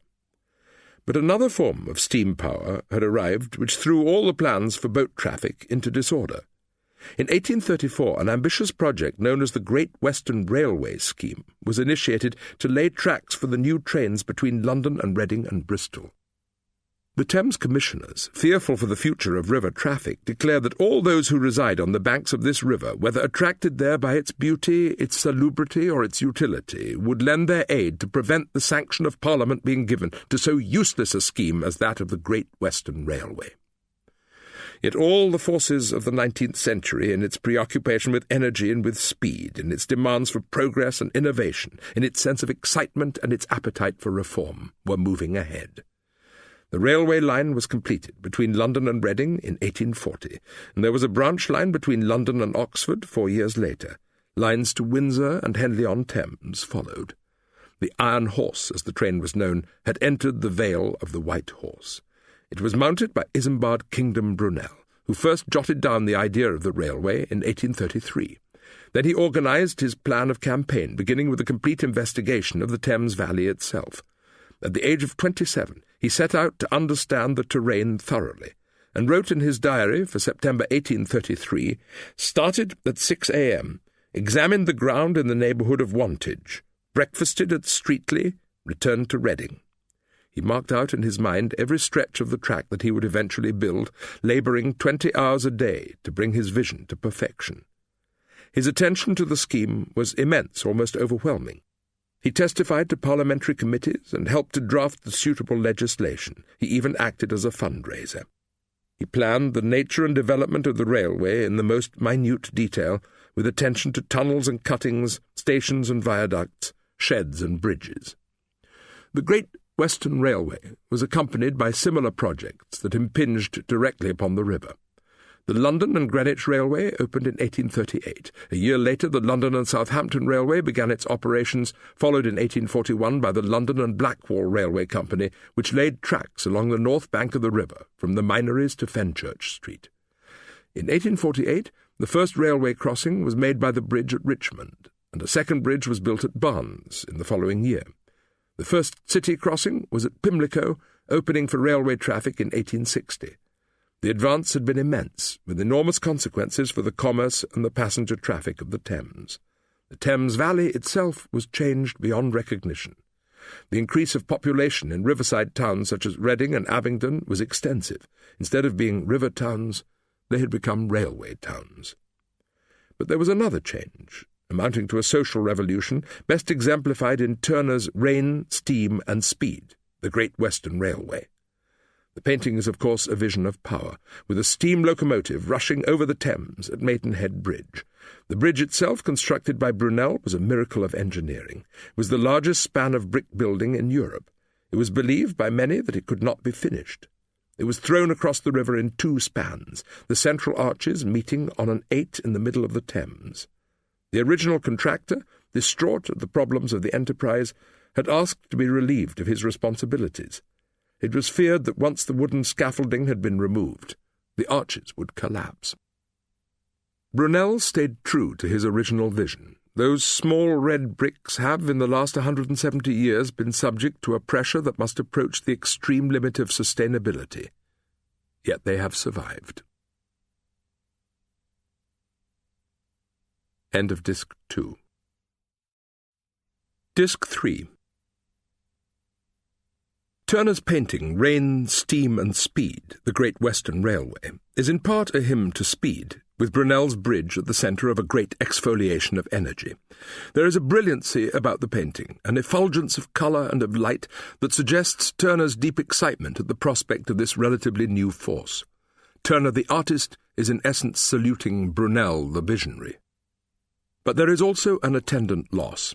But another form of steam power had arrived which threw all the plans for boat traffic into disorder. In 1834, an ambitious project known as the Great Western Railway scheme was initiated to lay tracks for the new trains between London and Reading and Bristol. The Thames Commissioners, fearful for the future of river traffic, declared that all those who reside on the banks of this river, whether attracted there by its beauty, its salubrity, or its utility, would lend their aid to prevent the sanction of Parliament being given to so useless a scheme as that of the Great Western Railway. Yet all the forces of the 19th century, in its preoccupation with energy and with speed, in its demands for progress and innovation, in its sense of excitement and its appetite for reform, were moving ahead. The railway line was completed between London and Reading in 1840, and there was a branch line between London and Oxford 4 years later. Lines to Windsor and Henley-on-Thames followed. The Iron Horse, as the train was known, had entered the Vale of the White Horse. It was mounted by Isambard Kingdom Brunel, who first jotted down the idea of the railway in 1833. Then he organised his plan of campaign, beginning with a complete investigation of the Thames Valley itself. At the age of 27, he set out to understand the terrain thoroughly, and wrote in his diary for September 1833, "Started at 6 a.m., examined the ground in the neighbourhood of Wantage, breakfasted at Streatley, returned to Reading." He marked out in his mind every stretch of the track that he would eventually build, labouring 20 hours a day to bring his vision to perfection. His attention to the scheme was immense, almost overwhelming. He testified to parliamentary committees and helped to draft the suitable legislation. He even acted as a fundraiser. He planned the nature and development of the railway in the most minute detail, with attention to tunnels and cuttings, stations and viaducts, sheds and bridges. The Great Western Railway was accompanied by similar projects that impinged directly upon the river. The London and Greenwich Railway opened in 1838. A year later, the London and Southampton Railway began its operations, followed in 1841 by the London and Blackwall Railway Company, which laid tracks along the north bank of the river, from the Minories to Fenchurch Street. In 1848, the first railway crossing was made by the bridge at Richmond, and a second bridge was built at Barnes in the following year. The first city crossing was at Pimlico, opening for railway traffic in 1860. The advance had been immense, with enormous consequences for the commerce and the passenger traffic of the Thames. The Thames Valley itself was changed beyond recognition. The increase of population in riverside towns such as Reading and Abingdon was extensive. Instead of being river towns, they had become railway towns. But there was another change, amounting to a social revolution, best exemplified in Turner's Rain, Steam and Speed, the Great Western Railway. The painting is, of course, a vision of power, with a steam locomotive rushing over the Thames at Maidenhead Bridge. The bridge itself, constructed by Brunel, was a miracle of engineering. It was the largest span of brick building in Europe. It was believed by many that it could not be finished. It was thrown across the river in 2 spans, the central arches meeting on an 8 in the middle of the Thames. The original contractor, distraught at the problems of the enterprise, had asked to be relieved of his responsibilities. It was feared that once the wooden scaffolding had been removed, the arches would collapse. Brunel stayed true to his original vision. Those small red bricks have, in the last 170 years, been subject to a pressure that must approach the extreme limit of sustainability. Yet they have survived. End of Disc 2. Disc 3. Turner's painting, Rain, Steam and Speed, the Great Western Railway, is in part a hymn to speed, with Brunel's bridge at the centre of a great exfoliation of energy. There is a brilliancy about the painting, an effulgence of colour and of light that suggests Turner's deep excitement at the prospect of this relatively new force. Turner the artist is in essence saluting Brunel the visionary. But there is also an attendant loss.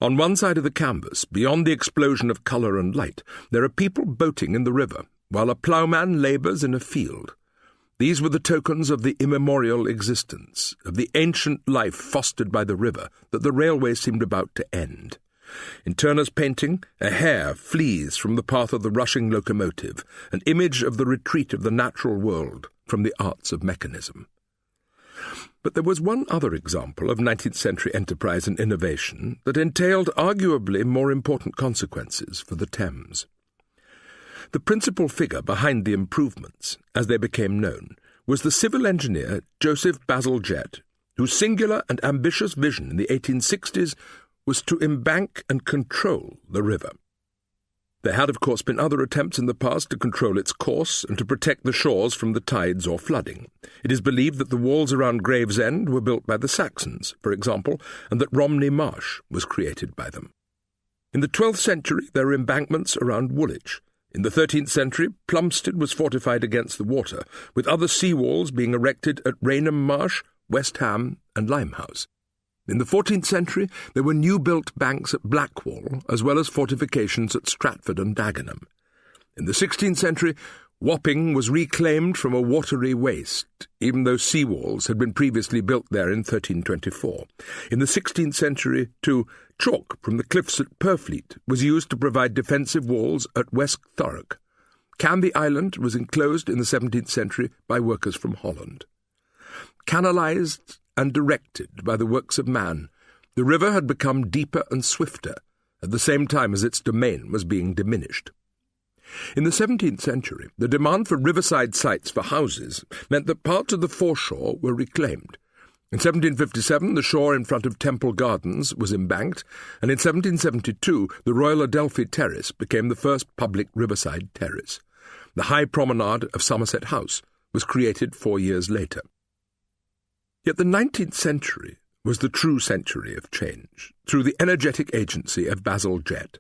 On one side of the canvas, beyond the explosion of colour and light, there are people boating in the river, while a ploughman labours in a field. These were the tokens of the immemorial existence, of the ancient life fostered by the river that the railway seemed about to end. In Turner's painting, a hare flees from the path of the rushing locomotive, an image of the retreat of the natural world from the arts of mechanism. But there was one other example of 19th century enterprise and innovation that entailed arguably more important consequences for the Thames. The principal figure behind the improvements, as they became known, was the civil engineer Joseph Basil Jett, whose singular and ambitious vision in the 1860s was to embank and control the river. There had, of course, been other attempts in the past to control its course and to protect the shores from the tides or flooding. It is believed that the walls around Gravesend were built by the Saxons, for example, and that Romney Marsh was created by them. In the 12th century, there were embankments around Woolwich. In the 13th century, Plumstead was fortified against the water, with other sea walls being erected at Rainham Marsh, West Ham, and Limehouse. In the 14th century, there were new-built banks at Blackwall, as well as fortifications at Stratford and Dagenham. In the 16th century, Wapping was reclaimed from a watery waste, even though sea walls had been previously built there in 1324. In the 16th century, too, chalk from the cliffs at Purfleet was used to provide defensive walls at West Thurrock. Canvey Island was enclosed in the 17th century by workers from Holland. Canalised and directed by the works of man, the river had become deeper and swifter, at the same time as its domain was being diminished. In the 17th century, the demand for riverside sites for houses meant that parts of the foreshore were reclaimed. In 1757, the shore in front of Temple Gardens was embanked, and in 1772, the Royal Adelphi Terrace became the first public riverside terrace. The high promenade of Somerset House was created 4 years later. Yet the 19th century was the true century of change, through the energetic agency of Basil Jett.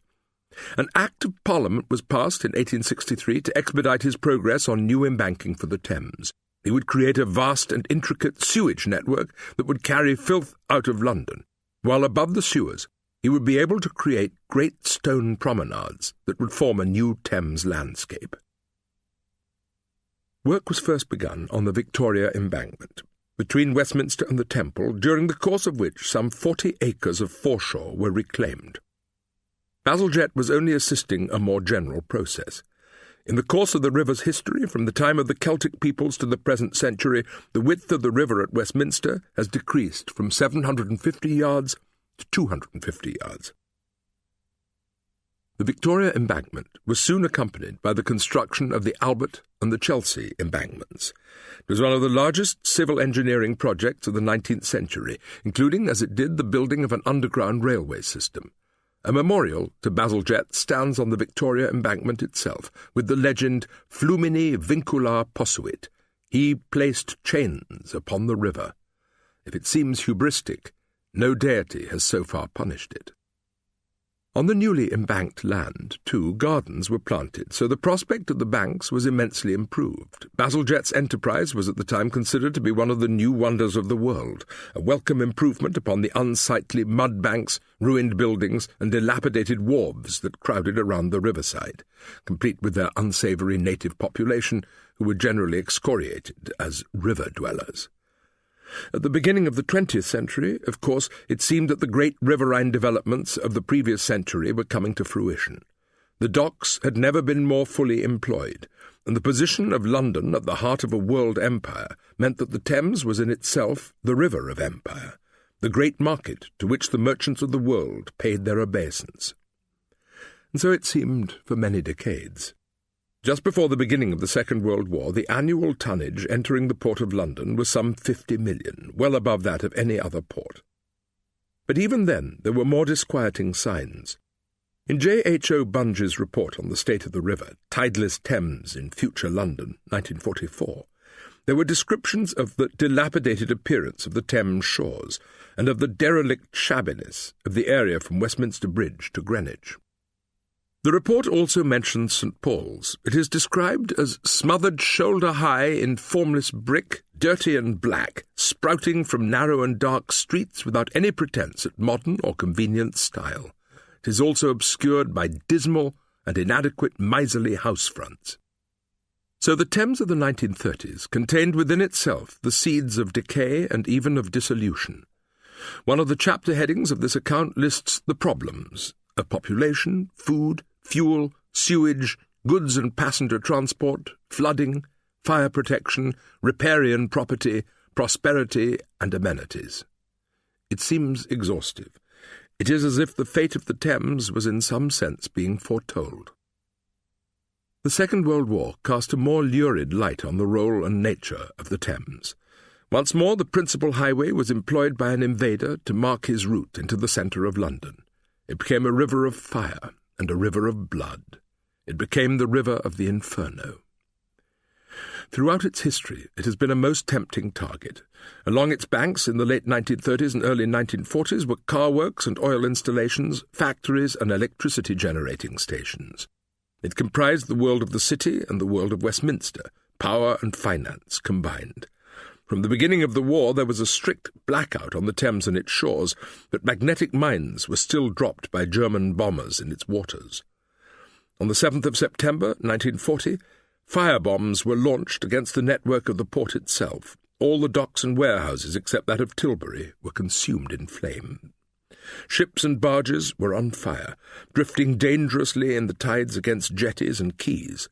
An Act of Parliament was passed in 1863 to expedite his progress on new embanking for the Thames. He would create a vast and intricate sewage network that would carry filth out of London, while above the sewers he would be able to create great stone promenades that would form a new Thames landscape. Work was first begun on the Victoria Embankment, between Westminster and the Temple, during the course of which some 40 acres of foreshore were reclaimed. Basil Jett was only assisting a more general process. In the course of the river's history, from the time of the Celtic peoples to the present century, the width of the river at Westminster has decreased from 750 yards to 250 yards. The Victoria Embankment was soon accompanied by the construction of the Albert and the Chelsea embankments. It was one of the largest civil engineering projects of the 19th century, including, as it did, the building of an underground railway system. A memorial to Basil Jett stands on the Victoria Embankment itself, with the legend, Flumini vincula posuit, he placed chains upon the river. If it seems hubristic, no deity has so far punished it. On the newly embanked land, too, gardens were planted, so the prospect of the banks was immensely improved. Basil Jett's enterprise was at the time considered to be one of the new wonders of the world, a welcome improvement upon the unsightly mud banks, ruined buildings, and dilapidated wharves that crowded around the riverside, complete with their unsavoury native population, who were generally excoriated as river-dwellers. At the beginning of the 20th century, of course, it seemed that the great riverine developments of the previous century were coming to fruition. The docks had never been more fully employed, and the position of London at the heart of a world empire meant that the Thames was in itself the river of empire, the great market to which the merchants of the world paid their obeisance. And so it seemed for many decades. Just before the beginning of the Second World War, the annual tonnage entering the port of London was some 50 million, well above that of any other port. But even then there were more disquieting signs. In J.H.O. Bunge's report on the state of the river, Tideless Thames in Future London, 1944, There were descriptions of the dilapidated appearance of the Thames shores and of the derelict shabbiness of the area from Westminster Bridge to Greenwich. The report also mentions St. Paul's. It is described as smothered shoulder-high in formless brick, dirty and black, sprouting from narrow and dark streets without any pretence at modern or convenient style. It is also obscured by dismal and inadequate miserly house fronts. So the Thames of the 1930s contained within itself the seeds of decay and even of dissolution. One of the chapter headings of this account lists the problems of population, food, fuel, sewage, goods and passenger transport, flooding, fire protection, riparian property, prosperity and amenities. It seems exhaustive. It is as if the fate of the Thames was in some sense being foretold. The Second World War cast a more lurid light on the role and nature of the Thames. Once more the principal highway was employed by an invader to mark his route into the centre of London. It became a river of fire and a river of blood. It became the river of the Inferno. Throughout its history, it has been a most tempting target. Along its banks in the late 1930s and early 1940s were car works and oil installations, factories and electricity generating stations. It comprised the world of the city and the world of Westminster, power and finance combined. From the beginning of the war there was a strict blackout on the Thames and its shores, but magnetic mines were still dropped by German bombers in its waters. On the 7th of September 1940, firebombs were launched against the network of the port itself. All the docks and warehouses except that of Tilbury were consumed in flame. Ships and barges were on fire, drifting dangerously in the tides against jetties and quays.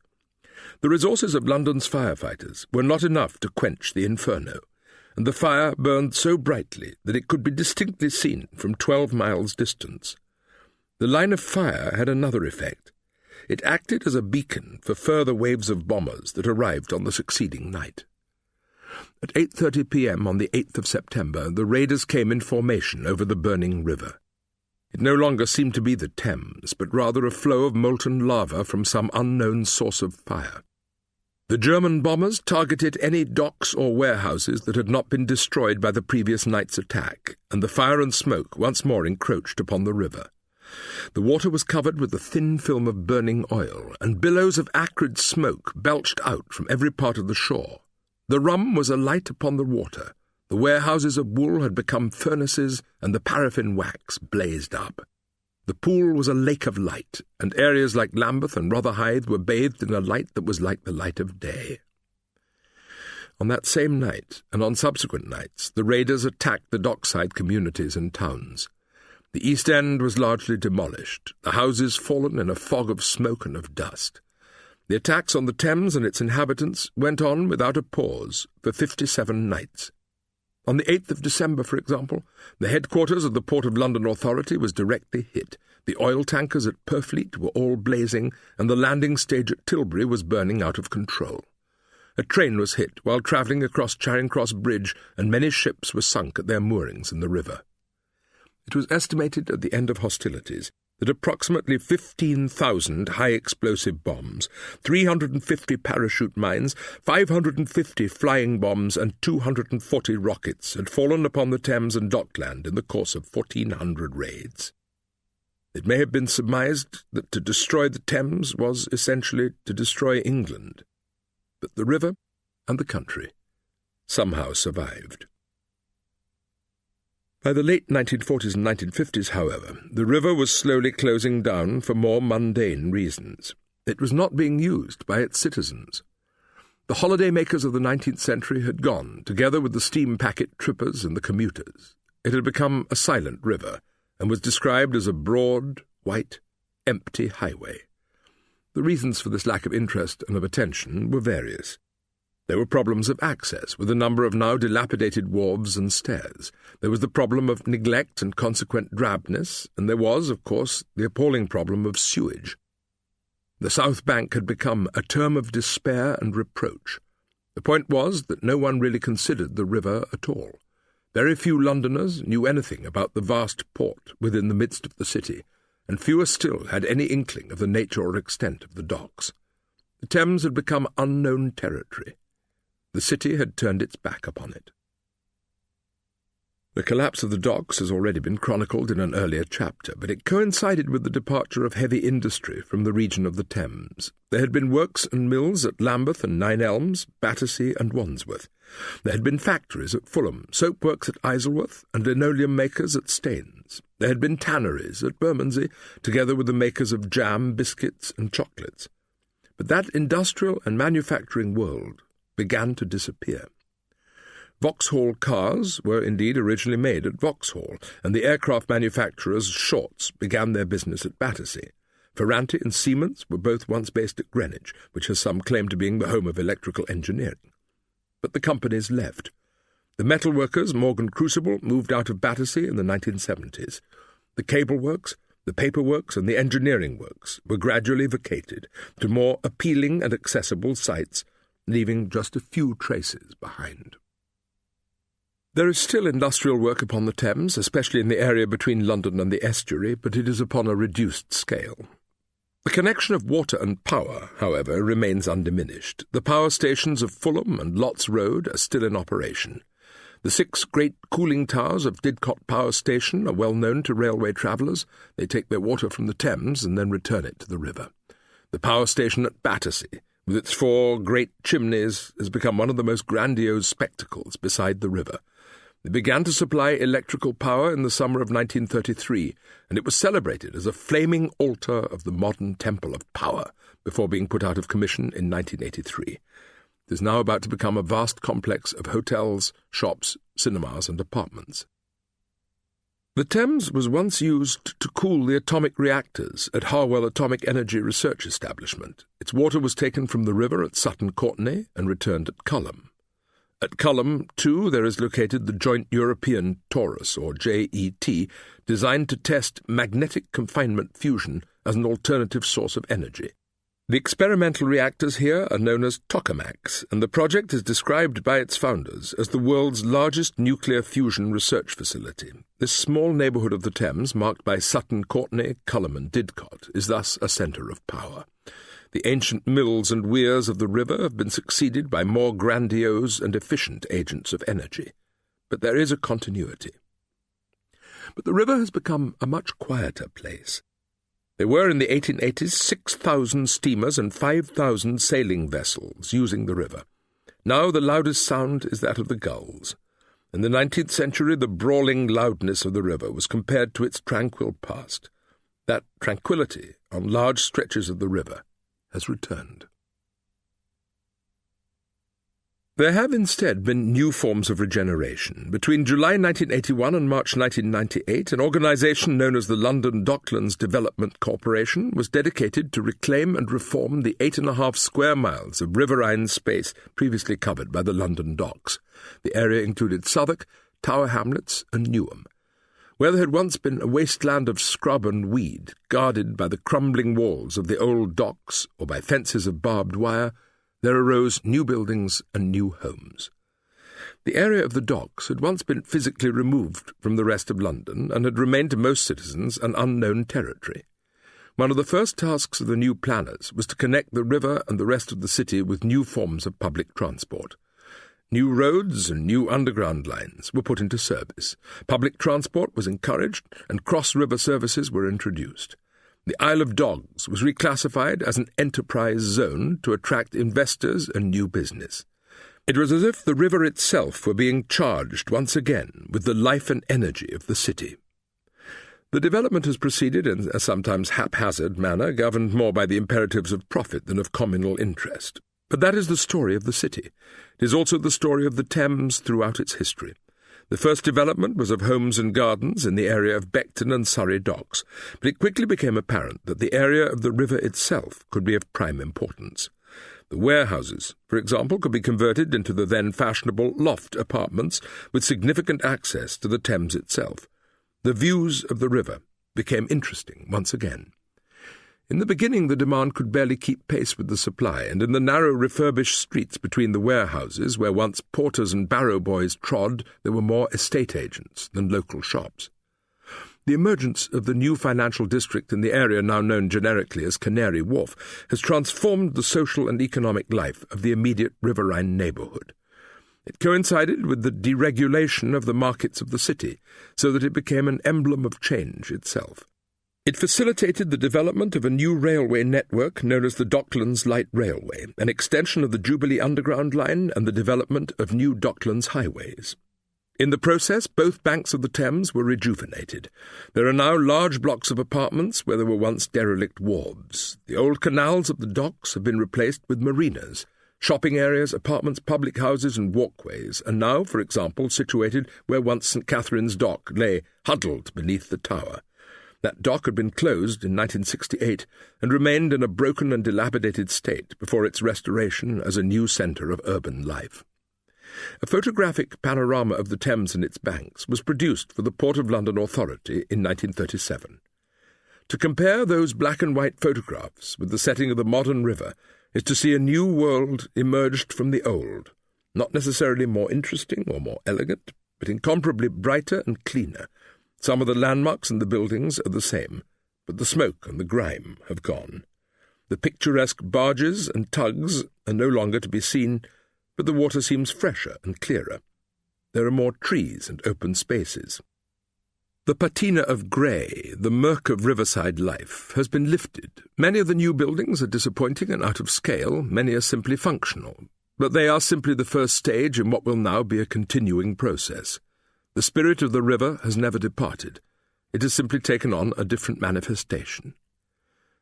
The resources of London's firefighters were not enough to quench the inferno, and the fire burned so brightly that it could be distinctly seen from 12 miles distance. The line of fire had another effect. It acted as a beacon for further waves of bombers that arrived on the succeeding night. At 8:30 p.m. on the 8th of September, the raiders came in formation over the burning river. It no longer seemed to be the Thames, but rather a flow of molten lava from some unknown source of fire. The German bombers targeted any docks or warehouses that had not been destroyed by the previous night's attack, and the fire and smoke once more encroached upon the river. The water was covered with a thin film of burning oil, and billows of acrid smoke belched out from every part of the shore. The rum was alight upon the water. The warehouses of wool had become furnaces, and the paraffin wax blazed up. The pool was a lake of light, and areas like Lambeth and Rotherhithe were bathed in a light that was like the light of day. On that same night, and on subsequent nights, the raiders attacked the dockside communities and towns. The East End was largely demolished, the houses fallen in a fog of smoke and of dust. The attacks on the Thames and its inhabitants went on without a pause for 57 nights. On the 8th of December, for example, the headquarters of the Port of London Authority was directly hit. The oil tankers at Purfleet were all blazing, and the landing stage at Tilbury was burning out of control. A train was hit while travelling across Charing Cross Bridge, and many ships were sunk at their moorings in the river. It was estimated at the end of hostilities that approximately 15,000 high-explosive bombs, 350 parachute mines, 550 flying bombs and 240 rockets had fallen upon the Thames and Dockland in the course of 1,400 raids. It may have been surmised that to destroy the Thames was essentially to destroy England, but the river and the country somehow survived. By the late 1940s and 1950s, however, the river was slowly closing down for more mundane reasons. It was not being used by its citizens. The holiday-makers of the 19th century had gone, together with the steam packet trippers and the commuters. It had become a silent river, and was described as a broad, white, empty highway. The reasons for this lack of interest and of attention were various. There were problems of access, with a number of now dilapidated wharves and stairs. There was the problem of neglect and consequent drabness, and there was, of course, the appalling problem of sewage. The South Bank had become a term of despair and reproach. The point was that no one really considered the river at all. Very few Londoners knew anything about the vast port within the midst of the city, and fewer still had any inkling of the nature or extent of the docks. The Thames had become unknown territory. The city had turned its back upon it. The collapse of the docks has already been chronicled in an earlier chapter, but it coincided with the departure of heavy industry from the region of the Thames. There had been works and mills at Lambeth and Nine Elms, Battersea and Wandsworth. There had been factories at Fulham, soap works at Isleworth, and linoleum makers at Staines. There had been tanneries at Bermondsey, together with the makers of jam, biscuits, and chocolates. But that industrial and manufacturing world began to disappear. Vauxhall cars were indeed originally made at Vauxhall, and the aircraft manufacturers Shorts began their business at Battersea. Ferranti and Siemens were both once based at Greenwich, which has some claim to being the home of electrical engineering. But the companies left. The metalworkers, Morgan Crucible, moved out of Battersea in the 1970s. The cable works, the paper works, and the engineering works were gradually vacated to more appealing and accessible sites, leaving just a few traces behind. There is still industrial work upon the Thames, especially in the area between London and the estuary, but it is upon a reduced scale. The connection of water and power, however, remains undiminished. The power stations of Fulham and Lots Road are still in operation. The 6 great cooling towers of Didcot Power Station are well known to railway travellers. They take their water from the Thames and then return it to the river. The power station at Battersea, with its 4 great chimneys, has become one of the most grandiose spectacles beside the river. It began to supply electrical power in the summer of 1933, and it was celebrated as a flaming altar of the modern temple of power before being put out of commission in 1983. It is now about to become a vast complex of hotels, shops, cinemas, and apartments. The Thames was once used to cool the atomic reactors at Harwell Atomic Energy Research Establishment. Its water was taken from the river at Sutton Courtenay and returned at Culham. At Culham, too, there is located the Joint European Torus, or JET, designed to test magnetic confinement fusion as an alternative source of energy. The experimental reactors here are known as tokamaks, and the project is described by its founders as the world's largest nuclear fusion research facility. This small neighbourhood of the Thames, marked by Sutton Courtenay, Culham and Didcot, is thus a centre of power. The ancient mills and weirs of the river have been succeeded by more grandiose and efficient agents of energy. But there is a continuity. But the river has become a much quieter place. There were in the 1880s 6,000 steamers and 5,000 sailing vessels using the river. Now the loudest sound is that of the gulls. In the 19th century the brawling loudness of the river was compared to its tranquil past. That tranquillity on large stretches of the river has returned. There have instead been new forms of regeneration. Between July 1981 and March 1998, an organisation known as the London Docklands Development Corporation was dedicated to reclaim and reform the 8.5 square miles of riverine space previously covered by the London docks. The area included Southwark, Tower Hamlets and Newham. Where there had once been a wasteland of scrub and weed, guarded by the crumbling walls of the old docks or by fences of barbed wire, there arose new buildings and new homes. The area of the docks had once been physically removed from the rest of London and had remained to most citizens an unknown territory. One of the first tasks of the new planners was to connect the river and the rest of the city with new forms of public transport. New roads and new underground lines were put into service. Public transport was encouraged and cross-river services were introduced. The Isle of Dogs was reclassified as an enterprise zone to attract investors and new business. It was as if the river itself were being charged once again with the life and energy of the city. The development has proceeded in a sometimes haphazard manner, governed more by the imperatives of profit than of communal interest. But that is the story of the city. It is also the story of the Thames throughout its history. The first development was of homes and gardens in the area of Beckton and Surrey docks, but it quickly became apparent that the area of the river itself could be of prime importance. The warehouses, for example, could be converted into the then fashionable loft apartments with significant access to the Thames itself. The views of the river became interesting once again. In the beginning the demand could barely keep pace with the supply, and in the narrow refurbished streets between the warehouses, where once porters and barrow boys trod, there were more estate agents than local shops. The emergence of the new financial district in the area now known generically as Canary Wharf has transformed the social and economic life of the immediate riverine neighbourhood. It coincided with the deregulation of the markets of the city, so that it became an emblem of change itself. It facilitated the development of a new railway network known as the Docklands Light Railway, an extension of the Jubilee Underground Line and the development of new Docklands highways. In the process, both banks of the Thames were rejuvenated. There are now large blocks of apartments where there were once derelict wharves. The old canals of the docks have been replaced with marinas. Shopping areas, apartments, public houses and walkways are now, for example, situated where once St. Catherine's Dock lay huddled beneath the tower. That dock had been closed in 1968 and remained in a broken and dilapidated state before its restoration as a new centre of urban life. A photographic panorama of the Thames and its banks was produced for the Port of London Authority in 1937. To compare those black and white photographs with the setting of the modern river is to see a new world emerged from the old, not necessarily more interesting or more elegant, but incomparably brighter and cleaner. Some of the landmarks and the buildings are the same, but the smoke and the grime have gone. The picturesque barges and tugs are no longer to be seen, but the water seems fresher and clearer. There are more trees and open spaces. The patina of grey, the murk of riverside life, has been lifted. Many of the new buildings are disappointing and out of scale, many are simply functional, but they are simply the first stage in what will now be a continuing process. The spirit of the river has never departed. It has simply taken on a different manifestation.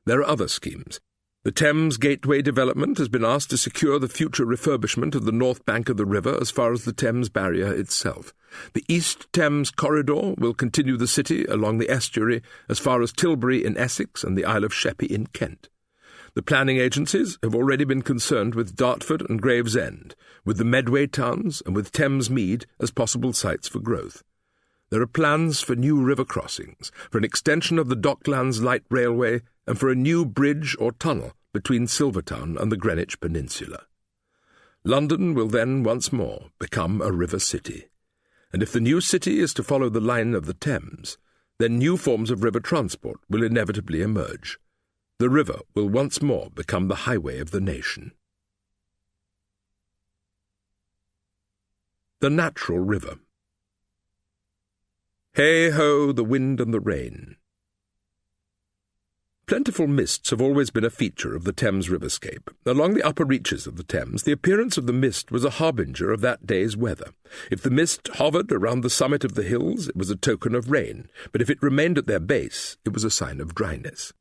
There are other schemes. The Thames Gateway development has been asked to secure the future refurbishment of the north bank of the river as far as the Thames barrier itself. The East Thames Corridor will continue the city along the estuary as far as Tilbury in Essex and the Isle of Sheppey in Kent. The planning agencies have already been concerned with Dartford and Gravesend, with the Medway towns and with Thames Mead as possible sites for growth. There are plans for new river crossings, for an extension of the Docklands Light Railway, and for a new bridge or tunnel between Silvertown and the Greenwich Peninsula. London will then once more become a river city. And if the new city is to follow the line of the Thames, then new forms of river transport will inevitably emerge. The river will once more become the highway of the nation. The natural river. Hey-ho, the wind and the rain. Plentiful mists have always been a feature of the Thames riverscape. Along the upper reaches of the Thames, the appearance of the mist was a harbinger of that day's weather. If the mist hovered around the summit of the hills, it was a token of rain, but if it remained at their base, it was a sign of dryness.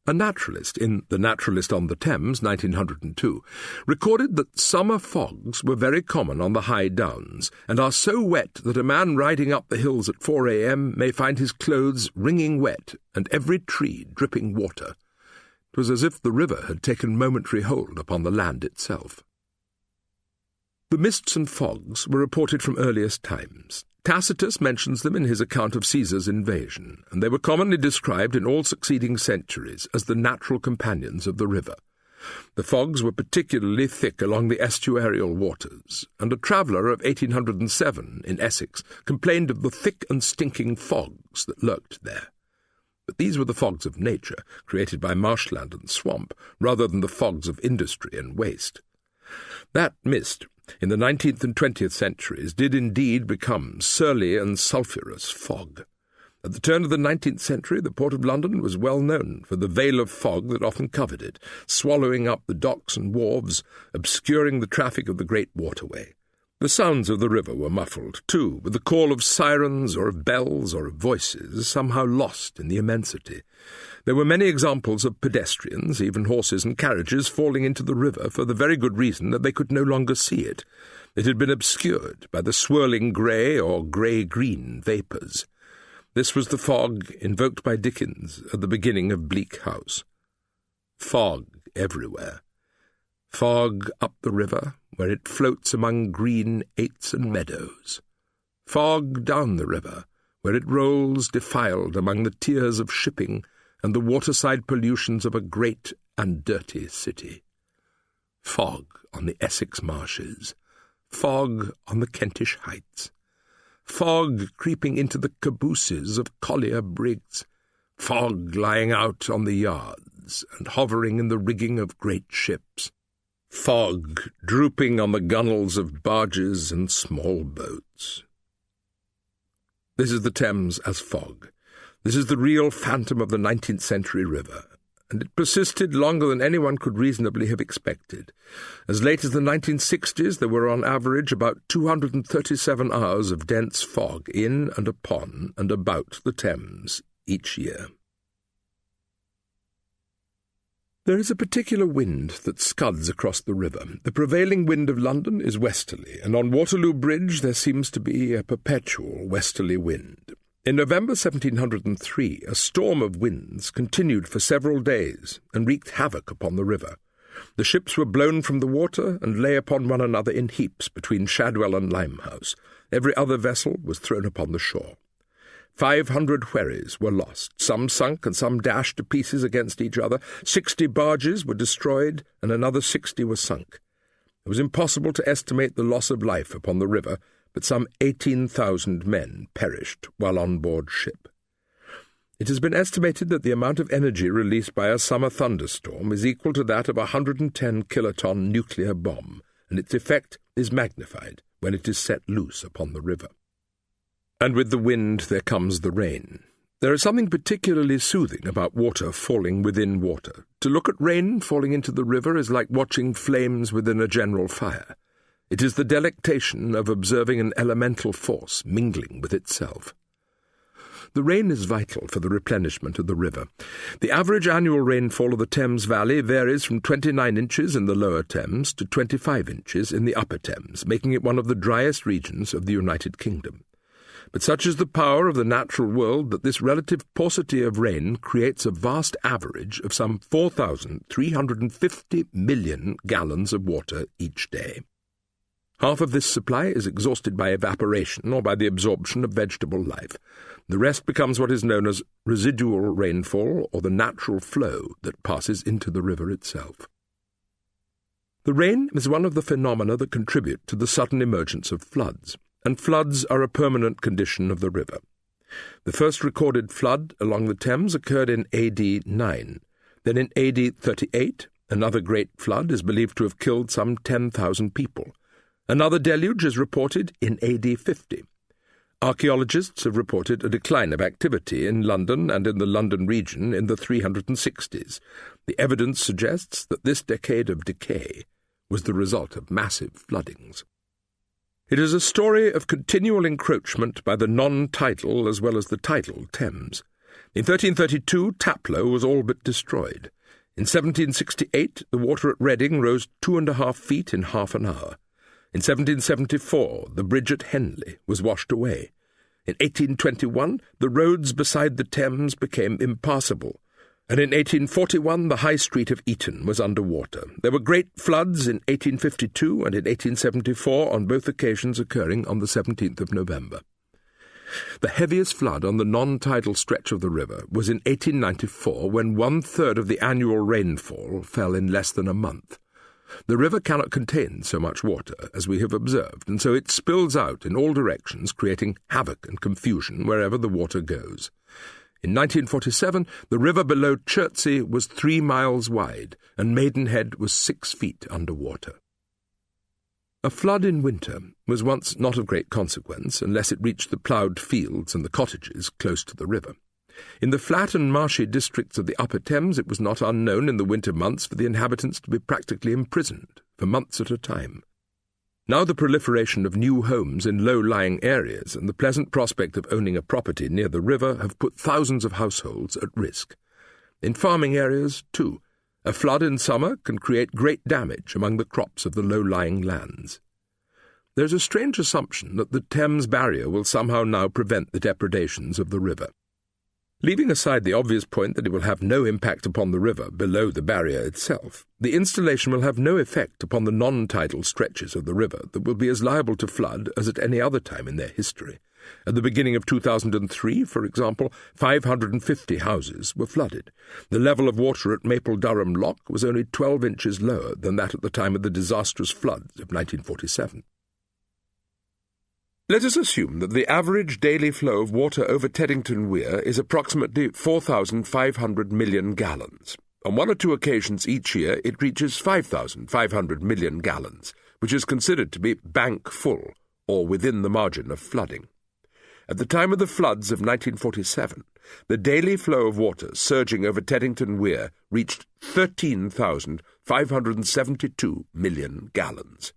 A naturalist, in The Naturalist on the Thames, 1902, recorded that summer fogs were very common on the high downs, and are so wet that a man riding up the hills at 4 a.m. may find his clothes wringing wet and every tree dripping water. It was as if the river had taken momentary hold upon the land itself. The mists and fogs were reported from earliest times. Tacitus mentions them in his account of Caesar's invasion, and they were commonly described in all succeeding centuries as the natural companions of the river. The fogs were particularly thick along the estuarial waters, and a traveller of 1807 in Essex complained of the thick and stinking fogs that lurked there. But these were the fogs of nature, created by marshland and swamp, rather than the fogs of industry and waste. That mist, in the 19th and 20th centuries, did indeed become surly and sulphurous fog. At the turn of the 19th century, the Port of London was well known for the veil of fog that often covered it, swallowing up the docks and wharves, obscuring the traffic of the great waterway. The sounds of the river were muffled, too, with the call of sirens or of bells or of voices, somehow lost in the immensity. There were many examples of pedestrians, even horses and carriages, falling into the river for the very good reason that they could no longer see it. It had been obscured by the swirling grey or grey-green vapours. This was the fog invoked by Dickens at the beginning of Bleak House. Fog everywhere. Fog up the river, where it floats among green aits and meadows. Fog down the river, where it rolls defiled among the tiers of shipping and the waterside pollutions of a great and dirty city. Fog on the Essex marshes. Fog on the Kentish heights. Fog creeping into the cabooses of collier brigs. Fog lying out on the yards and hovering in the rigging of great ships. fog drooping on the gunwales of barges and small boats. This is the Thames as fog. This is the real phantom of the 19th century river, and it persisted longer than anyone could reasonably have expected. As late as the 1960s, there were on average about 237 hours of dense fog in and upon and about the Thames each year. There is a particular wind that scuds across the river. The prevailing wind of London is westerly, and on Waterloo Bridge there seems to be a perpetual westerly wind. In November 1703, a storm of winds continued for several days and wreaked havoc upon the river. The ships were blown from the water and lay upon one another in heaps between Shadwell and Limehouse. Every other vessel was thrown upon the shore. 500 wherries were lost, some sunk and some dashed to pieces against each other. 60 barges were destroyed and another 60 were sunk. It was impossible to estimate the loss of life upon the river, but some 18,000 men perished while on board ship. It has been estimated that the amount of energy released by a summer thunderstorm is equal to that of a 110 kiloton nuclear bomb, and its effect is magnified when it is set loose upon the river. And with the wind there comes the rain. There is something particularly soothing about water falling within water. To look at rain falling into the river is like watching flames within a general fire. It is the delectation of observing an elemental force mingling with itself. The rain is vital for the replenishment of the river. The average annual rainfall of the Thames Valley varies from 29 inches in the lower Thames to 25 inches in the upper Thames, making it one of the driest regions of the United Kingdom. But such is the power of the natural world that this relative paucity of rain creates a vast average of some 4,350 million gallons of water each day. Half of this supply is exhausted by evaporation or by the absorption of vegetable life. The rest becomes what is known as residual rainfall, or the natural flow that passes into the river itself. The rain is one of the phenomena that contribute to the sudden emergence of floods, and floods are a permanent condition of the river. The first recorded flood along the Thames occurred in AD 9. Then in AD 38, another great flood is believed to have killed some 10,000 people. Another deluge is reported in AD 50. Archaeologists have reported a decline of activity in London and in the London region in the 360s. The evidence suggests that this decade of decay was the result of massive floodings. It is a story of continual encroachment by the non-tidal as well as the tidal Thames. In 1332, Taplow was all but destroyed. In 1768, the water at Reading rose 2.5 feet in half an hour. In 1774, the bridge at Henley was washed away. In 1821, the roads beside the Thames became impassable, and in 1841 the High Street of Eton was under water. There were great floods in 1852 and in 1874, on both occasions occurring on the 17th of November. The heaviest flood on the non-tidal stretch of the river was in 1894, when 1/3 of the annual rainfall fell in less than a month. The river cannot contain so much water, as we have observed, and so it spills out in all directions, creating havoc and confusion wherever the water goes. In 1947, the river below Chertsey was 3 miles wide, and Maidenhead was 6 feet under water. A flood in winter was once not of great consequence, unless it reached the ploughed fields and the cottages close to the river. In the flat and marshy districts of the upper Thames, it was not unknown in the winter months for the inhabitants to be practically imprisoned for months at a time. Now the proliferation of new homes in low-lying areas and the pleasant prospect of owning a property near the river have put thousands of households at risk. In farming areas, too, a flood in summer can create great damage among the crops of the low-lying lands. There is a strange assumption that the Thames barrier will somehow now prevent the depredations of the river. Leaving aside the obvious point that it will have no impact upon the river below the barrier itself, the installation will have no effect upon the non-tidal stretches of the river that will be as liable to flood as at any other time in their history. At the beginning of 2003, for example, 550 houses were flooded. The level of water at Maple Durham Lock was only 12 inches lower than that at the time of the disastrous floods of 1947. Let us assume that the average daily flow of water over Teddington Weir is approximately 4,500 million gallons. On one or two occasions each year it reaches 5,500 million gallons, which is considered to be bank full, or within the margin of flooding. At the time of the floods of 1947, the daily flow of water surging over Teddington Weir reached 13,572 million gallons.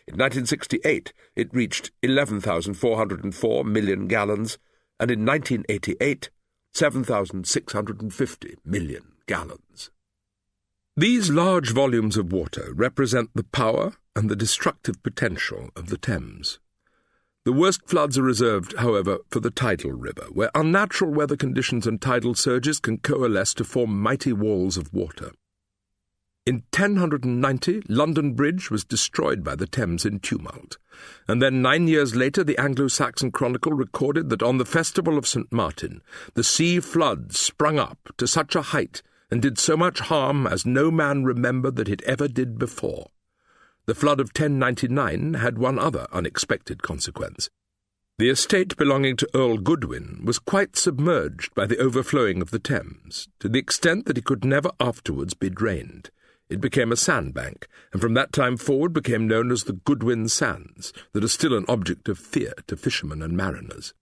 In 1968, it reached 11,404 million gallons, and in 1988, 7,650 million gallons. These large volumes of water represent the power and the destructive potential of the Thames. The worst floods are reserved, however, for the tidal river, where unnatural weather conditions and tidal surges can coalesce to form mighty walls of water. In 1090, London Bridge was destroyed by the Thames in tumult, and then 9 years later the Anglo-Saxon Chronicle recorded that on the festival of St. Martin, the sea flood sprung up to such a height and did so much harm as no man remembered that it ever did before. The flood of 1099 had one other unexpected consequence. The estate belonging to Earl Goodwin was quite submerged by the overflowing of the Thames, to the extent that it could never afterwards be drained. It became a sandbank, and from that time forward became known as the Goodwin Sands, that are still an object of fear to fishermen and mariners.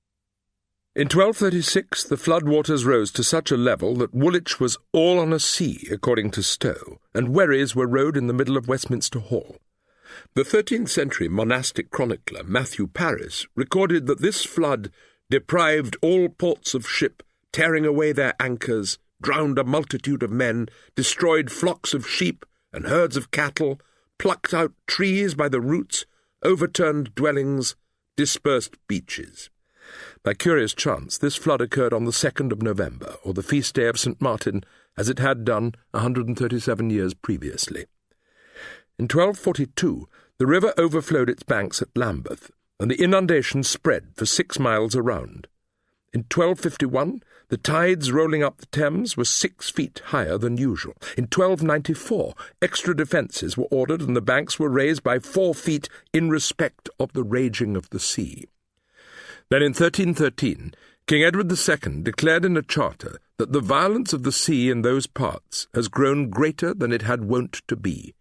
In 1236 the flood waters rose to such a level that Woolwich was all on a sea, according to Stowe, and wherries were rowed in the middle of Westminster Hall. The 13th century monastic chronicler Matthew Paris recorded that this flood deprived all ports of ship, tearing away their anchors, drowned a multitude of men, destroyed flocks of sheep and herds of cattle, plucked out trees by the roots, overturned dwellings, dispersed beaches. By curious chance, this flood occurred on the 2nd of November, or the feast day of St. Martin, as it had done 137 years previously. In 1242, the river overflowed its banks at Lambeth, and the inundation spread for 6 miles around. In 1251, the tides rolling up the Thames were 6 feet higher than usual. In 1294, extra defences were ordered, and the banks were raised by 4 feet in respect of the raging of the sea. Then in 1313, King Edward II declared in a charter that the violence of the sea in those parts has grown greater than it had wont to be.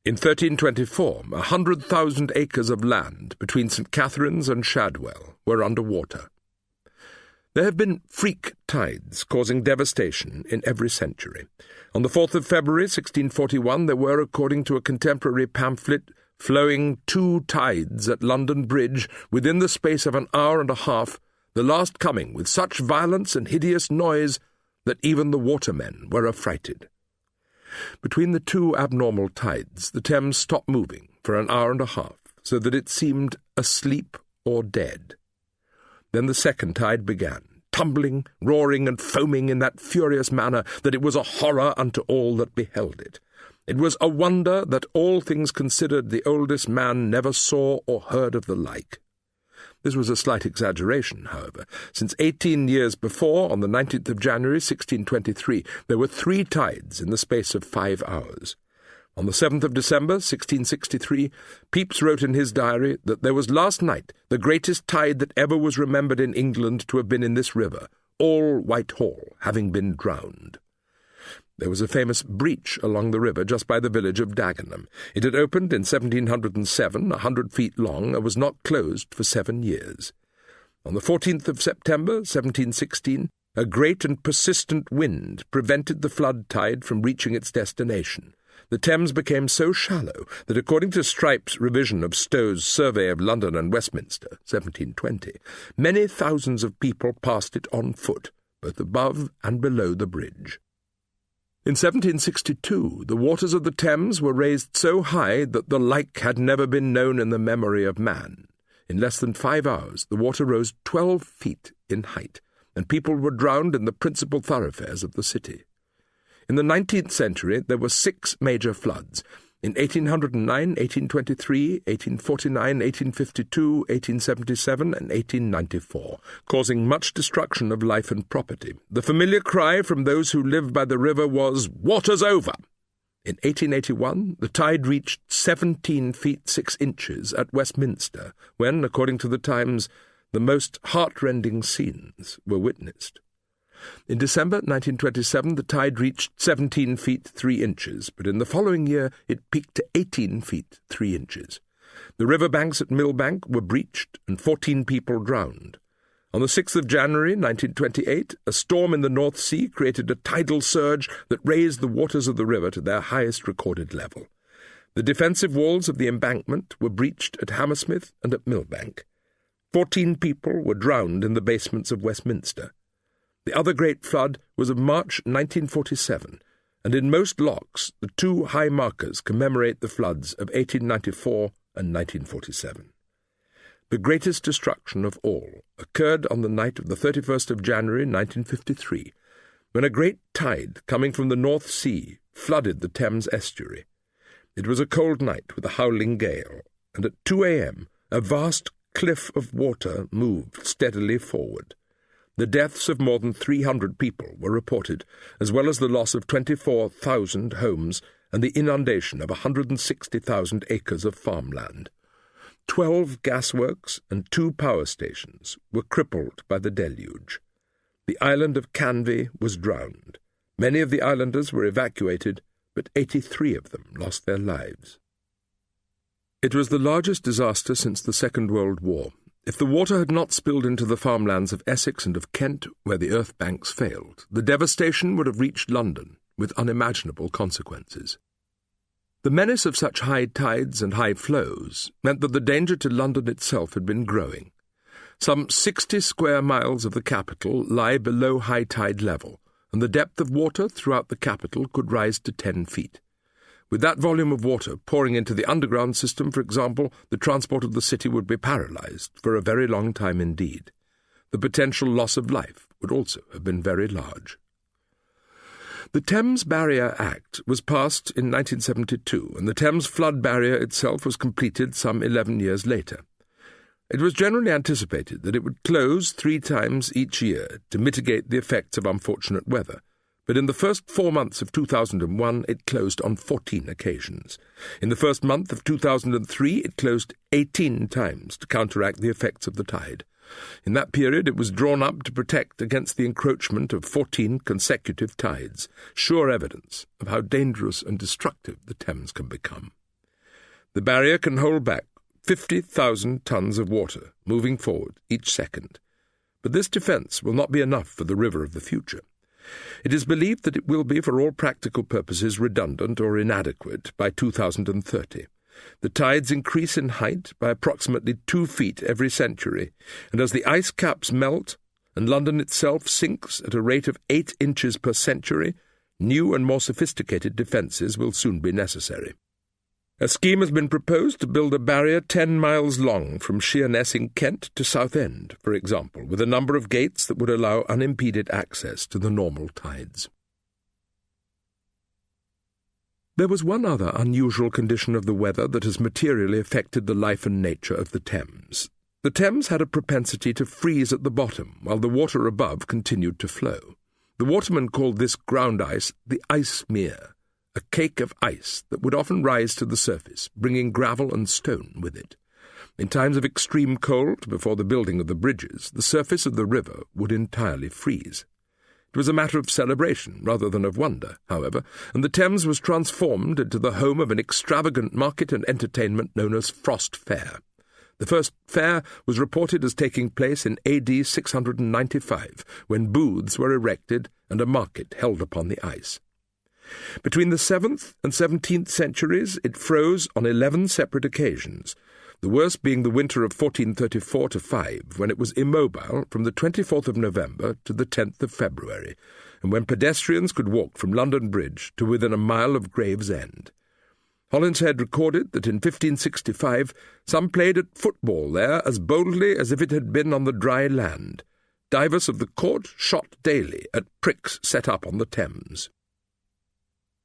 In 1324, 100,000 acres of land between St. Catherine's and Shadwell were under water. There have been freak tides causing devastation in every century. On the 4th of February 1641 there were, according to a contemporary pamphlet, flowing 2 tides at London Bridge within the space of an hour and a half, the last coming with such violence and hideous noise that even the watermen were affrighted. Between the 2 abnormal tides, the Thames stopped moving for an hour and a half, so that it seemed asleep or dead. Then the second tide began, tumbling, roaring, and foaming in that furious manner that it was a horror unto all that beheld it. It was a wonder that, all things considered, the oldest man never saw or heard of the like. This was a slight exaggeration, however, since 18 years before, on the 19th of January 1623, there were 3 tides in the space of 5 hours. On the 7th of December 1663, Pepys wrote in his diary that there was last night the greatest tide that ever was remembered in England to have been in this river, all Whitehall having been drowned. There was a famous breach along the river just by the village of Dagenham. It had opened in 1707, 100 feet long, and was not closed for 7 years. On the 14th of September, 1716, a great and persistent wind prevented the flood tide from reaching its destination. The Thames became so shallow that, according to Strype's revision of Stowe's Survey of London and Westminster, 1720, many thousands of people passed it on foot, both above and below the bridge. In 1762, the waters of the Thames were raised so high that the like had never been known in the memory of man. In less than 5 hours, the water rose 12 feet in height, and people were drowned in the principal thoroughfares of the city. In the 19th century, there were 6 major floods. In 1809, 1823, 1849, 1852, 1877, and 1894, causing much destruction of life and property. The familiar cry from those who lived by the river was, "Water's over!" In 1881, the tide reached 17 feet 6 inches at Westminster, when, according to the Times, the most heart-rending scenes were witnessed. In December 1927, the tide reached 17 feet 3 inches, but in the following year it peaked to 18 feet 3 inches. The river banks at Millbank were breached and 14 people drowned. On the 6th of January 1928, a storm in the North Sea created a tidal surge that raised the waters of the river to their highest recorded level. The defensive walls of the embankment were breached at Hammersmith and at Millbank. 14 people were drowned in the basements of Westminster. The other great flood was of March 1947, and in most locks the two high markers commemorate the floods of 1894 and 1947. The greatest destruction of all occurred on the night of the 31st of January 1953, when a great tide coming from the North Sea flooded the Thames estuary. It was a cold night with a howling gale, and at 2 a.m. a vast cliff of water moved steadily forward. The deaths of more than 300 people were reported, as well as the loss of 24,000 homes and the inundation of 160,000 acres of farmland. 12 gasworks and 2 power stations were crippled by the deluge. The island of Canvey was drowned. Many of the islanders were evacuated, but 83 of them lost their lives. It was the largest disaster since the Second World War. If the water had not spilled into the farmlands of Essex and of Kent, where the earth banks failed, the devastation would have reached London, with unimaginable consequences. The menace of such high tides and high flows meant that the danger to London itself had been growing. Some 60 square miles of the capital lie below high tide level, and the depth of water throughout the capital could rise to 10 feet. With that volume of water pouring into the underground system, for example, the transport of the city would be paralysed for a very long time indeed. The potential loss of life would also have been very large. The Thames Barrier Act was passed in 1972, and the Thames flood barrier itself was completed some 11 years later. It was generally anticipated that it would close 3 times each year to mitigate the effects of unfortunate weather, but in the first 4 months of 2001 it closed on 14 occasions. In the first month of 2003 it closed 18 times to counteract the effects of the tide. In that period it was drawn up to protect against the encroachment of 14 consecutive tides, sure evidence of how dangerous and destructive the Thames can become. The barrier can hold back 50,000 tons of water moving forward each second, but this defence will not be enough for the river of the future. It is believed that it will be for all practical purposes redundant or inadequate by 2030. The tides increase in height by approximately 2 feet every century, and as the ice caps melt and London itself sinks at a rate of 8 inches per century, new and more sophisticated defences will soon be necessary. A scheme has been proposed to build a barrier 10 miles long from Sheerness in Kent to Southend, for example, with a number of gates that would allow unimpeded access to the normal tides. There was one other unusual condition of the weather that has materially affected the life and nature of the Thames. The Thames had a propensity to freeze at the bottom, while the water above continued to flow. The watermen called this ground ice the ice mere, a cake of ice that would often rise to the surface, bringing gravel and stone with it. In times of extreme cold, before the building of the bridges, the surface of the river would entirely freeze. It was a matter of celebration rather than of wonder, however, and the Thames was transformed into the home of an extravagant market and entertainment known as Frost Fair. The first fair was reported as taking place in AD 695, when booths were erected and a market held upon the ice. Between the 7th and 17th centuries it froze on 11 separate occasions, the worst being the winter of 1434-5, when it was immobile from the 24th of November to the 10th of February, and when pedestrians could walk from London Bridge to within a mile of Gravesend. Holinshead recorded that in 1565 some played at football there as boldly as if it had been on the dry land. Divers of the court shot daily at pricks set up on the Thames.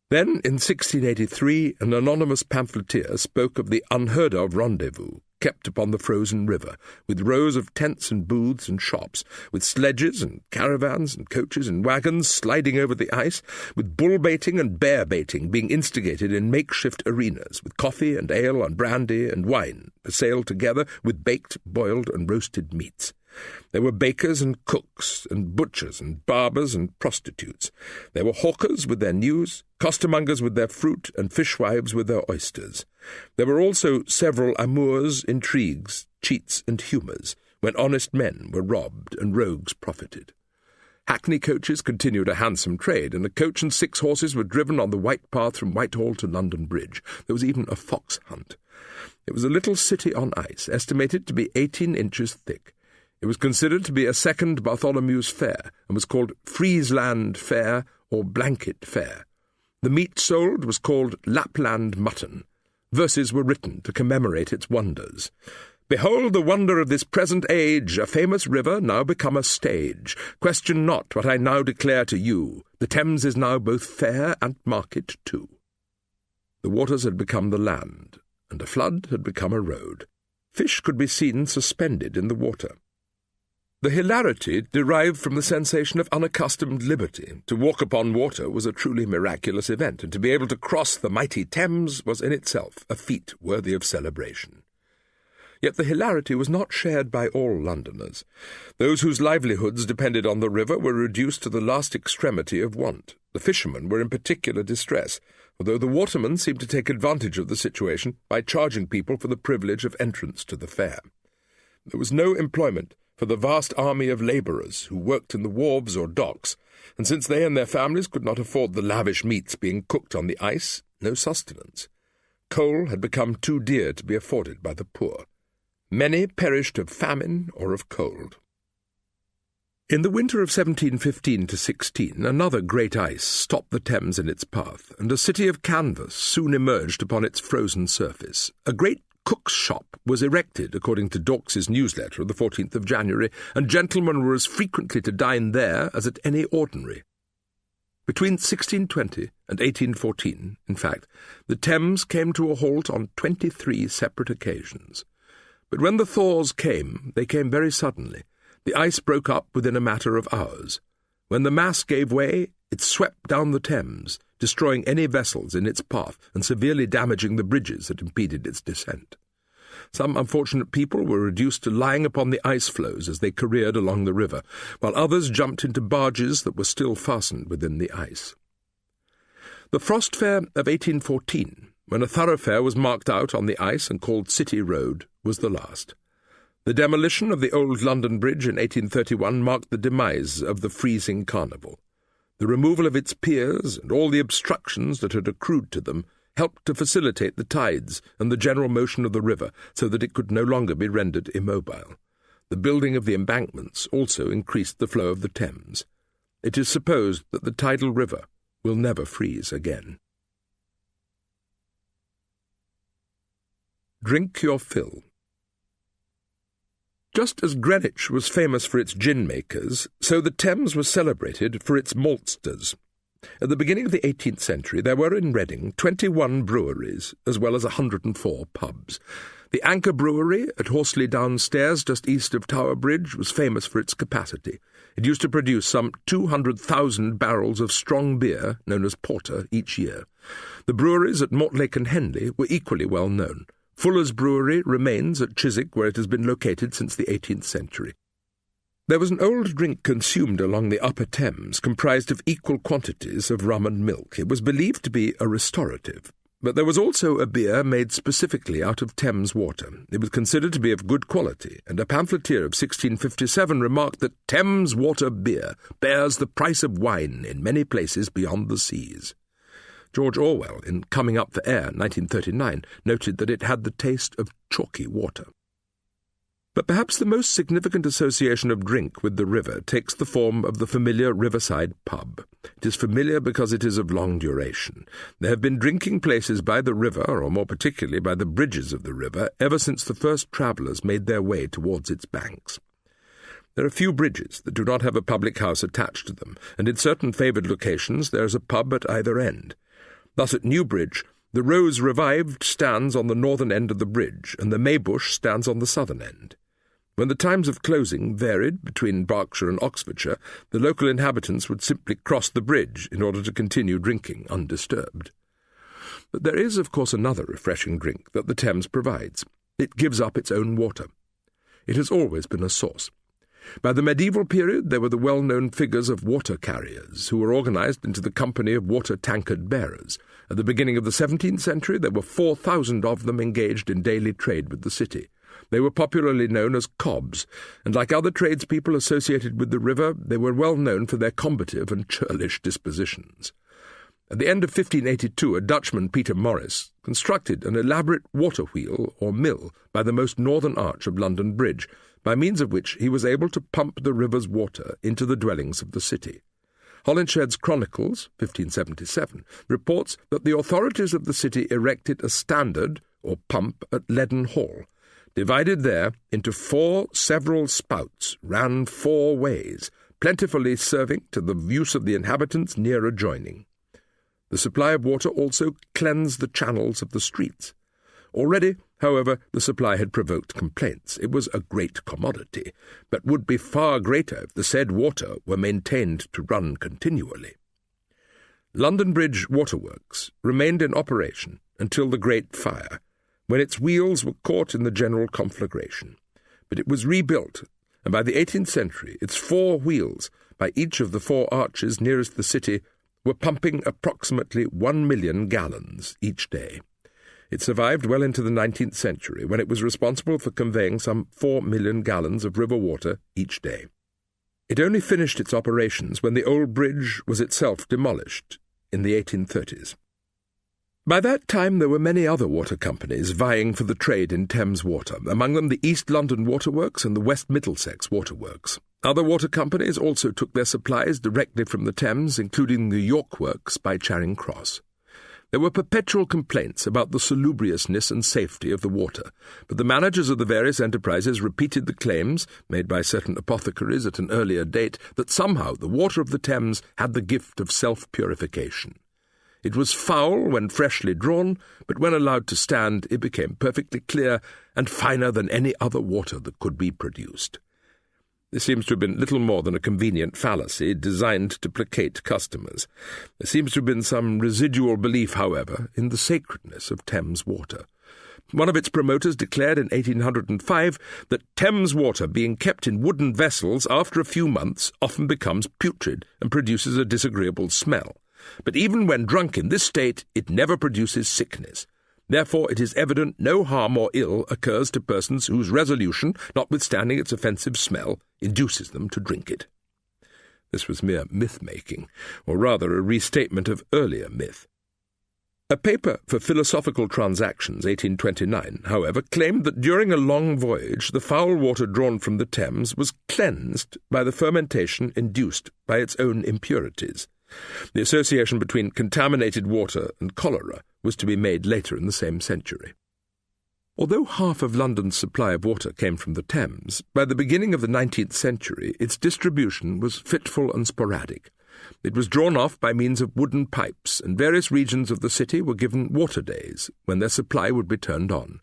Then, in 1683, an anonymous pamphleteer spoke of the unheard-of rendezvous kept upon the frozen river, with rows of tents and booths and shops, with sledges and caravans and coaches and wagons sliding over the ice, with bull-baiting and bear-baiting being instigated in makeshift arenas, with coffee and ale and brandy and wine for sale together with baked, boiled and roasted meats. There were bakers and cooks, and butchers and barbers and prostitutes. There were hawkers with their news, costermongers with their fruit, and fishwives with their oysters. There were also several amours, intrigues, cheats, and humours, when honest men were robbed and rogues profited. Hackney coaches continued a handsome trade, and a coach and 6 horses were driven on the White Path from Whitehall to London Bridge. There was even a fox hunt. It was a little city on ice, estimated to be 18 inches thick. It was considered to be a second Bartholomew's Fair, and was called Friesland Fair or Blanket Fair. The meat sold was called Lapland mutton. Verses were written to commemorate its wonders. Behold the wonder of this present age, a famous river now become a stage. Question not what I now declare to you. The Thames is now both fair and market too. The waters had become the land, and a flood had become a road. Fish could be seen suspended in the water. The hilarity derived from the sensation of unaccustomed liberty. To walk upon water was a truly miraculous event, and to be able to cross the mighty Thames was in itself a feat worthy of celebration. Yet the hilarity was not shared by all Londoners. Those whose livelihoods depended on the river were reduced to the last extremity of want. The fishermen were in particular distress, although the watermen seemed to take advantage of the situation by charging people for the privilege of entrance to the fair. There was no employment for the vast army of labourers who worked in the wharves or docks, and since they and their families could not afford the lavish meats being cooked on the ice, no sustenance. Coal had become too dear to be afforded by the poor. Many perished of famine or of cold. In the winter of 1715-16, another great ice stopped the Thames in its path, and a city of canvas soon emerged upon its frozen surface. A great cook's shop was erected, according to Dawkes's newsletter of the 14th of January, and gentlemen were as frequently to dine there as at any ordinary. Between 1620 and 1814, in fact, the Thames came to a halt on 23 separate occasions. But when the thaws came, they came very suddenly. The ice broke up within a matter of hours. When the mass gave way, it swept down the Thames, destroying any vessels in its path and severely damaging the bridges that impeded its descent. Some unfortunate people were reduced to lying upon the ice floes as they careered along the river, while others jumped into barges that were still fastened within the ice. The Frost Fair of 1814, when a thoroughfare was marked out on the ice and called City Road, was the last. The demolition of the old London Bridge in 1831 marked the demise of the freezing carnival. The removal of its piers and all the obstructions that had accrued to them helped to facilitate the tides and the general motion of the river so that it could no longer be rendered immobile. The building of the embankments also increased the flow of the Thames. It is supposed that the tidal river will never freeze again. Drink your fill. Just as Greenwich was famous for its gin-makers, so the Thames was celebrated for its maltsters. At the beginning of the 18th century, there were in Reading 21 breweries, as well as 104 pubs. The Anchor Brewery at Horsley Downstairs, just east of Tower Bridge, was famous for its capacity. It used to produce some 200,000 barrels of strong beer, known as porter, each year. The breweries at Mortlake and Henley were equally well known. Fuller's Brewery remains at Chiswick, where it has been located since the 18th century. There was an old drink consumed along the upper Thames, comprised of equal quantities of rum and milk. It was believed to be a restorative. But there was also a beer made specifically out of Thames water. It was considered to be of good quality, and a pamphleteer of 1657 remarked that Thames water beer bears the price of wine in many places beyond the seas. George Orwell, in Coming Up for Air, 1939, noted that it had the taste of chalky water. But perhaps the most significant association of drink with the river takes the form of the familiar riverside pub. It is familiar because it is of long duration. There have been drinking places by the river, or more particularly by the bridges of the river, ever since the first travellers made their way towards its banks. There are few bridges that do not have a public house attached to them, and in certain favoured locations there is a pub at either end. Thus at Newbridge, the Rose Revived stands on the northern end of the bridge, and the Maybush stands on the southern end. When the times of closing varied between Berkshire and Oxfordshire, the local inhabitants would simply cross the bridge in order to continue drinking undisturbed. But there is, of course, another refreshing drink that the Thames provides. It gives up its own water. It has always been a source. By the medieval period, there were the well-known figures of water carriers, who were organised into the Company of Water Tankard Bearers. At the beginning of the 17th century, there were 4,000 of them engaged in daily trade with the city. They were popularly known as cobs, and like other tradespeople associated with the river, they were well known for their combative and churlish dispositions. At the end of 1582, a Dutchman, Peter Morris, constructed an elaborate water wheel or mill by the most northern arch of London Bridge, by means of which he was able to pump the river's water into the dwellings of the city. Holinshed's Chronicles, 1577, reports that the authorities of the city erected a standard, or pump, at Leaden Hall. Divided there into 4 several spouts, ran 4 ways, plentifully serving to the use of the inhabitants near adjoining. The supply of water also cleansed the channels of the streets. Already, however, the supply had provoked complaints. It was a great commodity, but would be far greater if the said water were maintained to run continually. London Bridge Waterworks remained in operation until the Great Fire, when its wheels were caught in the general conflagration. But it was rebuilt, and by the 18th century its 4 wheels, by each of the 4 arches nearest the city, were pumping approximately 1 million gallons each day. It survived well into the 19th century, when it was responsible for conveying some 4 million gallons of river water each day. It only finished its operations when the old bridge was itself demolished in the 1830s. By that time there were many other water companies vying for the trade in Thames water, among them the East London Waterworks and the West Middlesex Waterworks. Other water companies also took their supplies directly from the Thames, including the York Works by Charing Cross. There were perpetual complaints about the salubriousness and safety of the water, but the managers of the various enterprises repeated the claims, made by certain apothecaries at an earlier date, that somehow the water of the Thames had the gift of self-purification. It was foul when freshly drawn, but when allowed to stand it became perfectly clear and finer than any other water that could be produced. This seems to have been little more than a convenient fallacy designed to placate customers. There seems to have been some residual belief, however, in the sacredness of Thames water. One of its promoters declared in 1805 that Thames water, being kept in wooden vessels, after a few months often becomes putrid and produces a disagreeable smell. But even when drunk in this state, it never produces sickness. Therefore it is evident no harm or ill occurs to persons whose resolution, notwithstanding its offensive smell, induces them to drink it. This was mere myth-making, or rather a restatement of earlier myth. A paper for Philosophical Transactions, 1829, however, claimed that during a long voyage the foul water drawn from the Thames was cleansed by the fermentation induced by its own impurities. The association between contaminated water and cholera was to be made later in the same century. Although half of London's supply of water came from the Thames, by the beginning of the 19th century its distribution was fitful and sporadic. It was drawn off by means of wooden pipes, and various regions of the city were given water days, when their supply would be turned on.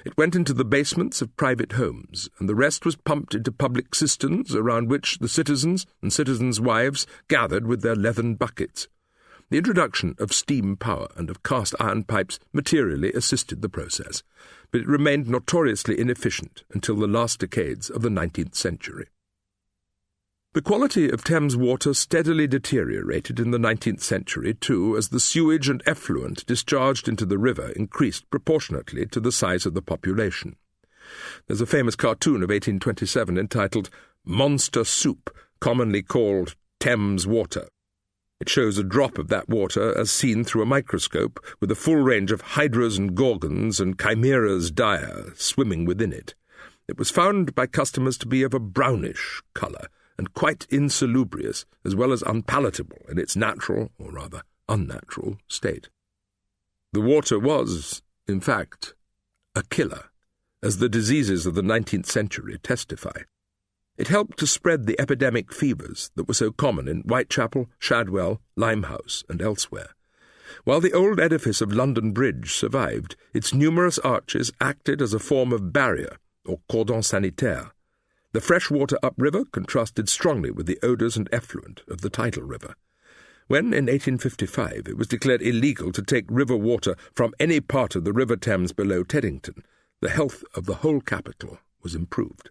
It went into the basements of private homes, and the rest was pumped into public cisterns, around which the citizens and citizens' wives gathered with their leathern buckets. The introduction of steam power and of cast-iron pipes materially assisted the process, but it remained notoriously inefficient until the last decades of the 19th century. The quality of Thames water steadily deteriorated in the 19th century, too, as the sewage and effluent discharged into the river increased proportionately to the size of the population. There's a famous cartoon of 1827 entitled "Monster Soup," commonly called Thames Water. It shows a drop of that water as seen through a microscope, with a full range of hydras and gorgons and chimeras dire swimming within it. It was found by customers to be of a brownish colour, and quite insalubrious, as well as unpalatable in its natural, or rather unnatural, state. The water was, in fact, a killer, as the diseases of the 19th century testify. It helped to spread the epidemic fevers that were so common in Whitechapel, Shadwell, Limehouse, and elsewhere. While the old edifice of London Bridge survived, its numerous arches acted as a form of barrier, or cordon sanitaire. The fresh water upriver contrasted strongly with the odours and effluent of the tidal river. When, in 1855, it was declared illegal to take river water from any part of the River Thames below Teddington, the health of the whole capital was improved.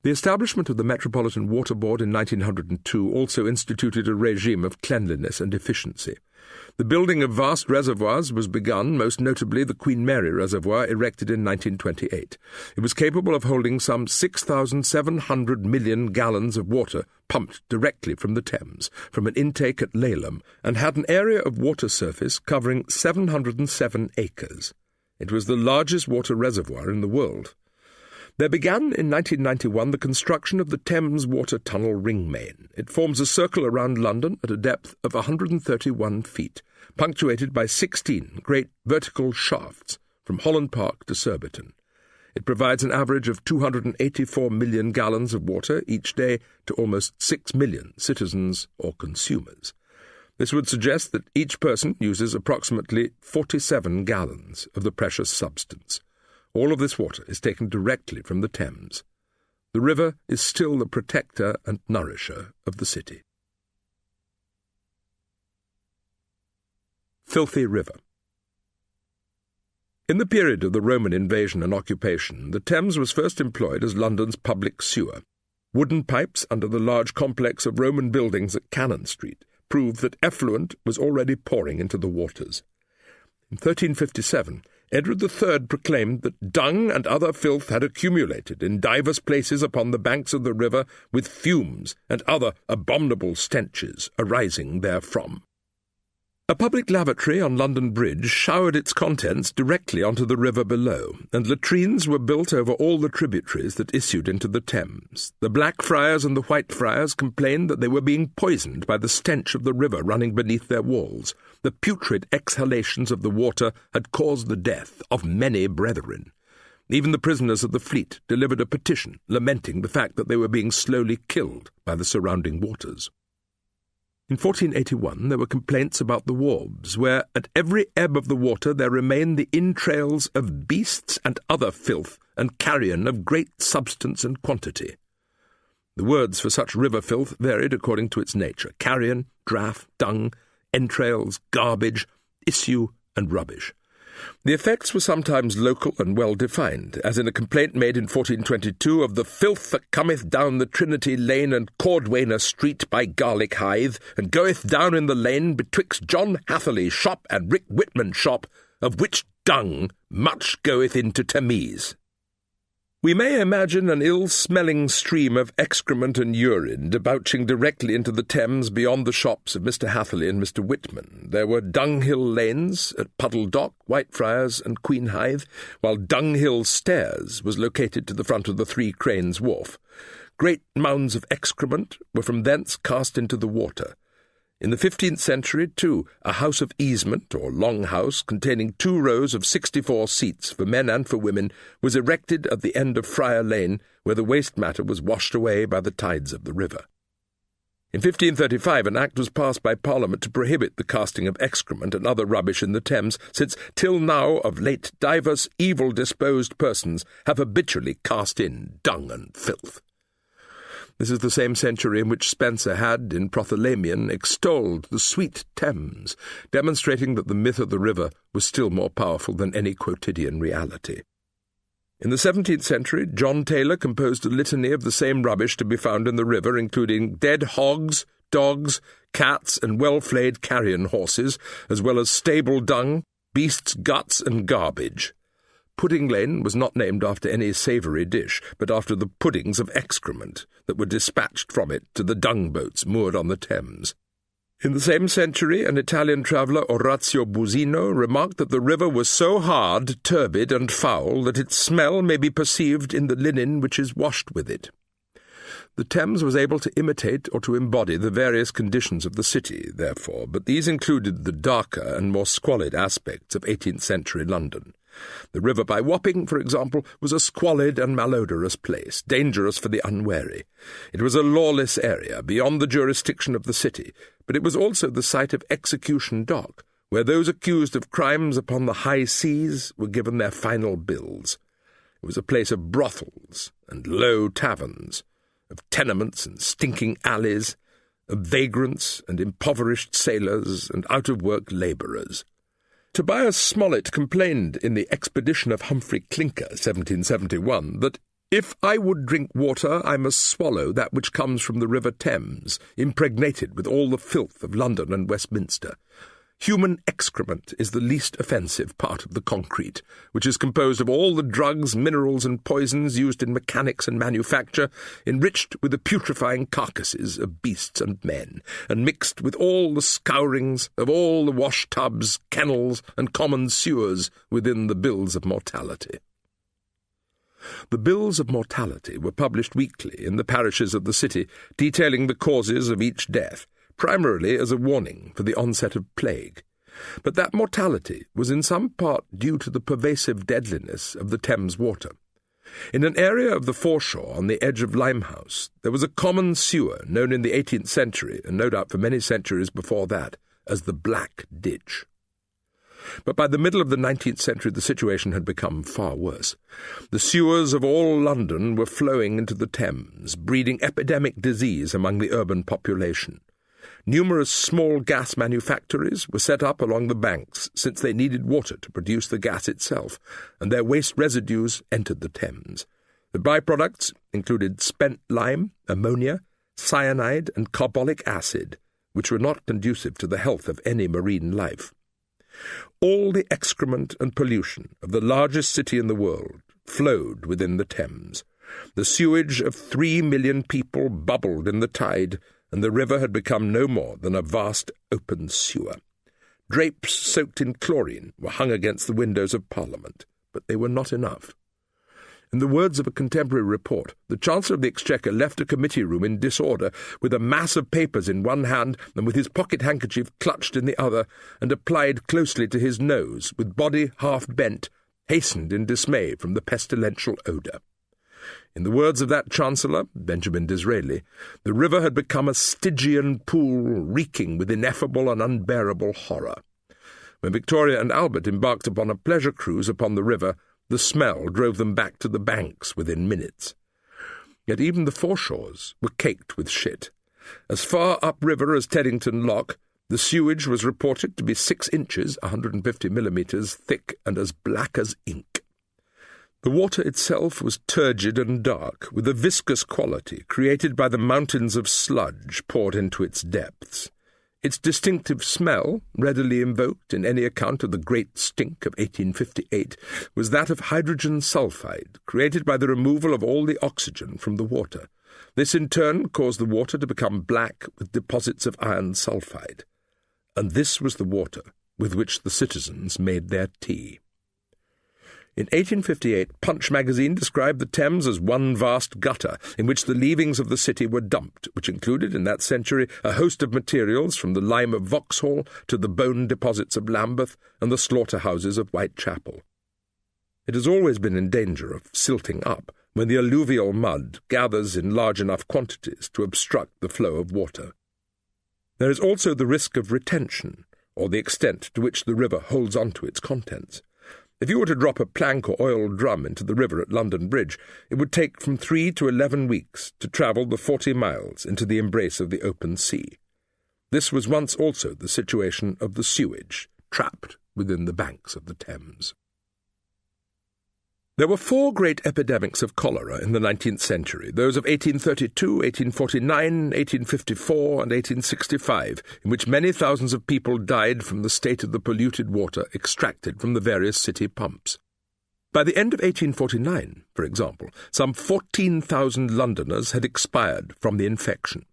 The establishment of the Metropolitan Water Board in 1902 also instituted a regime of cleanliness and efficiency. The building of vast reservoirs was begun, most notably the Queen Mary Reservoir, erected in 1928. It was capable of holding some 6,700 million gallons of water pumped directly from the Thames, from an intake at Laleham, and had an area of water surface covering 707 acres. It was the largest water reservoir in the world. There began in 1991 the construction of the Thames Water Tunnel Ring Main. It forms a circle around London at a depth of 131 feet, punctuated by 16 great vertical shafts from Holland Park to Surbiton. It provides an average of 284 million gallons of water each day to almost 6 million citizens or consumers. This would suggest that each person uses approximately 47 gallons of the precious substance. All of this water is taken directly from the Thames. The river is still the protector and nourisher of the city. Filthy River. In the period of the Roman invasion and occupation, the Thames was first employed as London's public sewer. Wooden pipes under the large complex of Roman buildings at Cannon Street proved that effluent was already pouring into the waters. In 1357, Edward III proclaimed that dung and other filth had accumulated in divers places upon the banks of the river, with fumes and other abominable stenches arising therefrom. A public lavatory on London Bridge showered its contents directly onto the river below, and latrines were built over all the tributaries that issued into the Thames. The Blackfriars and the Whitefriars complained that they were being poisoned by the stench of the river running beneath their walls. The putrid exhalations of the water had caused the death of many brethren. Even the prisoners of the fleet delivered a petition lamenting the fact that they were being slowly killed by the surrounding waters. In 1481 there were complaints about the wharves, where at every ebb of the water there remained the entrails of beasts and other filth, and carrion of great substance and quantity. The words for such river filth varied according to its nature: carrion, draught, dung, entrails, garbage, issue, and rubbish. The effects were sometimes local and well defined, as in a complaint made in 1422 of the filth that cometh down the Trinity Lane and Cordwainer Street by Garlick Hythe, and goeth down in the lane betwixt John Hatherley's shop and Rick Whitman's shop, of which dung much goeth into Thames. We may imagine an ill-smelling stream of excrement and urine debouching directly into the Thames beyond the shops of Mr. Hatherley and Mr. Whitman. There were dunghill lanes at Puddle Dock, Whitefriars and Queen Hythe, while Dunghill Stairs was located to the front of the Three Cranes Wharf. Great mounds of excrement were from thence cast into the water. In the 15th century, too, a house of easement, or long house, containing 2 rows of 64 seats for men and for women, was erected at the end of Friar Lane, where the waste matter was washed away by the tides of the river. In 1535 an act was passed by Parliament to prohibit the casting of excrement and other rubbish in the Thames, since till now of late divers evil-disposed persons have habitually cast in dung and filth. This is the same century in which Spenser had, in Prothalamion, extolled the sweet Thames, demonstrating that the myth of the river was still more powerful than any quotidian reality. In the 17th century, John Taylor composed a litany of the same rubbish to be found in the river, including dead hogs, dogs, cats, and well-flayed carrion horses, as well as stable dung, beasts' guts, and garbage. Pudding Lane was not named after any savoury dish, but after the puddings of excrement that were dispatched from it to the dung boats moored on the Thames. In the same century, an Italian traveller, Orazio Busino, remarked that the river was so hard, turbid, and foul that its smell may be perceived in the linen which is washed with it. The Thames was able to imitate or to embody the various conditions of the city, therefore, but these included the darker and more squalid aspects of 18th-century London. The river by Wapping, for example, was a squalid and malodorous place, dangerous for the unwary. It was a lawless area, beyond the jurisdiction of the city, but it was also the site of Execution Dock, where those accused of crimes upon the high seas were given their final bills. It was a place of brothels and low taverns, of tenements and stinking alleys, of vagrants and impoverished sailors and out-of-work labourers. Tobias Smollett complained in the Expedition of Humphrey Clinker, 1771, that If I would drink water, I must swallow that which comes from the River Thames, impregnated with all the filth of London and Westminster. Human excrement is the least offensive part of the concrete, which is composed of all the drugs, minerals, and poisons used in mechanics and manufacture, enriched with the putrefying carcasses of beasts and men, and mixed with all the scourings of all the wash-tubs, kennels, and common sewers within the bills of mortality. The bills of mortality were published weekly in the parishes of the city, detailing the causes of each death, primarily as a warning for the onset of plague. But that mortality was in some part due to the pervasive deadliness of the Thames water. In an area of the foreshore on the edge of Limehouse, there was a common sewer known in the 18th century, and no doubt for many centuries before that, as the Black Ditch. But by the middle of the 19th century the situation had become far worse. The sewers of all London were flowing into the Thames, breeding epidemic disease among the urban population. Numerous small gas manufactories were set up along the banks, since they needed water to produce the gas itself, and their waste residues entered the Thames. The byproducts included spent lime, ammonia, cyanide, and carbolic acid, which were not conducive to the health of any marine life. All the excrement and pollution of the largest city in the world flowed within the Thames. The sewage of 3 million people bubbled in the tide, and the river had become no more than a vast open sewer. Drapes soaked in chlorine were hung against the windows of Parliament, but they were not enough. In the words of a contemporary report, the Chancellor of the Exchequer left a committee room in disorder, with a mass of papers in one hand and with his pocket-handkerchief clutched in the other, and applied closely to his nose, with body half bent, hastened in dismay from the pestilential odour. In the words of that Chancellor, Benjamin Disraeli, the river had become a Stygian pool reeking with ineffable and unbearable horror. When Victoria and Albert embarked upon a pleasure cruise upon the river, the smell drove them back to the banks within minutes. Yet even the foreshores were caked with shit. As far upriver as Teddington Lock, the sewage was reported to be 6 inches, 150 millimetres, thick and as black as ink. The water itself was turgid and dark, with a viscous quality created by the mountains of sludge poured into its depths. Its distinctive smell, readily invoked in any account of the Great Stink of 1858, was that of hydrogen sulphide, created by the removal of all the oxygen from the water. This in turn caused the water to become black with deposits of iron sulphide. And this was the water with which the citizens made their tea. In 1858, Punch magazine described the Thames as one vast gutter in which the leavings of the city were dumped, which included, in that century, a host of materials from the lime of Vauxhall to the bone deposits of Lambeth and the slaughterhouses of Whitechapel. It has always been in danger of silting up when the alluvial mud gathers in large enough quantities to obstruct the flow of water. There is also the risk of retention, or the extent to which the river holds on to its contents. If you were to drop a plank or oil drum into the river at London Bridge, it would take from 3 to 11 weeks to travel the 40 miles into the embrace of the open sea. This was once also the situation of the sewage, trapped within the banks of the Thames. There were 4 great epidemics of cholera in the 19th century, those of 1832, 1849, 1854, and 1865, in which many thousands of people died from the state of the polluted water extracted from the various city pumps. By the end of 1849, for example, some 14,000 Londoners had expired from the infection.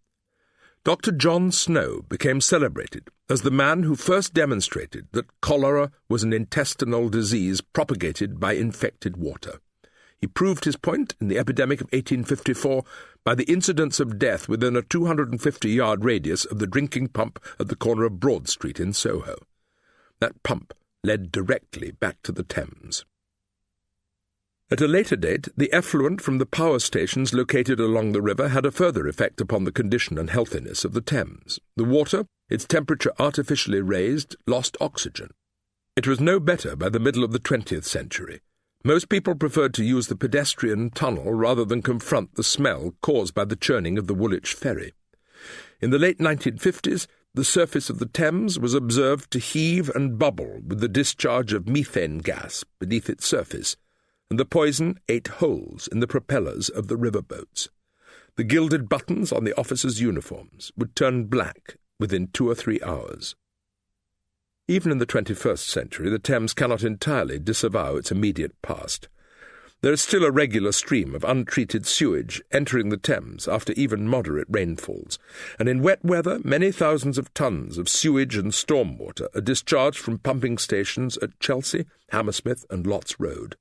Dr. John Snow became celebrated as the man who first demonstrated that cholera was an intestinal disease propagated by infected water. He proved his point in the epidemic of 1854 by the incidence of death within a 250-yard radius of the drinking pump at the corner of Broad Street in Soho. That pump led directly back to the Thames. At a later date, the effluent from the power stations located along the river had a further effect upon the condition and healthiness of the Thames. The water, its temperature artificially raised, lost oxygen. It was no better by the middle of the 20th century. Most people preferred to use the pedestrian tunnel rather than confront the smell caused by the churning of the Woolwich ferry. In the late 1950s, the surface of the Thames was observed to heave and bubble with the discharge of methane gas beneath its surface, and the poison ate holes in the propellers of the river boats. The gilded buttons on the officers' uniforms would turn black within 2 or 3 hours. Even in the 21st century, the Thames cannot entirely disavow its immediate past. There is still a regular stream of untreated sewage entering the Thames after even moderate rainfalls, and in wet weather many thousands of tons of sewage and stormwater are discharged from pumping stations at Chelsea, Hammersmith and Lots Road.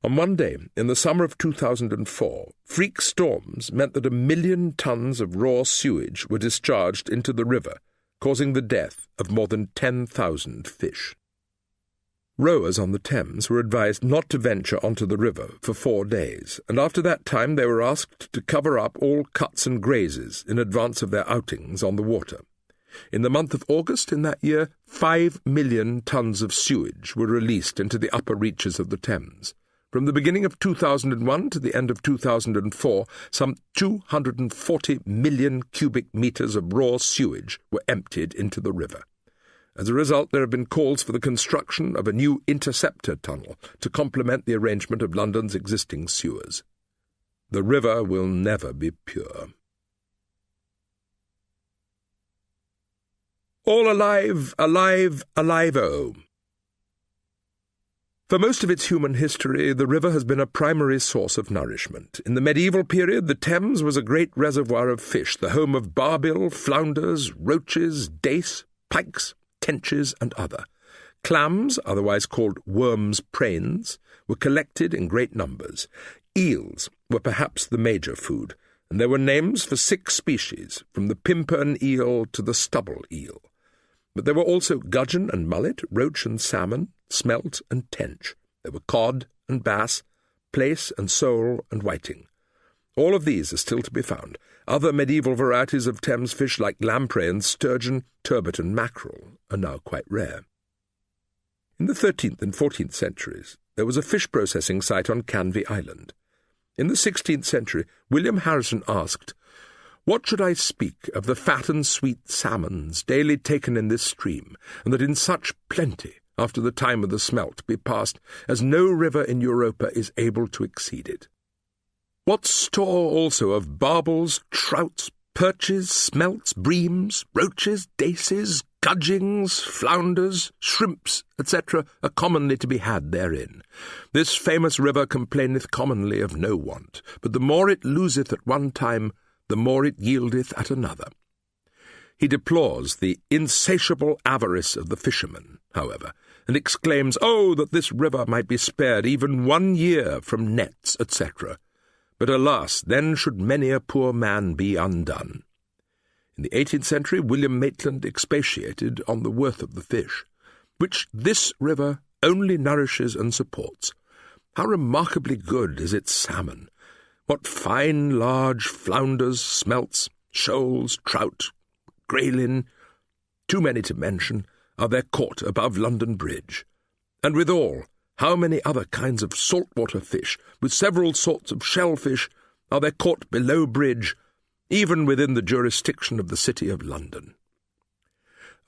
On one day, in the summer of 2004, freak storms meant that 1 million tons of raw sewage were discharged into the river, causing the death of more than 10,000 fish. Rowers on the Thames were advised not to venture onto the river for 4 days, and after that time they were asked to cover up all cuts and grazes in advance of their outings on the water. In the month of August in that year, 5 million tons of sewage were released into the upper reaches of the Thames. From the beginning of 2001 to the end of 2004, some 240 million cubic metres of raw sewage were emptied into the river. As a result, there have been calls for the construction of a new interceptor tunnel to complement the arrangement of London's existing sewers. The river will never be pure. All alive, alive, alive-o! For most of its human history, the river has been a primary source of nourishment. In the medieval period, the Thames was a great reservoir of fish, the home of barbill, flounders, roaches, dace, pikes, tenches, and other. Clams, otherwise called worms' prains, were collected in great numbers. Eels were perhaps the major food, and there were names for 6 species, from the pimpern eel to the stubble eel. But there were also gudgeon and mullet, roach and salmon, smelt and tench. There were cod and bass, plaice and sole and whiting. All of these are still to be found. Other medieval varieties of Thames fish like lamprey and sturgeon, turbot and mackerel are now quite rare. In the 13th and 14th centuries, there was a fish processing site on Canvey Island. In the 16th century, William Harrison asked, "What should I speak of the fat and sweet salmons daily taken in this stream, and that in such plenty, after the time of the smelt be past, as no river in Europa is able to exceed it? What store also of barbels, trouts, perches, smelts, breams, roaches, daces, gudgings, flounders, shrimps, etc., are commonly to be had therein. This famous river complaineth commonly of no want, but the more it loseth at one time, the more it yieldeth at another." He deplores the insatiable avarice of the fishermen, however, and exclaims, "Oh, that this river might be spared even 1 year from nets, etc. But alas, then should many a poor man be undone." In the 18th century, William Maitland expatiated on the worth of the fish, which this river only nourishes and supports. How remarkably good is its salmon! What fine large flounders, smelts, shoals, trout, graylin, too many to mention, are there caught above London Bridge. And withal, how many other kinds of saltwater fish, with several sorts of shellfish, are there caught below bridge, even within the jurisdiction of the City of London.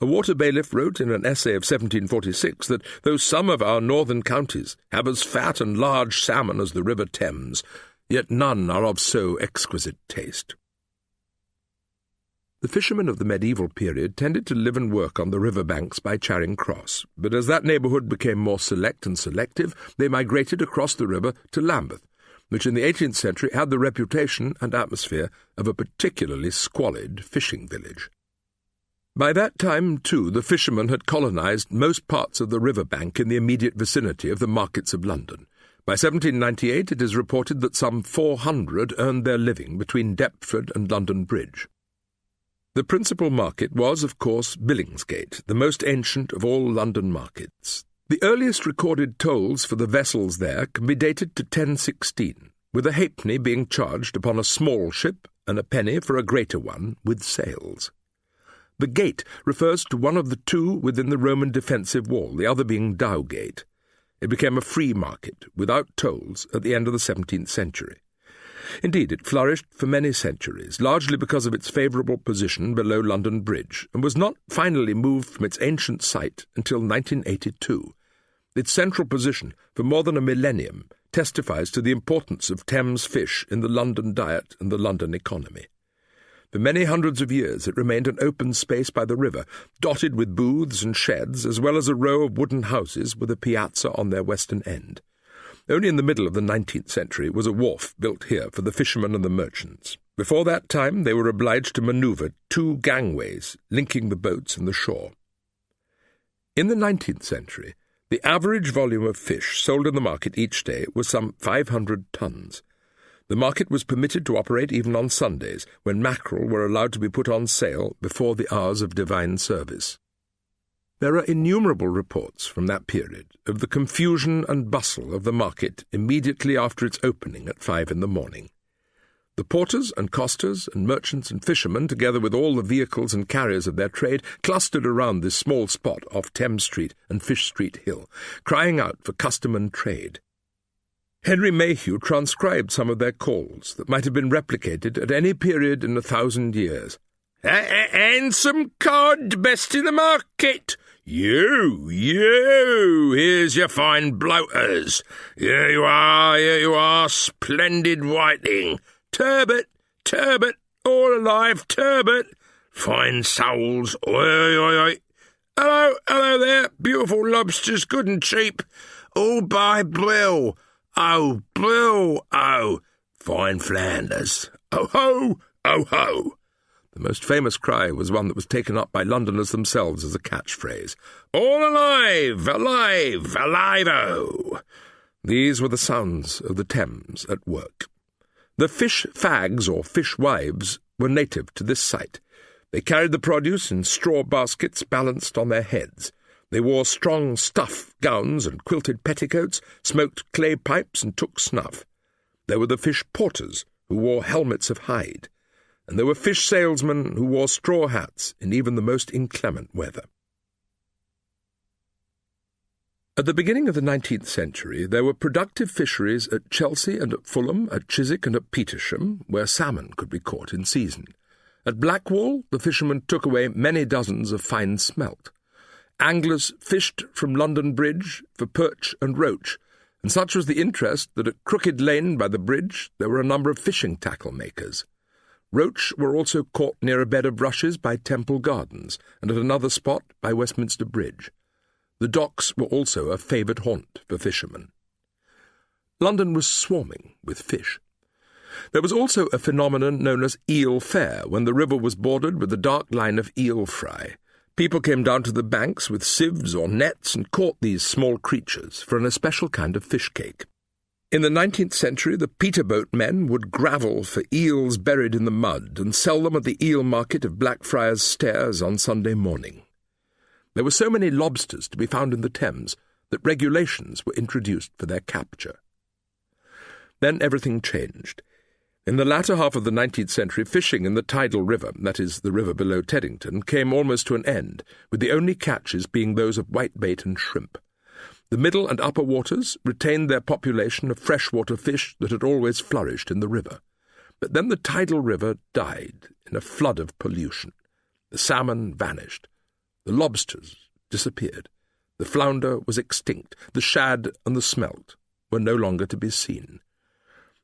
A water bailiff wrote in an essay of 1746 that though some of our northern counties have as fat and large salmon as the River Thames, yet none are of so exquisite taste. The fishermen of the medieval period tended to live and work on the river banks by Charing Cross, but as that neighbourhood became more select and selective, they migrated across the river to Lambeth, which in the 18th century had the reputation and atmosphere of a particularly squalid fishing village. By that time, too, the fishermen had colonised most parts of the river bank in the immediate vicinity of the markets of London. By 1798 it is reported that some 400 earned their living between Deptford and London Bridge. The principal market was, of course, Billingsgate, the most ancient of all London markets. The earliest recorded tolls for the vessels there can be dated to 1016, with a halfpenny being charged upon a small ship and a penny for a greater one with sails. The gate refers to one of the two within the Roman defensive wall, the other being Dowgate. It became a free market, without tolls, at the end of the 17th century. Indeed, it flourished for many centuries, largely because of its favourable position below London Bridge, and was not finally moved from its ancient site until 1982. Its central position for more than a millennium testifies to the importance of Thames fish in the London diet and the London economy. For many hundreds of years it remained an open space by the river, dotted with booths and sheds, as well as a row of wooden houses with a piazza on their western end. Only in the middle of the 19th century was a wharf built here for the fishermen and the merchants. Before that time they were obliged to manoeuvre 2 gangways linking the boats and the shore. In the 19th century, the average volume of fish sold in the market each day was some 500 tons. The market was permitted to operate even on Sundays, when mackerel were allowed to be put on sale before the hours of divine service. There are innumerable reports from that period of the confusion and bustle of the market immediately after its opening at 5 in the morning. The porters and costers and merchants and fishermen, together with all the vehicles and carriers of their trade, clustered around this small spot off Thames Street and Fish Street Hill, crying out for custom and trade. Henry Mayhew transcribed some of their calls that might have been replicated at any period in 1,000 years. "And some cod, best in the market! You, here's your fine bloaters! Here you are, splendid whiting! Turbot, all alive, turbot! Fine soles, oi! Hello there, beautiful lobsters, good and cheap! All by Brill! Oh, Brill, oh! Fine Flanders! Oh ho, oh ho!" The most famous cry was one that was taken up by Londoners themselves as a catchphrase. "All alive, alive-o!" These were the sounds of the Thames at work. The fish fags, or fish wives, were native to this site. They carried the produce in straw baskets balanced on their heads. They wore strong stuff gowns and quilted petticoats, smoked clay pipes and took snuff. There were the fish porters, who wore helmets of hide, and there were fish salesmen who wore straw hats in even the most inclement weather. At the beginning of the 19th century, there were productive fisheries at Chelsea and at Fulham, at Chiswick and at Petersham, where salmon could be caught in season. At Blackwall, the fishermen took away many dozens of fine smelt. Anglers fished from London Bridge for perch and roach, and such was the interest that at Crooked Lane by the bridge there were a number of fishing tackle makers. Roach were also caught near a bed of rushes by Temple Gardens, and at another spot by Westminster Bridge. The docks were also a favoured haunt for fishermen. London was swarming with fish. There was also a phenomenon known as eel fair, when the river was bordered with a dark line of eel fry. People came down to the banks with sieves or nets and caught these small creatures for an especial kind of fish cake. In the 19th century, the Peterboat men would gravel for eels buried in the mud and sell them at the eel market of Blackfriars Stairs on Sunday morning. There were so many lobsters to be found in the Thames that regulations were introduced for their capture. Then everything changed. In the latter half of the 19th century, fishing in the tidal river, that is, the river below Teddington, came almost to an end, with the only catches being those of whitebait and shrimp. The middle and upper waters retained their population of freshwater fish that had always flourished in the river. But then the tidal river died in a flood of pollution. The salmon vanished. The lobsters disappeared. The flounder was extinct. The shad and the smelt were no longer to be seen.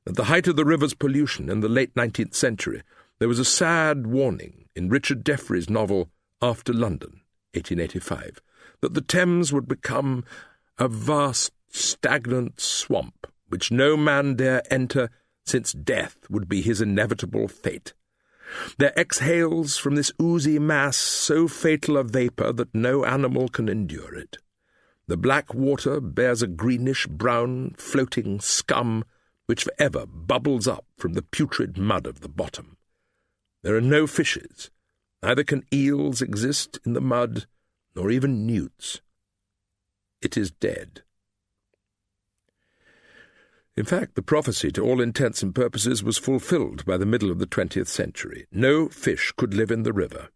At the height of the river's pollution in the late 19th century, there was a sad warning in Richard Jefferies' novel After London, 1885, that the Thames would become a vast, stagnant swamp which no man dare enter, since death would be his inevitable fate. There exhales from this oozy mass so fatal a vapour that no animal can endure it. The black water bears a greenish-brown, floating scum which forever bubbles up from the putrid mud of the bottom. There are no fishes, neither can eels exist in the mud, nor even newts. It is dead. In fact, the prophecy, to all intents and purposes, was fulfilled by the middle of the 20th century. No fish could live in the river,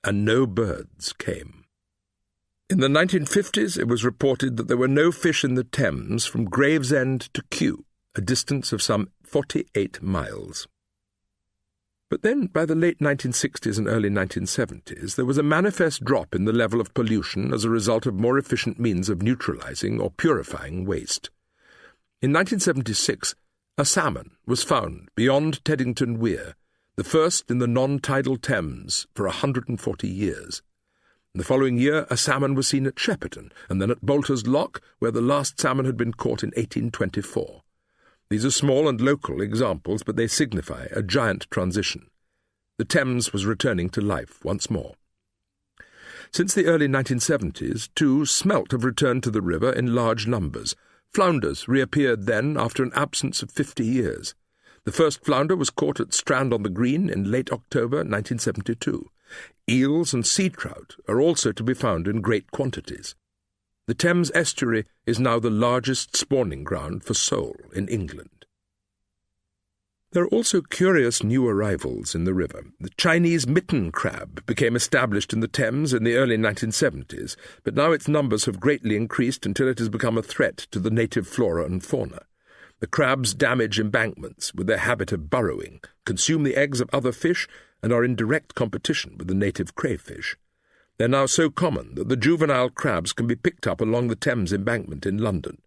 and no birds came. In the 1950s, it was reported that there were no fish in the Thames from Gravesend to Kew, a distance of some 48 miles. But then, by the late 1960s and early 1970s, there was a manifest drop in the level of pollution as a result of more efficient means of neutralizing or purifying waste. In 1976, a salmon was found beyond Teddington Weir, the first in the non-tidal Thames for 140 years. The following year, a salmon was seen at Shepperton, and then at Bolter's Lock, where the last salmon had been caught in 1824. These are small and local examples, but they signify a giant transition. The Thames was returning to life once more. Since the early 1970s, too, smelt have returned to the river in large numbers. Flounders reappeared then after an absence of 50 years. The first flounder was caught at Strand on the Green in late October 1972. Eels and sea trout are also to be found in great quantities. The Thames estuary is now the largest spawning ground for sole in England. There are also curious new arrivals in the river. The Chinese mitten crab became established in the Thames in the early 1970s, but now its numbers have greatly increased until it has become a threat to the native flora and fauna. The crabs damage embankments with their habit of burrowing, consume the eggs of other fish, and are in direct competition with the native crayfish. They are now so common that the juvenile crabs can be picked up along the Thames embankment in London.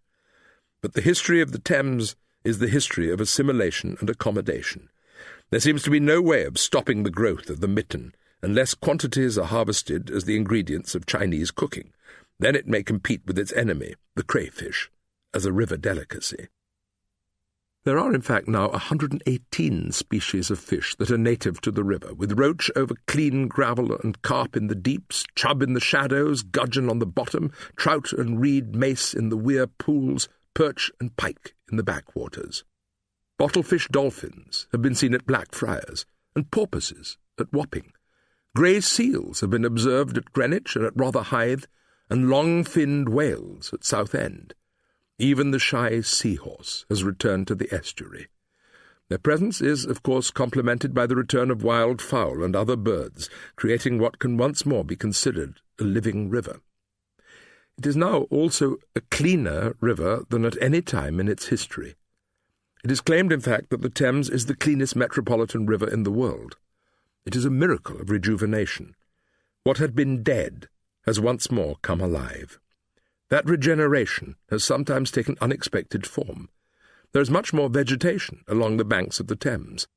But the history of the Thames is the history of assimilation and accommodation. There seems to be no way of stopping the growth of the mitten unless quantities are harvested as the ingredients of Chinese cooking. Then it may compete with its enemy, the crayfish, as a river delicacy. There are in fact now 118 species of fish that are native to the river, with roach over clean gravel and carp in the deeps, chub in the shadows, gudgeon on the bottom, trout and reed mace in the weir pools, perch and pike in the backwaters. Bottlefish dolphins have been seen at Blackfriars, and porpoises at Wapping. Grey seals have been observed at Greenwich and at Rotherhithe, and long-finned whales at Southend. Even the shy seahorse has returned to the estuary. Their presence is, of course, complemented by the return of wild fowl and other birds, creating what can once more be considered a living river. It is now also a cleaner river than at any time in its history. It is claimed, in fact, that the Thames is the cleanest metropolitan river in the world. It is a miracle of rejuvenation. What had been dead has once more come alive. That regeneration has sometimes taken unexpected form. There is much more vegetation along the banks of the Thames.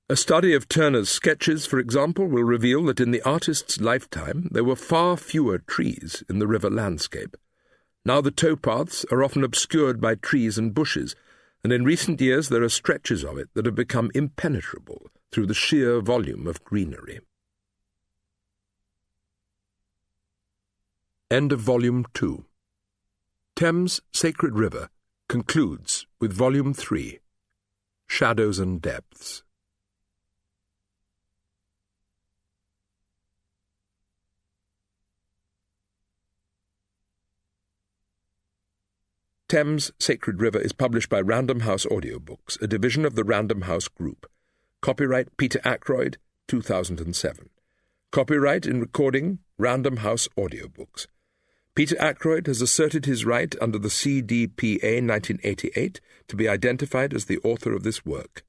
A study of Turner's sketches, for example, will reveal that in the artist's lifetime there were far fewer trees in the river landscape. Now the towpaths are often obscured by trees and bushes, and in recent years there are stretches of it that have become impenetrable through the sheer volume of greenery. End of Volume 2. Thames, Sacred River concludes with Volume 3, Shadows and Depths. Thames, Sacred River is published by Random House Audiobooks, a division of the Random House Group. Copyright Peter Ackroyd, 2007. Copyright in recording Random House Audiobooks. Peter Ackroyd has asserted his right under the CDPA 1988 to be identified as the author of this work.